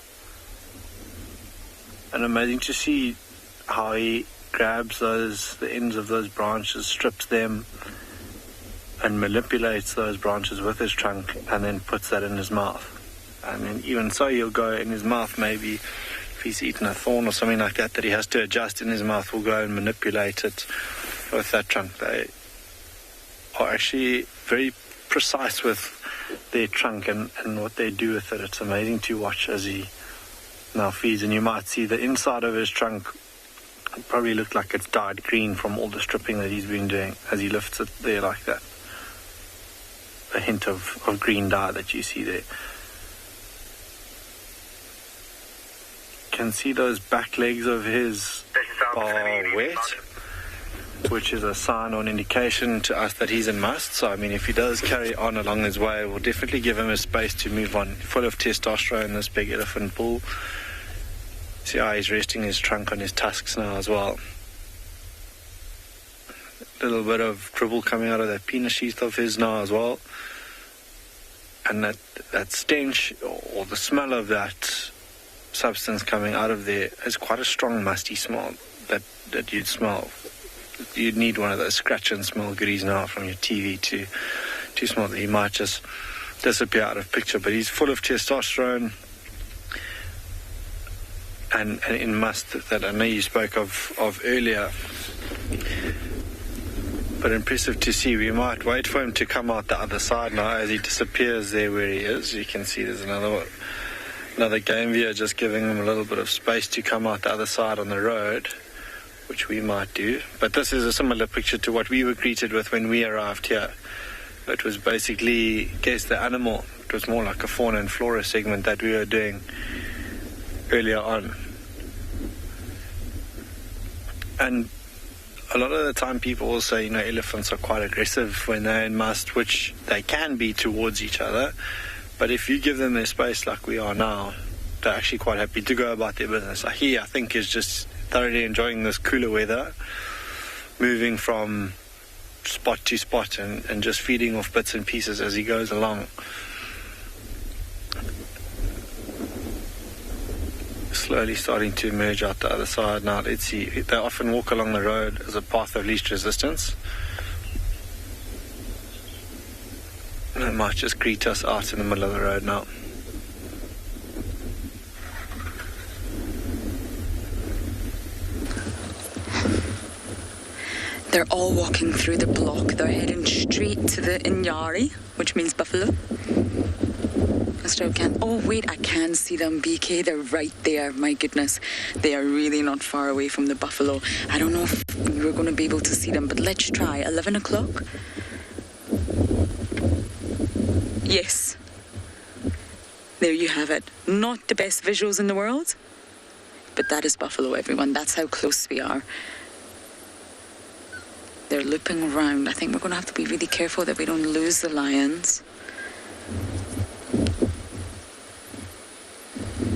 E: And amazing to see how he grabs the ends of those branches, strips them, and manipulates those branches with his trunk and then puts that in his mouth. And then even so, he'll go in his mouth, maybe if he's eaten a thorn or something like that he has to adjust in his mouth, will go and manipulate it with that trunk. They are actually very precise with their trunk and what they do with it. It's amazing to watch as he now feeds, and you might see the inside of his trunk probably look like it's dyed green from all the stripping that he's been doing as he lifts it there like that. A hint of green dye that you see there. Can see those back legs of his are wet, which is a sign or an indication to us that he's in must. So I mean, if he does carry on along his way, we'll definitely give him a space to move on. Full of testosterone, this big elephant bull. See how he's resting his trunk on his tusks now as well. A little bit of dribble coming out of that penis sheath of his now as well. And that stench or the smell of that substance coming out of there is quite a strong musty smell that you'd smell. You'd need one of those scratch and smell goodies now from your TV to smell that. He might just disappear out of picture, but he's full of testosterone and in must that I know you spoke of earlier. But impressive to see. We might wait for him to come out the other side now as he disappears there where he is. You can see there's another game viewer just giving him a little bit of space to come out the other side on the road, which we might do. But this is a similar picture to what we were greeted with when we arrived here. It was basically guess the animal. It was more like a fauna and flora segment that we were doing earlier on. And a lot of the time people will say, elephants are quite aggressive when they're in must, which they can be towards each other. But if you give them their space like we are now, they're actually quite happy to go about their business. Like he, I think, is just thoroughly enjoying this cooler weather, moving from spot to spot and just feeding off bits and pieces as he goes along. slowly starting to emerge out the other side now. Let's see. They often walk along the road as a path of least resistance. They might just greet us out in the middle of the road now.
B: They're all walking through the block. They're heading straight to the Inyari, which means buffalo. Oh wait, I can see them, BK. They're right there. My goodness, they are really not far away from the buffalo. I don't know if we're going to be able to see them, but let's try. 11 o'clock? Yes. There you have it. Not the best visuals in the world, but that is buffalo, everyone. That's how close we are. They're looping around. I think we're going to have to be really careful that we don't lose the lions.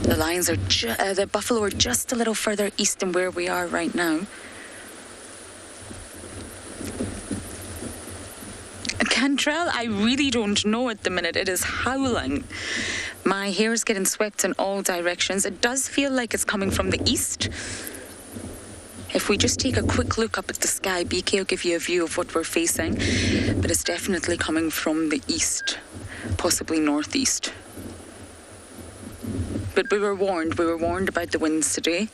B: The lions are the buffalo are just a little further east than where we are right now. Cantrell, I really don't know at the minute. It is howling. My hair is getting swept in all directions. It does feel like it's coming from the east. If we just take a quick look up at the sky, BK will give you a view of what we're facing. But it's definitely coming from the east, possibly northeast. But we were warned about the winds today.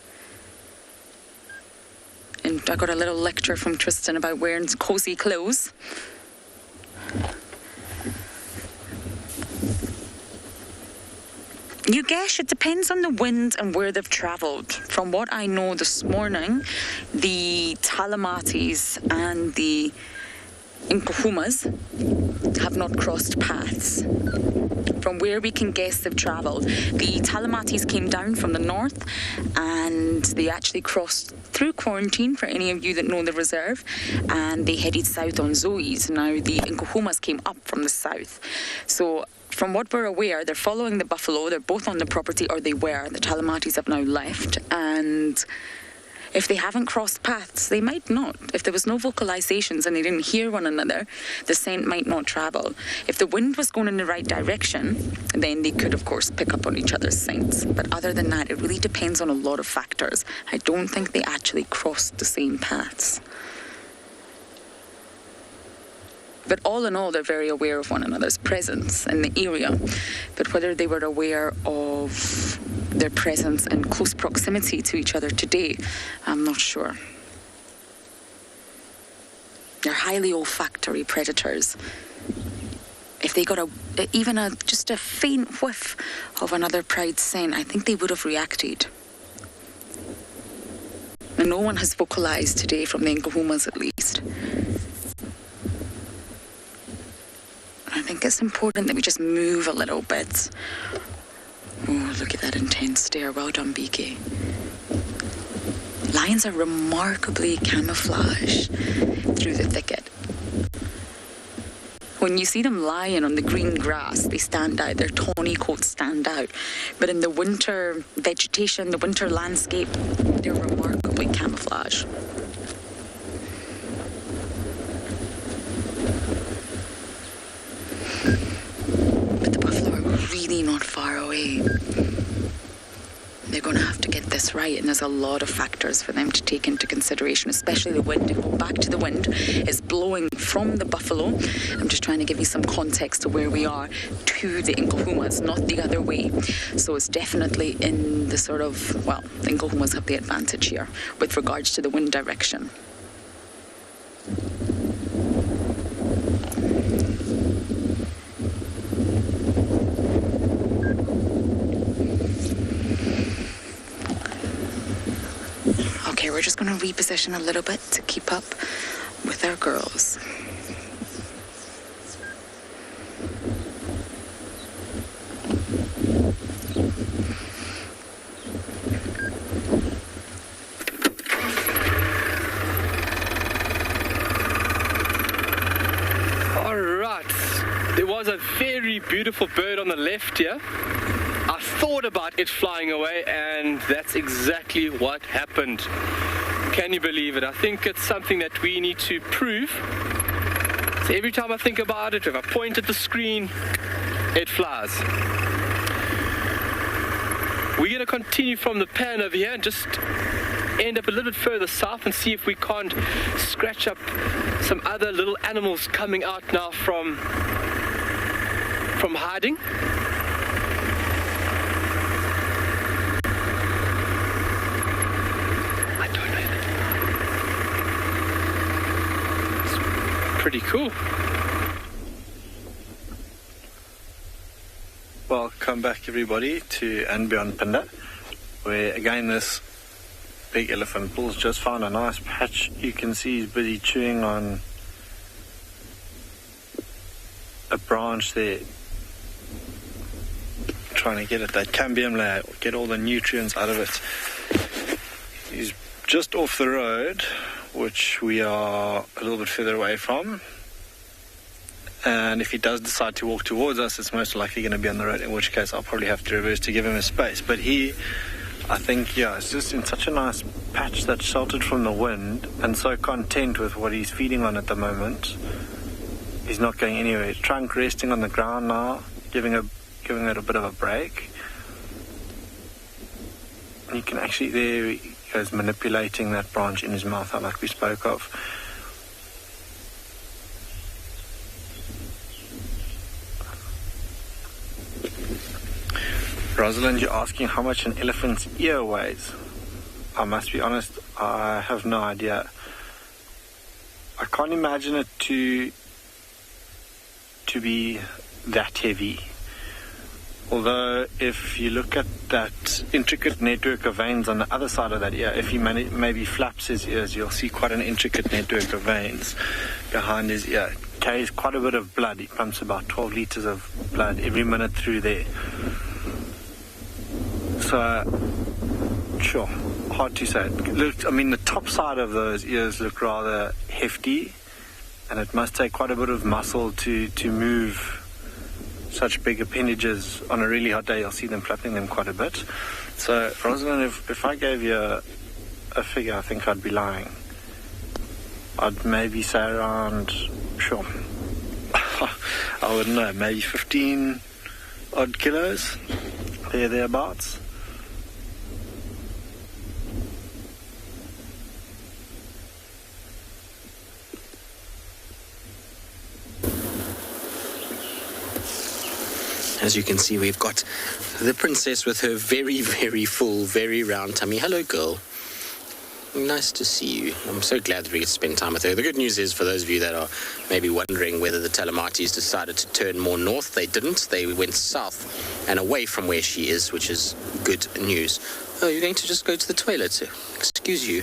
B: And I got a little lecture from Tristan about wearing cozy clothes. You guess it depends on the wind and where they've travelled. From what I know this morning, the Talamatis and the Nkuhumas have not crossed paths. From where we can guess they've travelled, the Talamatis came down from the north and they actually crossed through quarantine, for any of you that know the reserve, and they headed south on Zoe's. Now the Nkuhumas came up from the south. So from what we're aware, they're following the buffalo. They're both on the property, or they were. The Talamatis have now left, and if they haven't crossed paths, they might not. If there was no vocalizations and they didn't hear one another, the scent might not travel. If the wind was going in the right direction, then they could, of course, pick up on each other's scents. But other than that, it really depends on a lot of factors. I don't think they actually crossed the same paths. But all in all, they're very aware of one another's presence in the area. But whether they were aware of their presence in close proximity to each other today, I'm not sure. They're highly olfactory predators. If they got just a faint whiff of another pride scent, I think they would have reacted. And no one has vocalized today, from the Nkuhumas at least. I think it's important that we just move a little bit. Oh, look at that intense stare. Well done, BK. Lions are remarkably camouflaged through the thicket. When you see them lying on the green grass, they stand out. Their tawny coats stand out. But in the winter vegetation, the winter landscape, they're remarkably camouflaged. Really not far away. They're going to have to get this right, and there's a lot of factors for them to take into consideration, especially the wind. If we go back to the wind, it's blowing from the buffalo. I'm just trying to give you some context to where we are, to the Nkuhumas, not the other way. So it's definitely in the sort of, well, the Nkuhumas have the advantage here with regards to the wind direction. We're just going to reposition a little bit to keep up with our girls.
F: All right. There was a very beautiful bird on the left here. I thought about it flying away, and that's exactly what happened. Can you believe it? I think it's something that we need to prove. So every time I think about it, if I point at the screen, it flies. we're going to continue from the pan over here and just end up a little bit further south and see if we can't scratch up some other little animals coming out now from hiding. I don't know. It's pretty cool.
E: Welcome back, everybody, to andBeyond Phinda, where again this big elephant bull's just found a nice patch. You can see he's busy chewing on a branch there, trying to get at that cambium layer, get all the nutrients out of it. He's just off the road, which we are a little bit further away from. And if he does decide to walk towards us, it's most likely going to be on the road, in which case I'll probably have to reverse to give him a space. But I think, it's just in such a nice patch that's sheltered from the wind and so content with what he's feeding on at the moment. He's not going anywhere. Trunk resting on the ground now, giving it a bit of a break. And you can actually, there he goes, manipulating that branch in his mouth, like we spoke of. Rosalind, you're asking how much an elephant's ear weighs. I must be honest, I have no idea. I can't imagine it to be that heavy. Although, if you look at that intricate network of veins on the other side of that ear, if he maybe flaps his ears, you'll see quite an intricate network of veins behind his ear. It carries quite a bit of blood. He pumps about 12 liters of blood every minute through there. So, sure, hard to say. The top side of those ears look rather hefty, and it must take quite a bit of muscle to move such big appendages. On a really hot day, you'll see them flapping them quite a bit. So, Rosalind, if I gave you a figure, I think I'd be lying. I'd maybe say around, sure, I wouldn't know, maybe 15 odd kilos, thereabouts.
G: As you can see, we've got the princess with her very, very full, very round tummy. Hello, girl. Nice to see you. I'm so glad that we get to spend time with her. The good news is, for those of you that are maybe wondering whether the Telematis decided to turn more north, they didn't. They went south and away from where she is, which is good news. Oh, you're going to just go to the toilet? Excuse you.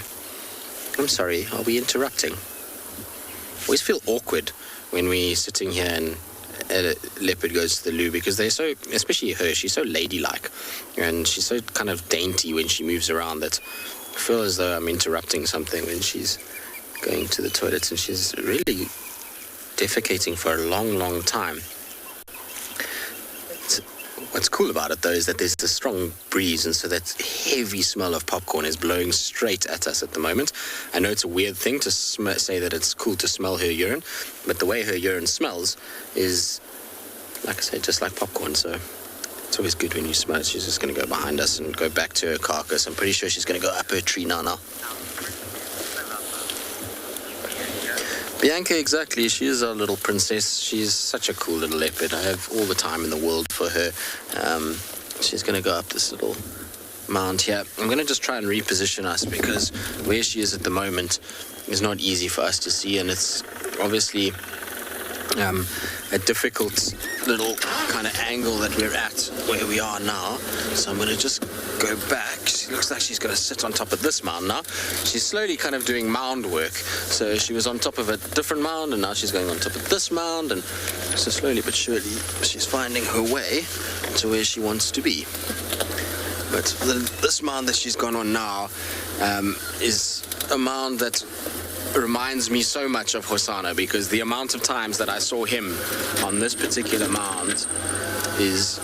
G: I'm sorry, are we interrupting? I always feel awkward when we're sitting here and a leopard goes to the loo, because they're so, especially her, she's so ladylike and she's so kind of dainty when she moves around that I feel as though I'm interrupting something when she's going to the toilet, and she's really defecating for a long, long time. What's cool about it, though, is that there's a strong breeze, and so that heavy smell of popcorn is blowing straight at us at the moment. I know it's a weird thing to say that it's cool to smell her urine, but the way her urine smells is, like I said, just like popcorn, so it's always good when you smell it. She's just going to go behind us and go back to her carcass. I'm pretty sure she's going to go up her tree now. Bianca, exactly. She is our little princess. She's such a cool little leopard. I have all the time in the world for her. She's going to go up this little mound here. I'm going to just try and reposition us, because where she is at the moment is not easy for us to see, and it's obviously a difficult little kind of angle that we're at where we are now. So I'm going to just go back. She looks like she's going to sit on top of this mound now. She's slowly kind of doing mound work. So she was on top of a different mound, and now she's going on top of this mound, and so slowly but surely she's finding her way to where she wants to be. But this mound that she's gone on now is a mound that reminds me so much of Hosanna, because the amount of times that I saw him on this particular mound is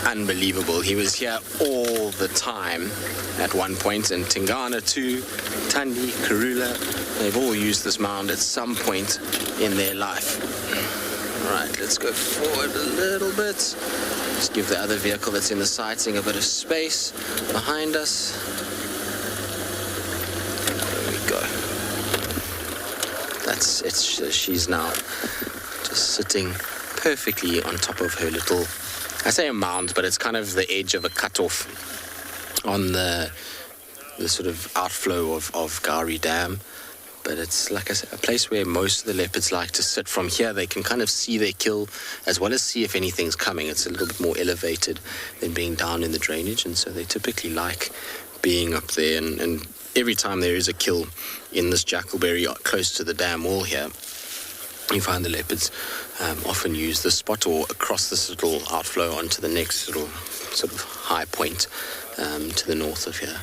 G: unbelievable. He was here all the time at one point, and Tingana too, Tandi, Karula, they've all used this mound at some point in their life. All right, let's go forward a little bit Just give the other vehicle that's in the sighting a bit of space behind us. There we go. That's it. She's now just sitting perfectly on top of her little, I say a mound, but it's kind of the edge of a cutoff on the sort of outflow of Gari Dam. But it's, like I said, a place where most of the leopards like to sit. From here, they can kind of see their kill, as well as see if anything's coming. It's a little bit more elevated than being down in the drainage, and so they typically like being up there. And every time there is a kill in this jackalberry close to the dam wall here, you find the leopards often use this spot or across this little outflow onto the next little sort of high point to the north of here.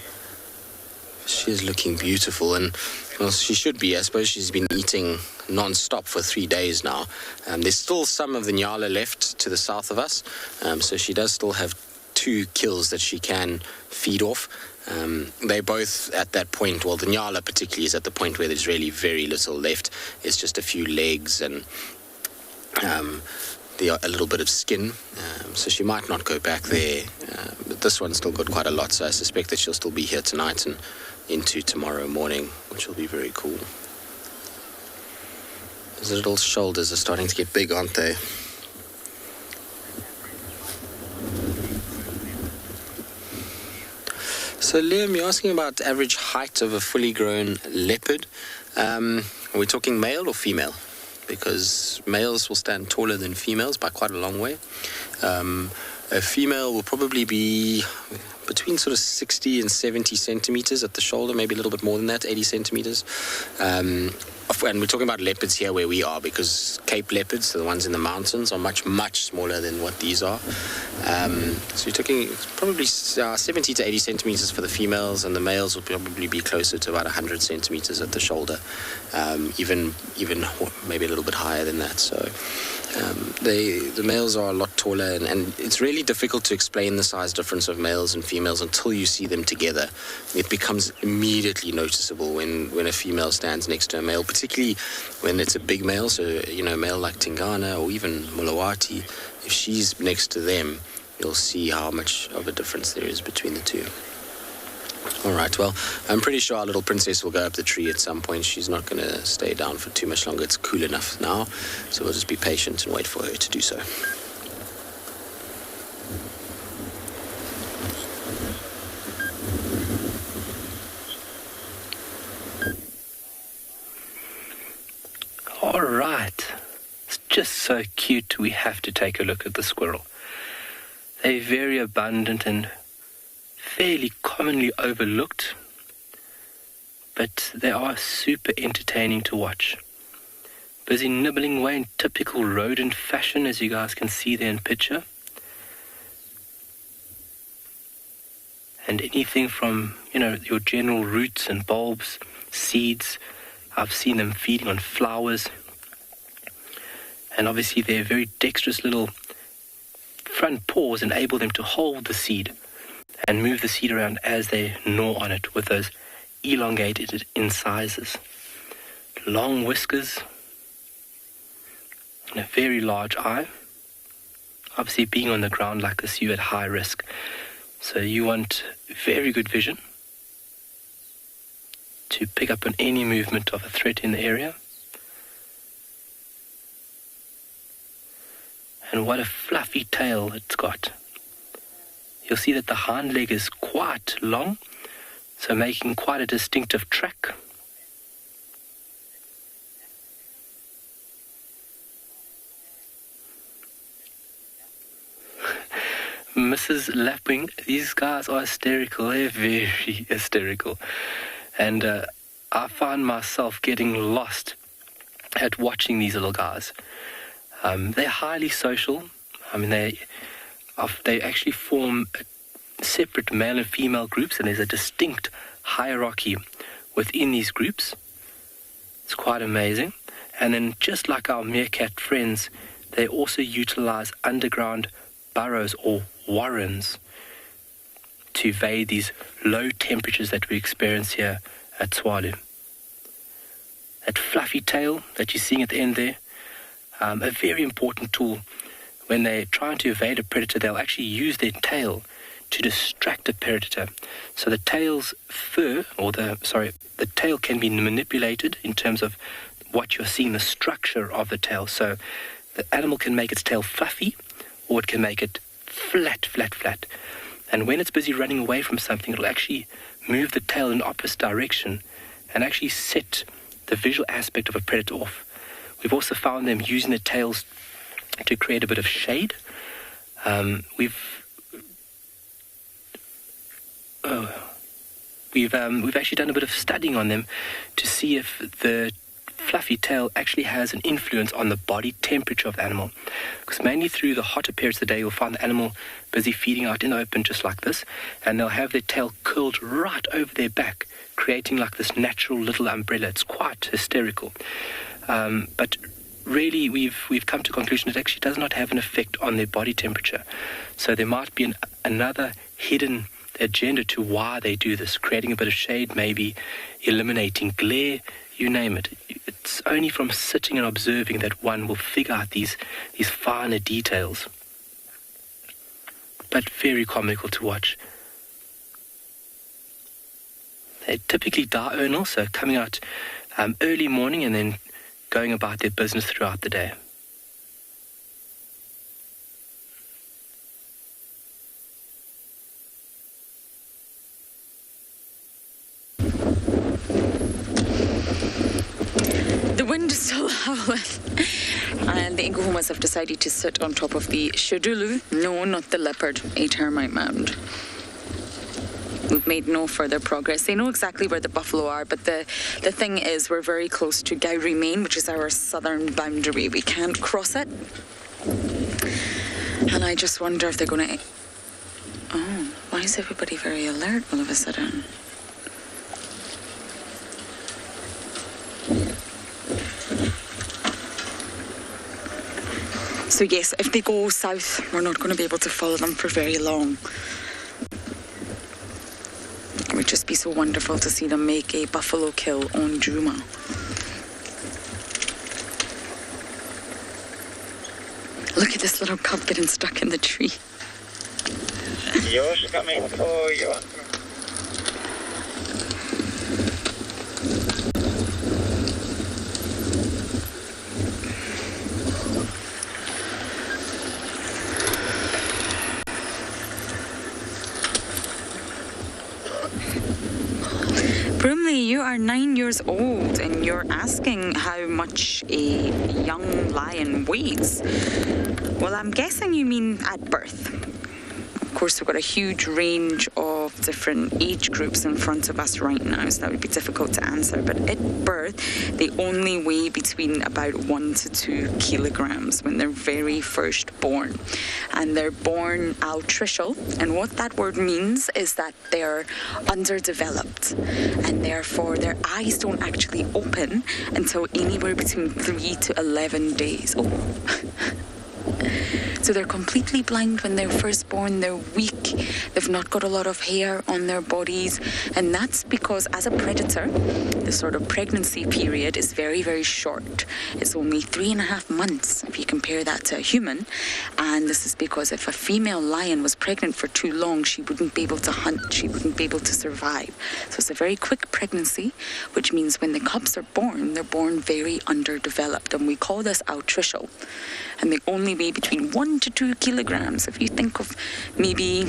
G: She is looking beautiful, and well, she should be. I suppose she's been eating non-stop for 3 days now. There's still some of the Ngala left to the south of us, so she does still have 2 kills that she can feed off. They're both at that point, well, the Ngala particularly is at the point where there's really very little left. It's just a few legs and a little bit of skin, so she might not go back there. But this one's still got quite a lot, so I suspect that she'll still be here tonight and into tomorrow morning, which will be very cool. Those little shoulders are starting to get big, aren't they? So Liam, you're asking about average height of a fully grown leopard. Are we talking male or female? Because males will stand taller than females by quite a long way. A female will probably be between sort of 60 and 70 centimeters at the shoulder, maybe a little bit more than that, 80 centimeters. And we're talking about leopards here where we are, because Cape leopards, so the ones in the mountains, are much, much smaller than what these are. So you're talking probably 70 to 80 centimeters for the females, and the males will probably be closer to about 100 centimeters at the shoulder, even maybe a little bit higher than that. So the males are a lot taller, and it's really difficult to explain the size difference of males and females until you see them together. It becomes immediately noticeable when a female stands next to a male, particularly when it's a big male. So, a male like Tingana or even Mulawati, if she's next to them, you'll see how much of a difference there is between the two. All right, well, I'm pretty sure our little princess will go up the tree at some point. She's not going to stay down for too much longer. It's cool enough now, so we'll just be patient and wait for her to do so.
F: All right. It's just so cute. We have to take a look at the squirrel. They're very abundant and fairly commonly overlooked, but they are super entertaining to watch. Busy nibbling away in typical rodent fashion, as you guys can see there in picture. And anything from, your general roots and bulbs, seeds. I've seen them feeding on flowers. And obviously their very dexterous little front paws enable them to hold the seed and move the seed around as they gnaw on it with those elongated incisors. Long whiskers and a very large eye. Obviously being on the ground like this, you're at high risk. So you want very good vision to pick up on any movement of a threat in the area. And what a fluffy tail it's got. You'll see that the hind leg is quite long, so making quite a distinctive track. Mrs. Lapwing, these guys are hysterical. They're very hysterical. And I find myself getting lost at watching these little guys. They're highly social. They actually form separate male and female groups, and there's a distinct hierarchy within these groups. It's quite amazing. And then just like our meerkat friends, they also utilize underground burrows or warrens to evade these low temperatures that we experience here at Tswalu. That fluffy tail that you're seeing at the end there, a very important tool when they're trying to evade a predator, they'll actually use their tail to distract a predator. So the tail's fur, the tail can be manipulated in terms of what you're seeing, the structure of the tail. So the animal can make its tail fluffy, or it can make it flat. And when it's busy running away from something, it'll actually move the tail in the opposite direction and actually set the visual aspect of a predator off. We've also found them using their tails to create a bit of shade. We've actually done a bit of studying on them to see if the fluffy tail actually has an influence on the body temperature of the animal. Because mainly through the hotter periods of the day, you'll find the animal busy feeding out in the open just like this, and they'll have their tail curled right over their back, creating like this natural little umbrella. It's quite hysterical. But really, we've come to the conclusion it actually does not have an effect on their body temperature. So there might be another hidden agenda to why they do this, creating a bit of shade, maybe eliminating glare, you name it. It's only from sitting and observing that one will figure out these finer details. But very comical to watch. They're typically diurnal, so coming out early morning and then going about their business throughout the day.
B: The wind is still howling, and the Ingohumas have decided to sit on top of the Shadulu, no, not the Leopard, a termite mound. We've made no further progress. They know exactly where the buffalo are, but the thing is we're very close to Gowrie Main, which is our southern boundary. We can't cross it. And I just wonder if they're going to... Oh, why is everybody very alert all of a sudden? So yes, if they go south, we're not going to be able to follow them for very long. It would just be so wonderful to see them make a buffalo kill on Djuma. Look at this little cub getting stuck in the tree.
J: Yours coming. Oh, yours.
B: Brumley, you are 9 years old and you're asking how much a young lion weighs. Well, I'm guessing you mean at birth. Of course, we've got a huge range of different age groups in front of us right now, so that would be difficult to answer. But at birth, they only weigh between about 1 to 2 kilograms when they're very first born. And they're born altricial, and what that word means is that they're underdeveloped, and therefore their eyes don't actually open until anywhere between 3 to 11 days. So they're completely blind when they're first born, they're weak, they've not got a lot of hair on their bodies, and that's because as a predator, the sort of pregnancy period is very, very short. It's only 3.5 months if you compare that to a human, and this is because if a female lion was pregnant for too long, she wouldn't be able to hunt, she wouldn't be able to survive. So it's a very quick pregnancy, which means when the cubs are born, they're born very underdeveloped, and we call this altricial. And they only weigh between 1 to 2 kilograms. If you think of maybe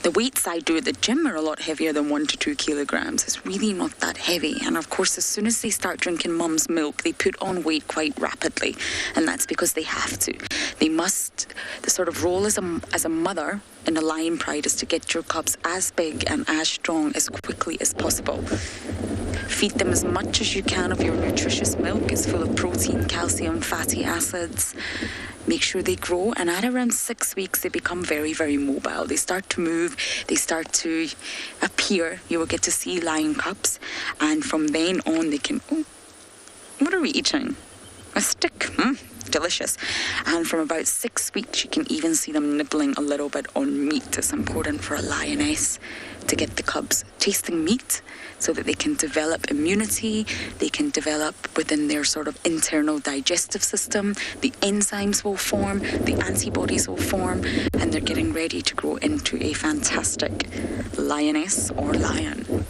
B: the weights I do at the gym are a lot heavier than 1 to 2 kilograms. It's really not that heavy. And of course, as soon as they start drinking mum's milk, they put on weight quite rapidly. And that's because they have to. They must, the sort of role as a mother in a lion pride is to get your cubs as big and as strong as quickly as possible. Feed them as much as you can of your nutritious milk. It's full of protein, calcium, fatty acids. Make sure they grow, and at around 6 weeks they become very, very mobile. They start to move, they start to appear. You will get to see lion cubs, and from then on they can... Oh, what are we eating? A stick, delicious. And from about 6 weeks, you can even see them nibbling a little bit on meat. It's important for a lioness to get the cubs tasting meat so that they can develop immunity, they can develop within their sort of internal digestive system, the enzymes will form, the antibodies will form, and they're getting ready to grow into a fantastic lioness or lion.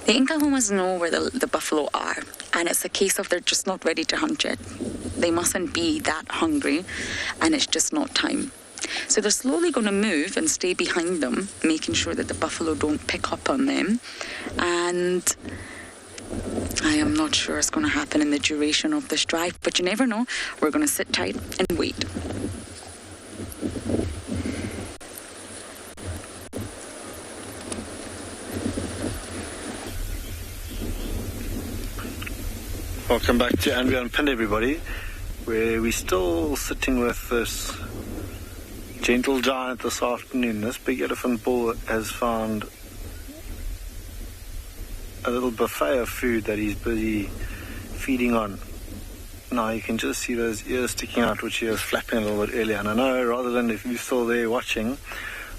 B: The Incahumas know where the buffalo are, and it's a case of they're just not ready to hunt yet. They mustn't be that hungry, and it's just not time. So they're slowly going to move and stay behind them, making sure that the buffalo don't pick up on them. And I am not sure it's going to happen in the duration of this drive, but you never know. We're going to sit tight and wait.
E: Welcome back to andBeyond, Phinda, everybody, where we're still sitting with this gentle giant this afternoon. This big elephant bull has found a little buffet of food that he's busy feeding on. Now you can just see those ears sticking out, which he was flapping a little bit earlier. And I know, rather than if you're still there watching,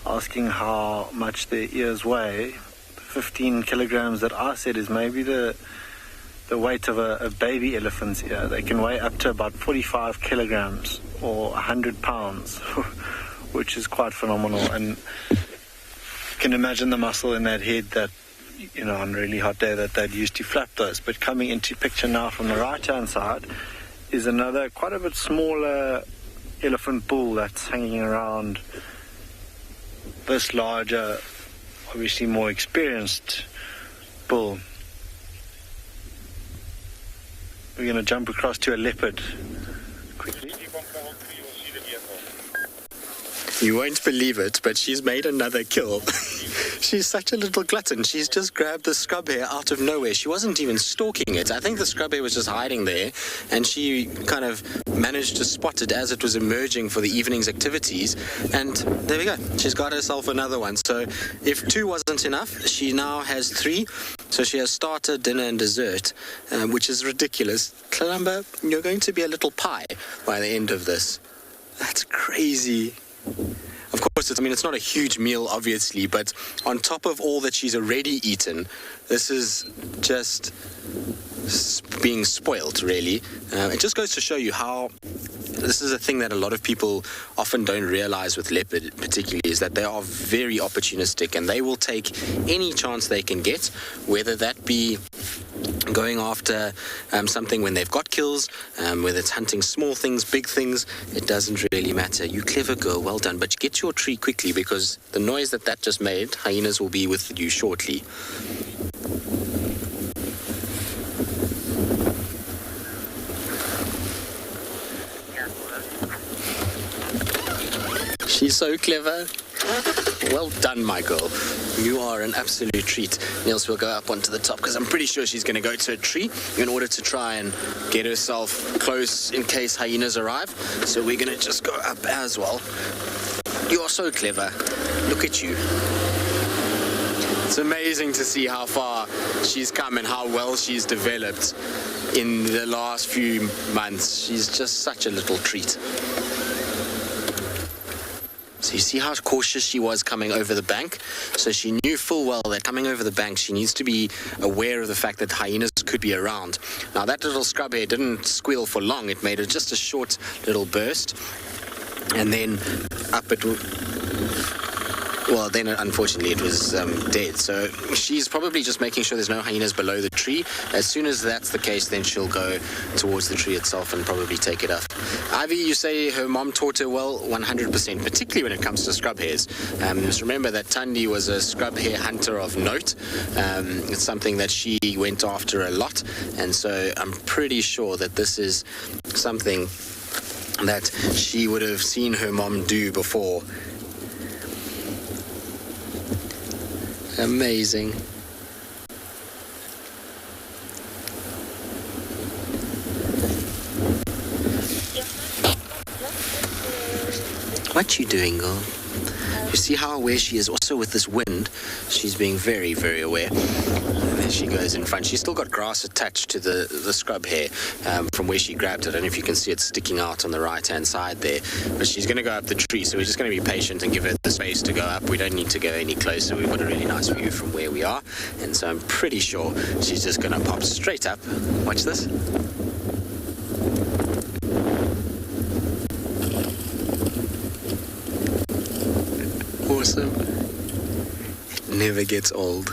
E: asking how much their ears weigh, 15 kilograms that I said is maybe the weight of a baby elephant's ear. They can weigh up to about 45 kilograms or 100 pounds, which is quite phenomenal. And you can imagine the muscle in that head that, you know, on a really hot day that they'd use to flap those. But coming into picture now from the right-hand side is another quite a bit smaller elephant bull that's hanging around this larger, obviously more experienced bull. We're going to jump across to a leopard quickly.
G: You won't believe it, but she's made another kill. She's such a little glutton. She's just grabbed the scrub hare out of nowhere. She wasn't even stalking it. I think the scrub hare was just hiding there, and she kind of managed to spot it as it was emerging for the evening's activities. And there we go. She's got herself another one. So if 2 wasn't enough, she now has 3. So she has starter, dinner, and dessert, which is ridiculous. Kalamba, you're going to be a little pie by the end of this. That's crazy. Of course, it's not a huge meal, obviously, but on top of all that she's already eaten, this is just being spoiled, really. It just goes to show you how this is a thing that a lot of people often don't realize with leopard, particularly, is that they are very opportunistic and they will take any chance they can get, whether that be going after something when they've got kills, whether it's hunting small things, big things, it doesn't really matter. You clever girl, well done. But get your tree quickly, because the noise that just made, hyenas will be with you shortly. She's so clever. Well done, my girl. You are an absolute treat. Niels will go up onto the top because I'm pretty sure she's going to go to a tree in order to try and get herself close in case hyenas arrive. So we're going to just go up as well. You are so clever. Look at you. It's amazing to see how far she's come and how well she's developed in the last few months. She's just such a little treat. So you see how cautious she was coming over the bank? So she knew full well that coming over the bank, she needs to be aware of the fact that hyenas could be around. Now, that little scrub hare didn't squeal for long. It made just a short little burst. And then up it... Well, then, unfortunately, it was dead. So she's probably just making sure there's no hyenas below the tree. As soon as that's the case, then she'll go towards the tree itself and probably take it up. Ivy, you say her mom taught her well, 100%, particularly when it comes to scrub hares. Just remember that Thandi was a scrub hare hunter of note. It's something that she went after a lot. And so I'm pretty sure that this is something that she would have seen her mom do before. Amazing. What you doing, girl? You're You see how aware she is also with this wind? She's being very, very aware. And there she goes in front. She's still got grass attached to the scrub hair from where she grabbed it. I don't know if you can see it sticking out on the right-hand side there. But she's going to go up the tree, so we're just going to be patient and give her the space to go up. We don't need to go any closer. We've got a really nice view from where we are. And so I'm pretty sure she's just going to pop straight up. Watch this. Awesome. It never gets old.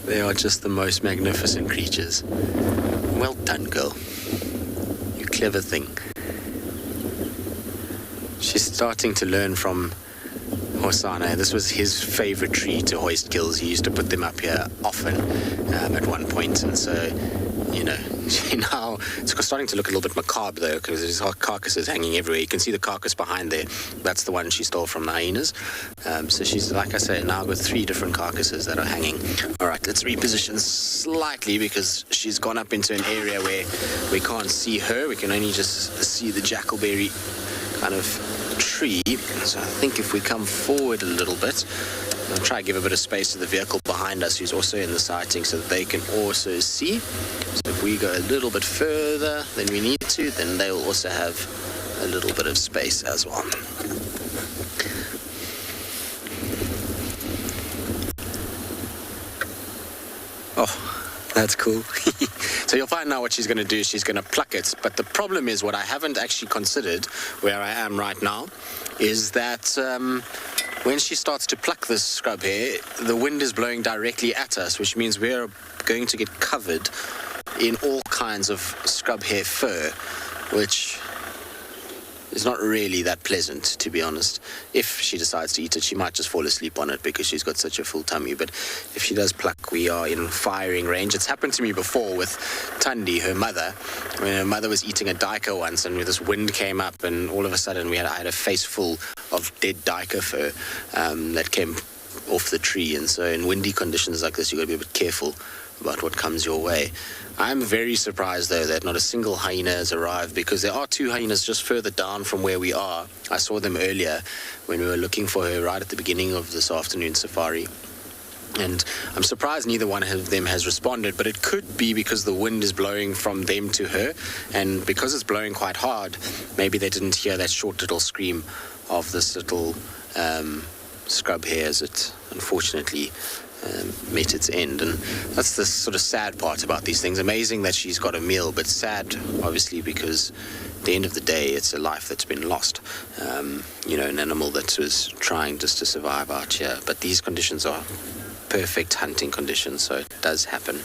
G: They are just the most magnificent creatures. Well done, girl. You clever thing. She's starting to learn from Hosana. This was his favorite tree to hoist kills. He used to put them up here often at one point, and so, you know, now it's starting to look a little bit macabre though, because there's carcasses hanging everywhere. You can see the carcass behind there. That's the one she stole from the hyenas. So she's, like I say, now got 3 different carcasses that are hanging. All right, let's reposition slightly because she's gone up into an area where we can't see her. We can only just see the jackalberry kind of tree. So I think if we come forward a little bit, I'll try to give a bit of space to the vehicle behind us who's also in the sighting so that they can also see. So if we go a little bit further than we need to, then they'll also have a little bit of space as well. Oh, that's cool. So you'll find now what she's going to do. She's going to pluck it. But the problem is, what I haven't actually considered where I am right now is that when she starts to pluck this scrub hair, the wind is blowing directly at us, which means we're going to get covered in all kinds of scrub hair fur, which is not really that pleasant, to be honest. If she decides to eat it, she might just fall asleep on it because she's got such a full tummy. But if she does pluck, we are in firing range. It's happened to me before with Thandi, her mother, when her mother was eating a duiker once, and this wind came up, and all of a sudden I had a face full of dead duiker fur that came off the tree. And so in windy conditions like this, you've got to be a bit careful about what comes your way. I'm very surprised, though, that not a single hyena has arrived, because there are 2 hyenas just further down from where we are. I saw them earlier when we were looking for her right at the beginning of this afternoon safari. And I'm surprised neither one of them has responded, but it could be because the wind is blowing from them to her, and because it's blowing quite hard, maybe they didn't hear that short little scream of this little scrub hair as it unfortunately met its end. And that's the sort of sad part about these things. Amazing that she's got a meal, but sad obviously because at the end of the day it's a life that's been lost. You know, an animal that was trying just to survive out here. But these conditions are perfect hunting conditions, so it does happen.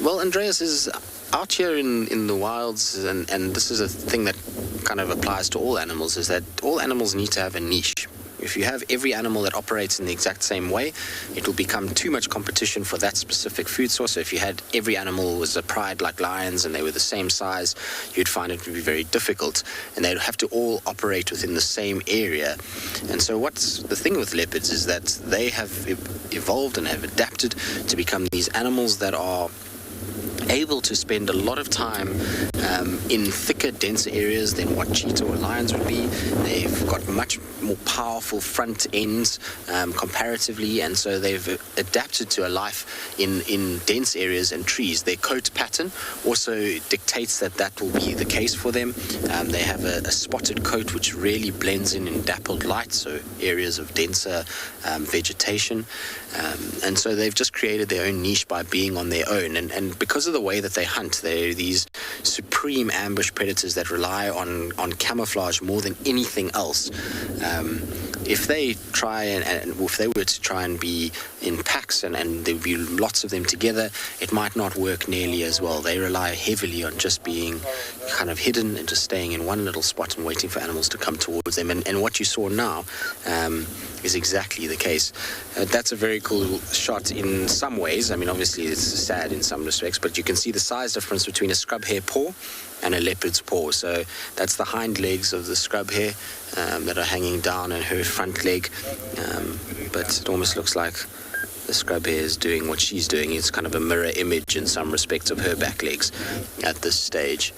G: Well, Andreas is out here in the wilds, and this is a thing that kind of applies to all animals, is that all animals need to have a niche. If you have every animal that operates in the exact same way, it will become too much competition for that specific food source. So if you had every animal was a pride like lions and they were the same size, you'd find it would be very difficult, and they'd have to all operate within the same area. And so what's the thing with leopards is that they have evolved and have adapted to become these animals that are able to spend a lot of time in thicker, denser areas than what cheetah or lions would be. They've got much more powerful front ends comparatively, and so they've adapted to a life in dense areas and trees. Their coat pattern also dictates that will be the case for them. They have a spotted coat which really blends in dappled light, so areas of denser vegetation. And so they've just created their own niche by being on their own. And because of the way that they hunt, they're these supreme ambush predators that rely on camouflage more than anything else. If they try and if they were to try and be in packs and there would be lots of them together, it might not work nearly as well. They rely heavily on just being kind of hidden and just staying in one little spot and waiting for animals to come towards them. And what you saw now is exactly the case. That's a very cool shot in some ways. I mean, obviously it's sad in some respects, but you can see the size difference between a scrub hare paw and a leopard's paw. So that's the hind legs of the scrub hare that are hanging down, and her front leg. But it almost looks like the scrub hare is doing what she's doing. It's kind of a mirror image in some respects of her back legs at this stage.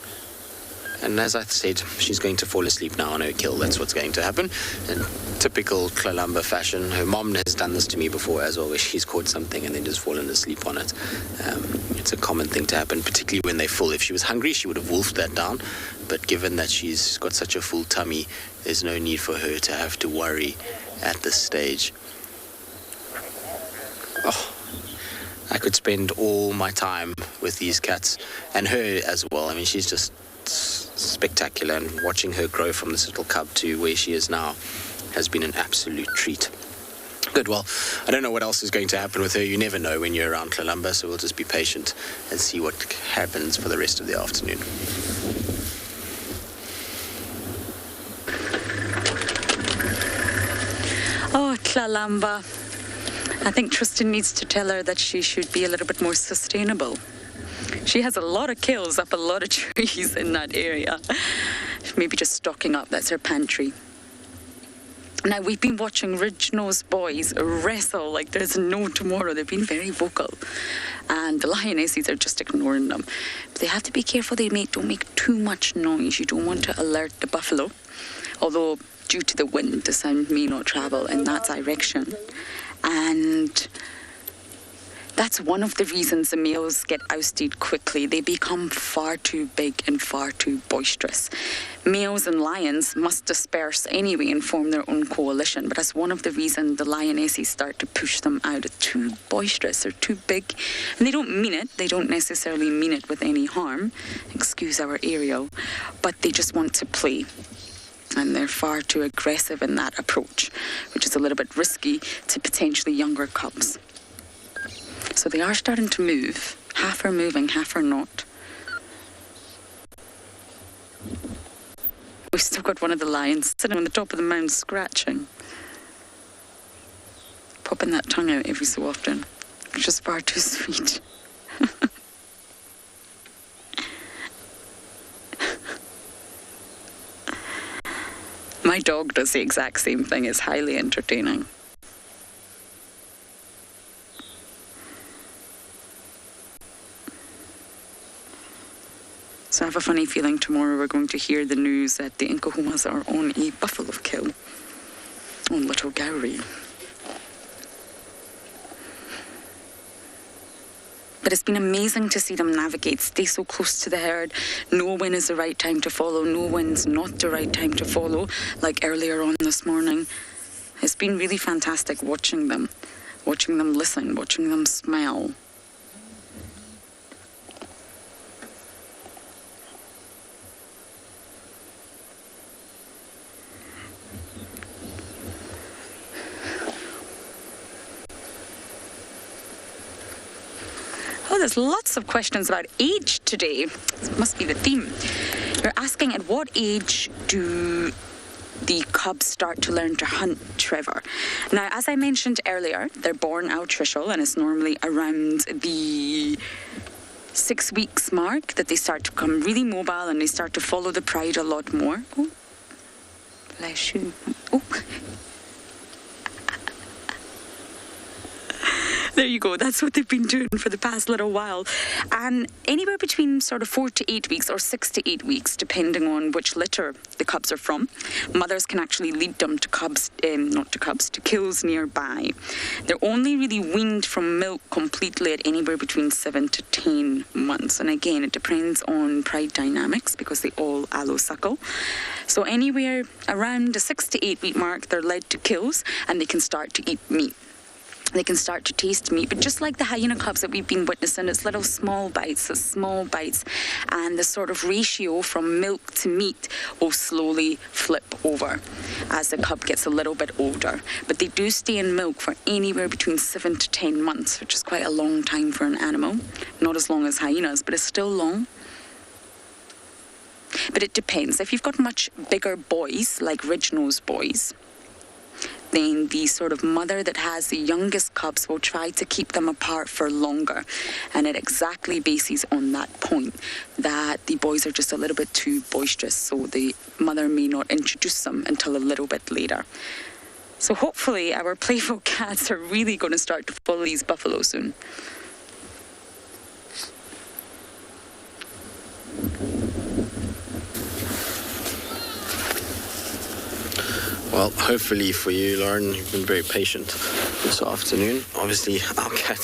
G: And as I said, she's going to fall asleep now on her kill. That's what's going to happen. In typical Kalamba fashion, her mom has done this to me before as well, where she's caught something and then just fallen asleep on it. It's a common thing to happen, particularly when they're full. If she was hungry, she would have wolfed that down. But given that she's got such a full tummy, there's no need for her to have to worry at this stage. Oh, I could spend all my time with these cats, and her as well. I mean, she's just spectacular, and watching her grow from this little cub to where she is now has been an absolute treat. Good. Well, I don't know what else is going to happen with her. You never know when you're around Kalamba, so we'll just be patient and see what happens for the rest of the afternoon.
B: Oh, Kalamba. I think Tristan needs to tell her that she should be a little bit more sustainable. She has a lot of kills up a lot of trees in that area. Maybe just stocking up, that's her pantry. Now, we've been watching Ridge-Nosed boys wrestle like there's no tomorrow. They've been very vocal. And the lionesses are just ignoring them. But they have to be careful they don't make too much noise. You don't want to alert the buffalo. Although, due to the wind, the sound may not travel in that direction. And that's one of the reasons the males get ousted quickly. They become far too big and far too boisterous. Males and lions must disperse anyway and form their own coalition, but that's one of the reasons the lionesses start to push them out. They're too boisterous, they're too big, and they don't mean it. They don't necessarily mean it with any harm. Excuse our aerial, but they just want to play. And they're far too aggressive in that approach, which is a little bit risky to potentially younger cubs. So they are starting to move. Half are moving, half are not. We've still got one of the lions sitting on the top of the mound scratching. Popping that tongue out every so often, which is far too sweet. My dog does the exact same thing. It's highly entertaining. So I have a funny feeling tomorrow we're going to hear the news that the Nkahumas are on a buffalo kill on Little Gowrie. But it's been amazing to see them navigate, stay so close to the herd, know when is the right time to follow, know when's not the right time to follow, like earlier on this morning. It's been really fantastic watching them listen, watching them smell. Oh, there's lots of questions about age today. This must be the theme. You're asking at what age do the cubs start to learn to hunt, Trevor? Now, as I mentioned earlier, they're born altricial, and it's normally around the 6 weeks mark that they start to become really mobile and they start to follow the pride a lot more. Oh, bless you. Oh. There you go. That's what they've been doing for the past little while. And anywhere between sort of 4 to 8 weeks or 6 to 8 weeks, depending on which litter the cubs are from, mothers can actually lead them to to kills nearby. They're only really weaned from milk completely at anywhere between 7 to 10 months. And again, it depends on pride dynamics because they all allosuckle. So anywhere around the 6 to 8 week mark, they're led to kills and they can start to eat meat. They can start to taste meat, but just like the hyena cubs that we've been witnessing, it's little small bites, and the sort of ratio from milk to meat will slowly flip over as the cub gets a little bit older. But they do stay in milk for anywhere between 7 to 10 months, which is quite a long time for an animal. Not as long as hyenas, but it's still long. But it depends. If you've got much bigger boys, like ridge-nosed boys, then the sort of mother that has the youngest cubs will try to keep them apart for longer. And it exactly bases on that point, that the boys are just a little bit too boisterous, so the mother may not introduce them until a little bit later. So hopefully our playful cats are really going to start to follow these buffalo soon.
G: Well, hopefully for you, Lauren, you've been very patient this afternoon. Obviously, our cat,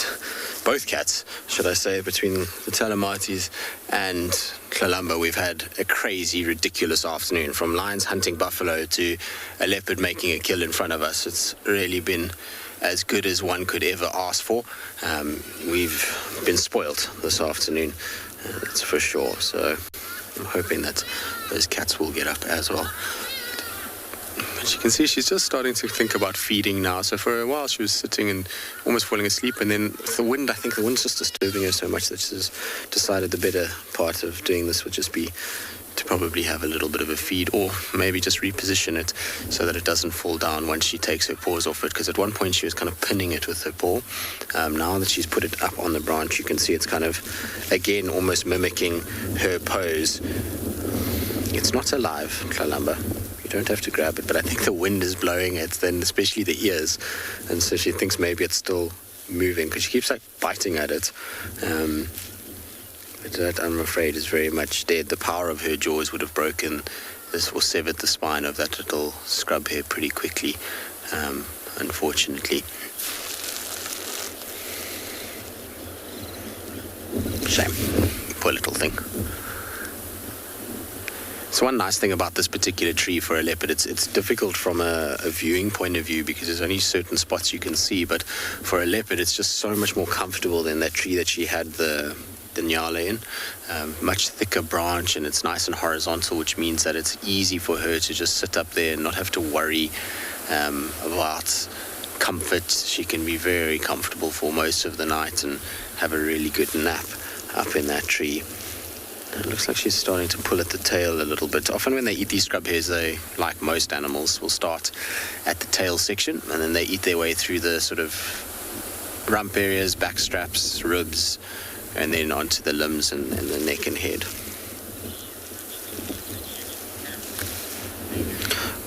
G: both cats, should I say, between the Telematis and Kalamba, we've had a crazy, ridiculous afternoon. From lions hunting buffalo to a leopard making a kill in front of us. It's really been as good as one could ever ask for. We've been spoiled this afternoon, that's for sure. So I'm hoping that those cats will get up as well. As you can see, she's just starting to think about feeding now. So for a while, she was sitting and almost falling asleep. And then with the wind, I think the wind's just disturbing her so much that she's decided the better part of doing this would just be to probably have a little bit of a feed, or maybe just reposition it so that it doesn't fall down once she takes her paws off it. Because at one point, she was kind of pinning it with her paw. Now that she's put it up on the branch, you can see it's kind of, again, almost mimicking her pose. It's not alive, Kalamba. You don't have to grab it, but I think the wind is blowing it, then especially the ears, and so she thinks maybe it's still moving because she keeps like biting at it. But that, I'm afraid, is very much dead. The power of her jaws would have broken this or severed the spine of that little scrub hair pretty quickly, unfortunately. Shame. Poor little thing. So one nice thing about this particular tree for a leopard, it's difficult from a viewing point of view because there's only certain spots you can see, but for a leopard it's just so much more comfortable than that tree that she had the Ngala in. Much thicker branch, and it's nice and horizontal, which means that it's easy for her to just sit up there and not have to worry about comfort. She can be very comfortable for most of the night and have a really good nap up in that tree. It looks like she's starting to pull at the tail a little bit. Often when they eat these scrub hairs, they, like most animals, will start at the tail section, and then they eat their way through the sort of rump areas, back straps, ribs, and then onto the limbs and the neck and head.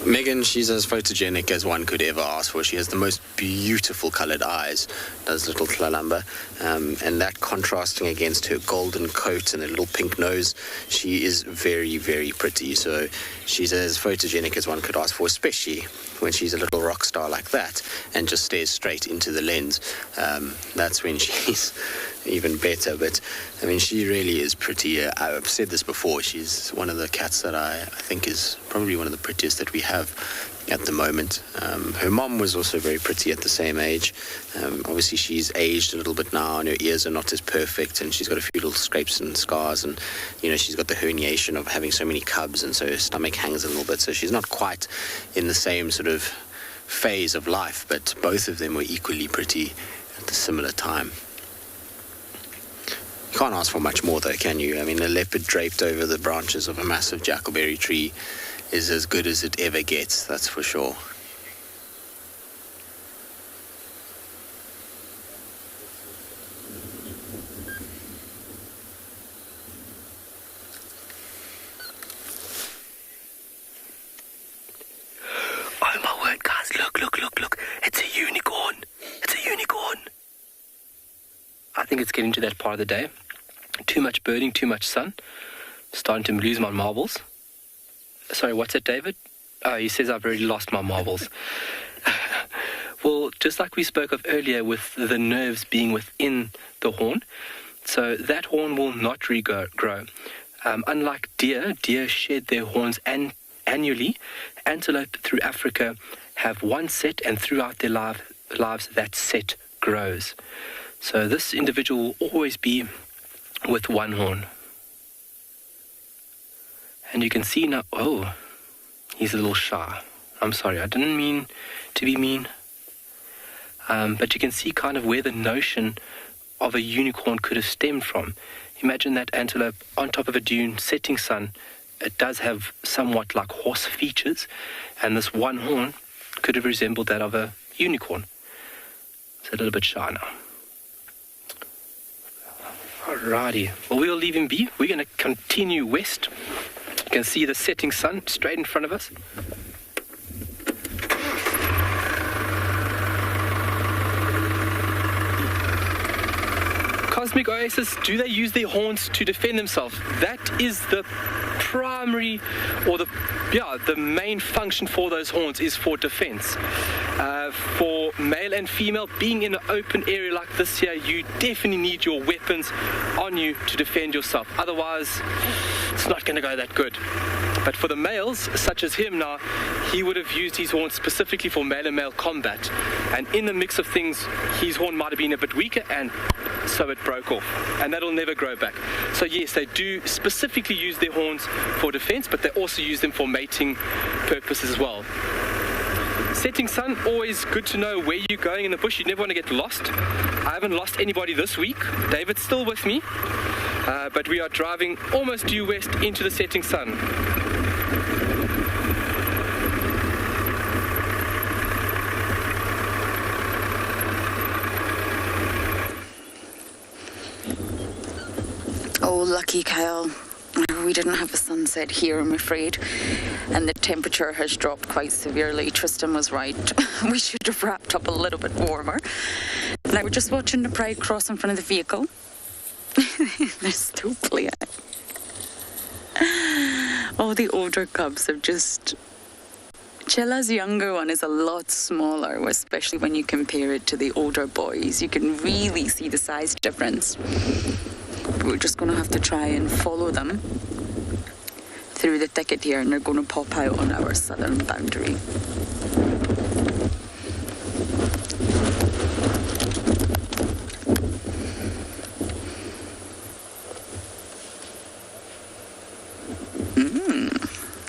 G: Megan, she's as photogenic as one could ever ask for. She has the most beautiful coloured eyes, does little Kalamba, and that contrasting against her golden coat and her little pink nose, she is very, very pretty. So she's as photogenic as one could ask for, especially when she's a little rock star like that and just stares straight into the lens. That's when she's even better. But I mean, she really is pretty. I've said this before, she's one of the cats that I think is probably one of the prettiest that we have at the moment. Her mom was also very pretty at the same age. Obviously she's aged a little bit now and her ears are not as perfect, and she's got a few little scrapes and scars, and she's got the herniation of having so many cubs, and so her stomach hangs a little bit, so she's not quite in the same sort of phase of life, but both of them were equally pretty at a similar time. You can't ask for much more though, can you? I mean, a leopard draped over the branches of a massive jackalberry tree is as good as it ever gets, that's for sure.
F: Oh my word, guys, look. It's a unicorn. I think it's getting to that part of the day. Too much birding, too much sun. Starting to lose my marbles. Sorry, what's it, David? Oh, he says I've already lost my marbles. Well, just like we spoke of earlier with the nerves being within the horn, so that horn will not regrow. Unlike deer shed their horns annually. Antelope through Africa have one set, and throughout their lives that set grows. So this individual will always be with one horn. And you can see now, oh, he's a little shy. I'm sorry, I didn't mean to be mean. But you can see kind of where the notion of a unicorn could have stemmed from. Imagine that antelope on top of a dune, setting sun. It does have somewhat like horse features, and this one horn could have resembled that of a unicorn. It's a little bit shy now. Alrighty, well, we'll leave him be. We're going to continue west. You can see the setting sun straight in front of us. seismic oasis, do they use their horns to defend themselves? That is the primary, or the main function for those horns is for defense. For male and female, being in an open area like this here, you definitely need your weapons on you to defend yourself. Otherwise, it's not going to go that good. But for the males, such as him now, he would have used his horn specifically for male and male combat. And in the mix of things, his horn might have been a bit weaker, and so it broke off. And that'll never grow back. So yes, they do specifically use their horns for defense, but they also use them for mating purposes as well. Setting sun, always good to know where you're going in the bush. You never want to get lost. I haven't lost anybody this week. David's still with me. But we are driving almost due west into the setting sun.
B: Oh, lucky Kyle. We didn't have a sunset here, I'm afraid. And the temperature has dropped quite severely. Tristan was right. We should have wrapped up a little bit warmer. Now we're just watching the pride cross in front of the vehicle. They're still playing. All the older cubs have just... Chilla's younger one is a lot smaller, especially when you compare it to the older boys. You can really see the size difference. We're just going to have to try and follow them through the thicket here, and they're going to pop out on our southern boundary.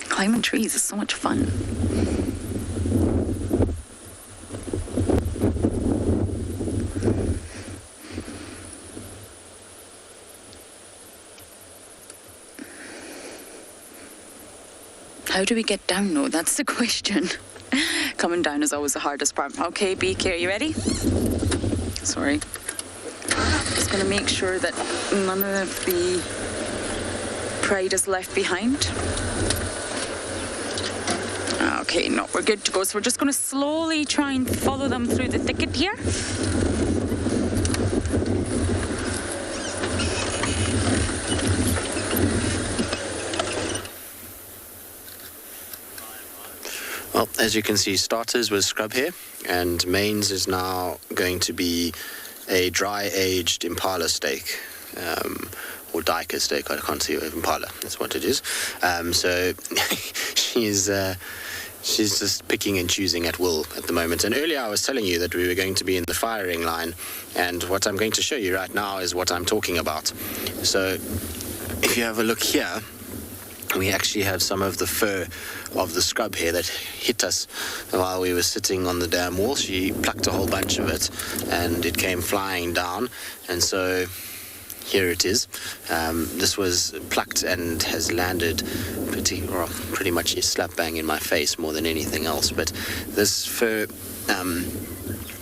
B: Climbing trees is so much fun. How do we get down, though? That's the question. Coming down is always the hardest part. Okay, BK, are you ready? Sorry. Just going to make sure that none of the pride is left behind. Okay, no, we're good to go. So we're just going to slowly try and follow them through the thicket here.
G: Well, as you can see, starters was scrub here, and mains is now going to be a dry-aged impala steak, or diker steak. I can't see impala. That's what it is. So she's just picking and choosing at will at the moment. And earlier I was telling you that we were going to be in the firing line, and what I'm going to show you right now is what I'm talking about. So if you have a look here, we actually have some of the fur of the scrub here that hit us while we were sitting on the dam wall. She plucked a whole bunch of it, and it came flying down, and so here it is. This was plucked and has landed pretty much slap bang in my face more than anything else. But this fur,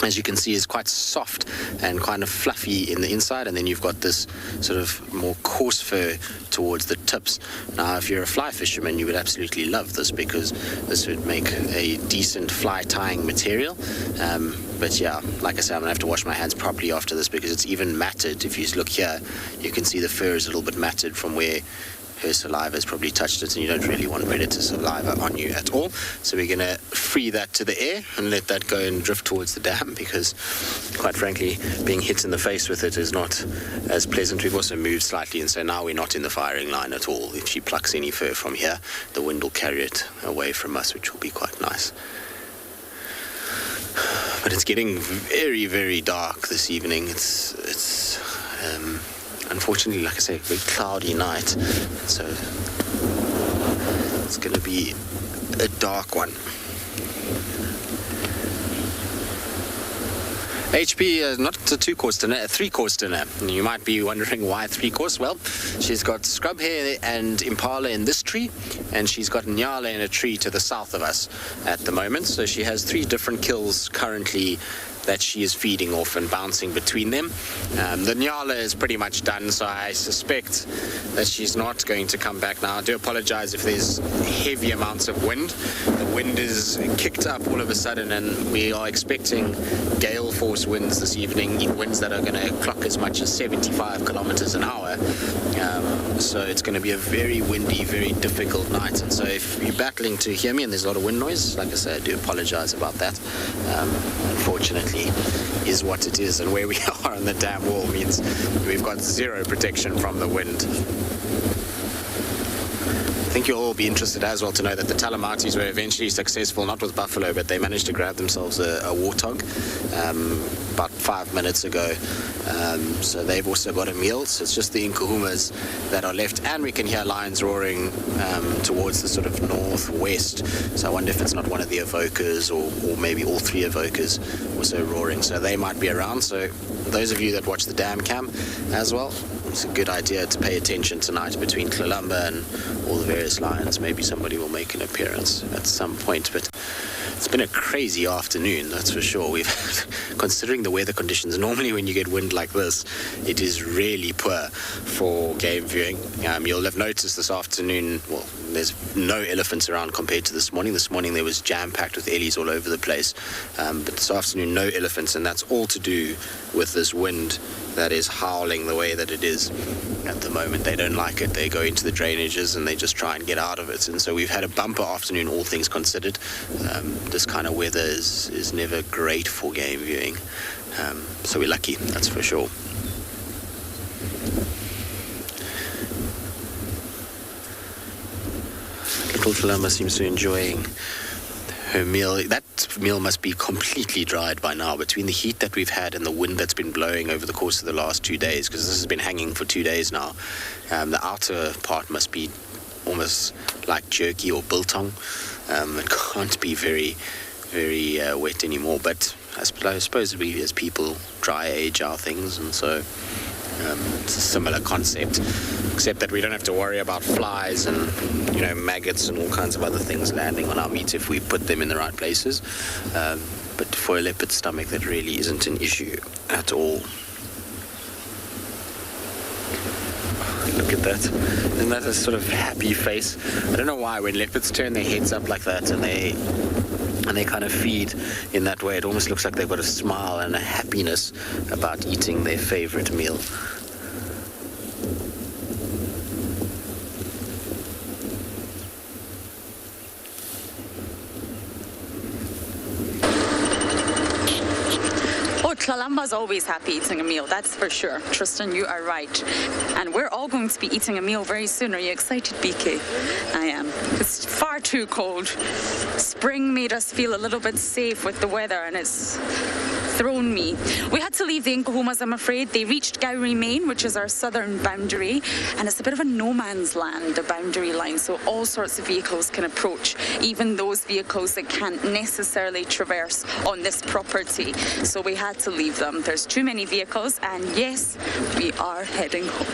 G: as you can see, is quite soft and kind of fluffy in the inside, and then you've got this sort of more coarse fur towards the tips. Now, if you're a fly fisherman, you would absolutely love this, because this would make a decent fly tying material. But yeah, like I said, I'm gonna have to wash my hands properly after this, because it's even matted. If you look here, you can see the fur is a little bit matted from where her saliva has probably touched it, and you don't really want predator saliva on you at all. So we're going to free that to the air and let that go and drift towards the dam, because quite frankly, being hit in the face with it is not as pleasant. We've also moved slightly, and so now we're not in the firing line at all. If she plucks any fur from here, the wind will carry it away from us, which will be quite nice. But it's getting very, very dark this evening. It's unfortunately, like I say, a very cloudy night, so it's going to be a dark one. HP, not a 2-course dinner, a 3-course dinner. And you might be wondering why 3-course. Well, she's got scrub hare and impala in this tree, and she's got Ngala in a tree to the south of us at the moment. So she has 3 different kills currently that she is feeding off and bouncing between them. The Ngala is pretty much done, so I suspect that she's not going to come back now. I do apologize if there's heavy amounts of wind. The wind is kicked up all of a sudden, and we are expecting gale force winds this evening, winds that are going to clock as much as 75 kilometers an hour. So it's going to be a very windy, very difficult night. And so if you're battling to hear me and there's a lot of wind noise, like I say, I do apologize about that. Unfortunately, is what it is. And where we are on the dam wall means we've got zero protection from the wind. I think you'll all be interested as well to know that the Talamatis were eventually successful, not with buffalo, but they managed to grab themselves a warthog about 5 minutes ago. So they've also got a meal. So it's just the Nkuhumas that are left, and we can hear lions roaring towards the sort of northwest. So I wonder if it's not one of the evokers or maybe all three evokers also roaring. So they might be around. So those of you that watch the dam cam as well, it's a good idea to pay attention tonight between Kalamba and all the various lions. Maybe somebody will make an appearance at some point, but it's been a crazy afternoon, that's for sure. Considering the weather conditions, normally when you get wind like this, it is really poor for game viewing. You'll have noticed this afternoon, well, there's no elephants around compared to this morning. This morning there was jam-packed with ellies all over the place, but this afternoon no elephants, and that's all to do with this wind that is howling the way that it is at the moment. They don't like it. They go into the drainages and they just try and get out of it. And so we've had a bumper afternoon, all things considered. This kind of weather is never great for game viewing. So we're lucky, that's for sure. Little Kalamba seems to be enjoying her meal. That meal must be completely dried by now between the heat that we've had and the wind that's been blowing over the course of the last 2 days, because this has been hanging for 2 days now. The outer part must be almost like jerky or biltong. It can't be very, very wet anymore, but I suppose we as people dry age our things, and so it's a similar concept, except that we don't have to worry about flies and maggots and all kinds of other things landing on our meat if we put them in the right places. But for a leopard stomach, that really isn't an issue at all. Look at that. Isn't that a sort of happy face? I don't know why when leopards turn their heads up like that and they kind of feed in that way, it almost looks like they've got a smile and a happiness about eating their favorite meal.
B: Kalamba's always happy eating a meal, that's for sure. Tristan, you are right. And we're all going to be eating a meal very soon. Are you excited, BK? I am. It's far too cold. Spring made us feel a little bit safe with the weather, and it's thrown me. We had to leave the Nkuhumas, I'm afraid. They reached Gowrie Main, which is our southern boundary, and it's a bit of a no man's land, the boundary line, so all sorts of vehicles can approach, even those vehicles that can't necessarily traverse on this property. So we had to leave them. There's too many vehicles, and yes, we are heading home.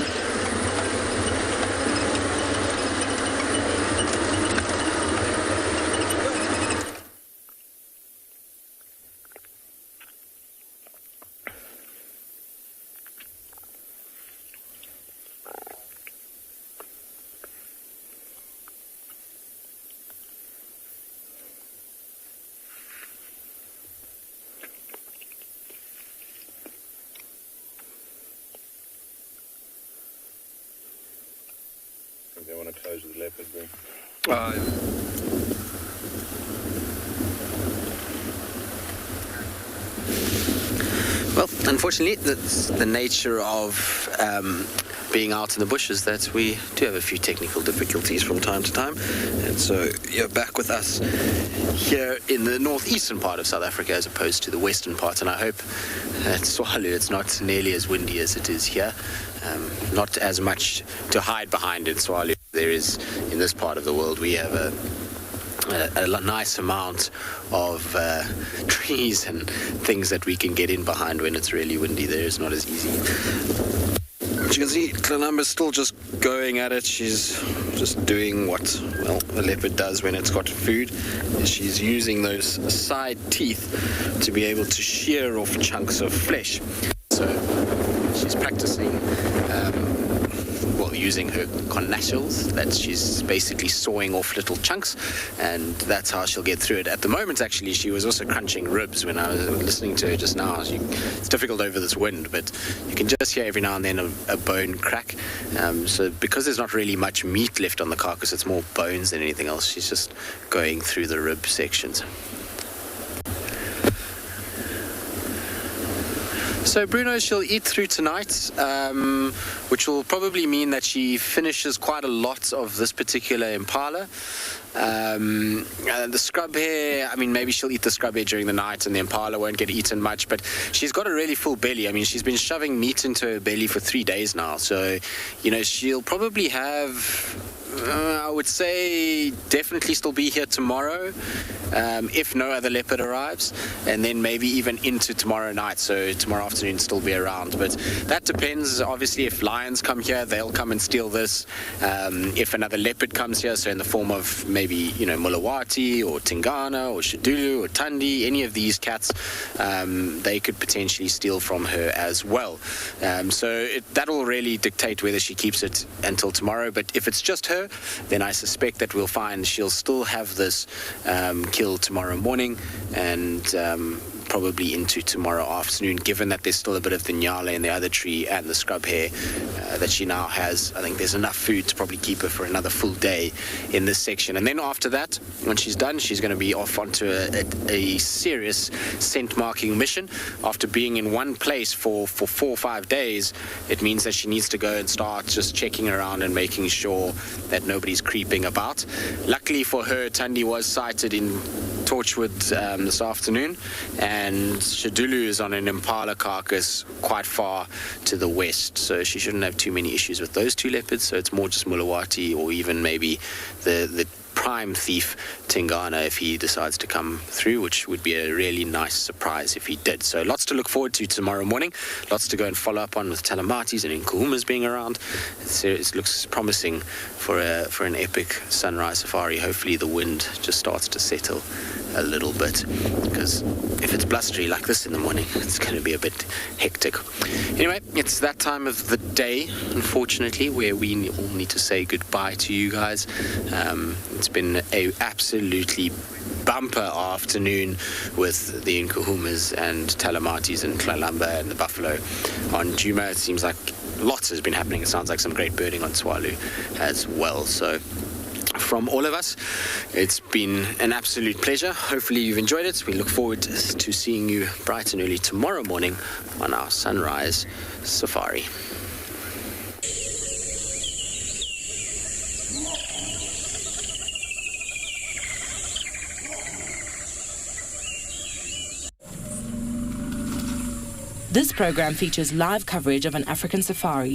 C: They want to close with leopard there.
G: Well, unfortunately, that's the nature of being out in the bushes, that we do have a few technical difficulties from time to time. And so you're back with us here in the northeastern part of South Africa as opposed to the western part. And I hope at Tswalu it's not nearly as windy as it is here. Not as much to hide behind in Tswalu. There is in this part of the world. We have a nice amount of trees and things that we can get in behind when it's really windy. There is not as easy. As you can see, Kalahari's still just going at it. She's just doing what, well, the leopard does when it's got food. She's using those side teeth to be able to shear off chunks of flesh. So she's practicing using her connasils, that she's basically sawing off little chunks, and that's how she'll get through it. At the moment, actually, she was also crunching ribs when I was listening to her just now. It's difficult over this wind, but you can just hear every now and then a bone crack. So because there's not really much meat left on the carcass, it's more bones than anything else. She's just going through the rib sections. So Bruno, she'll eat through tonight, which will probably mean that she finishes quite a lot of this particular impala. The scrub hare, I mean, maybe she'll eat the scrub hare during the night and the impala won't get eaten much, but she's got a really full belly. I mean, she's been shoving meat into her belly for 3 days now. So, you know, she'll probably have, I would say, definitely still be here tomorrow, if no other leopard arrives, and then maybe even into tomorrow night, so tomorrow afternoon still be around. But that depends. Obviously, if lions come here, they'll come and steal this. If another leopard comes here, so in the form of maybe, you know, Mulawati or Tingana or Shadulu or Tandi, any of these cats, they could potentially steal from her as well. So that'll really dictate whether she keeps it until tomorrow. But if it's just her, then I suspect that we'll find she'll still have this kill tomorrow morning and probably into tomorrow afternoon, given that there's still a bit of the nyala in the other tree and the scrub hare that she now has. I think there's enough food to probably keep her for another full day in this section. And then after that, when she's done, she's going to be off onto a serious scent marking mission. After being in one place for 4 or 5 days, it means that she needs to go and start just checking around and making sure that nobody's creeping about. Luckily for her, Tandi was sighted in Torchwood this afternoon, and Shadulu is on an impala carcass quite far to the west, so she shouldn't have too many issues with those two leopards. So it's more just Mulawati or even maybe the prime thief Tingana if he decides to come through, which would be a really nice surprise if he did. So lots to look forward to tomorrow morning, lots to go and follow up on with Talamatis and Nkuhumas being around. It looks promising for an epic sunrise safari. Hopefully the wind just starts to settle a little bit, because if it's blustery like this in the morning, it's going to be a bit hectic. Anyway, it's that time of the day, unfortunately, where we all need to say goodbye to you guys. It's been a absolutely bumper afternoon with the Nkuhumas and Talamatis and Klalamba and the buffalo on Djuma. It seems like lots has been happening. It sounds like some great birding on Tswalu as well. So from all of us, it's been an absolute pleasure. Hopefully you've enjoyed it. We look forward to seeing you bright and early tomorrow morning on our sunrise safari.
A: This program features live coverage of an African safari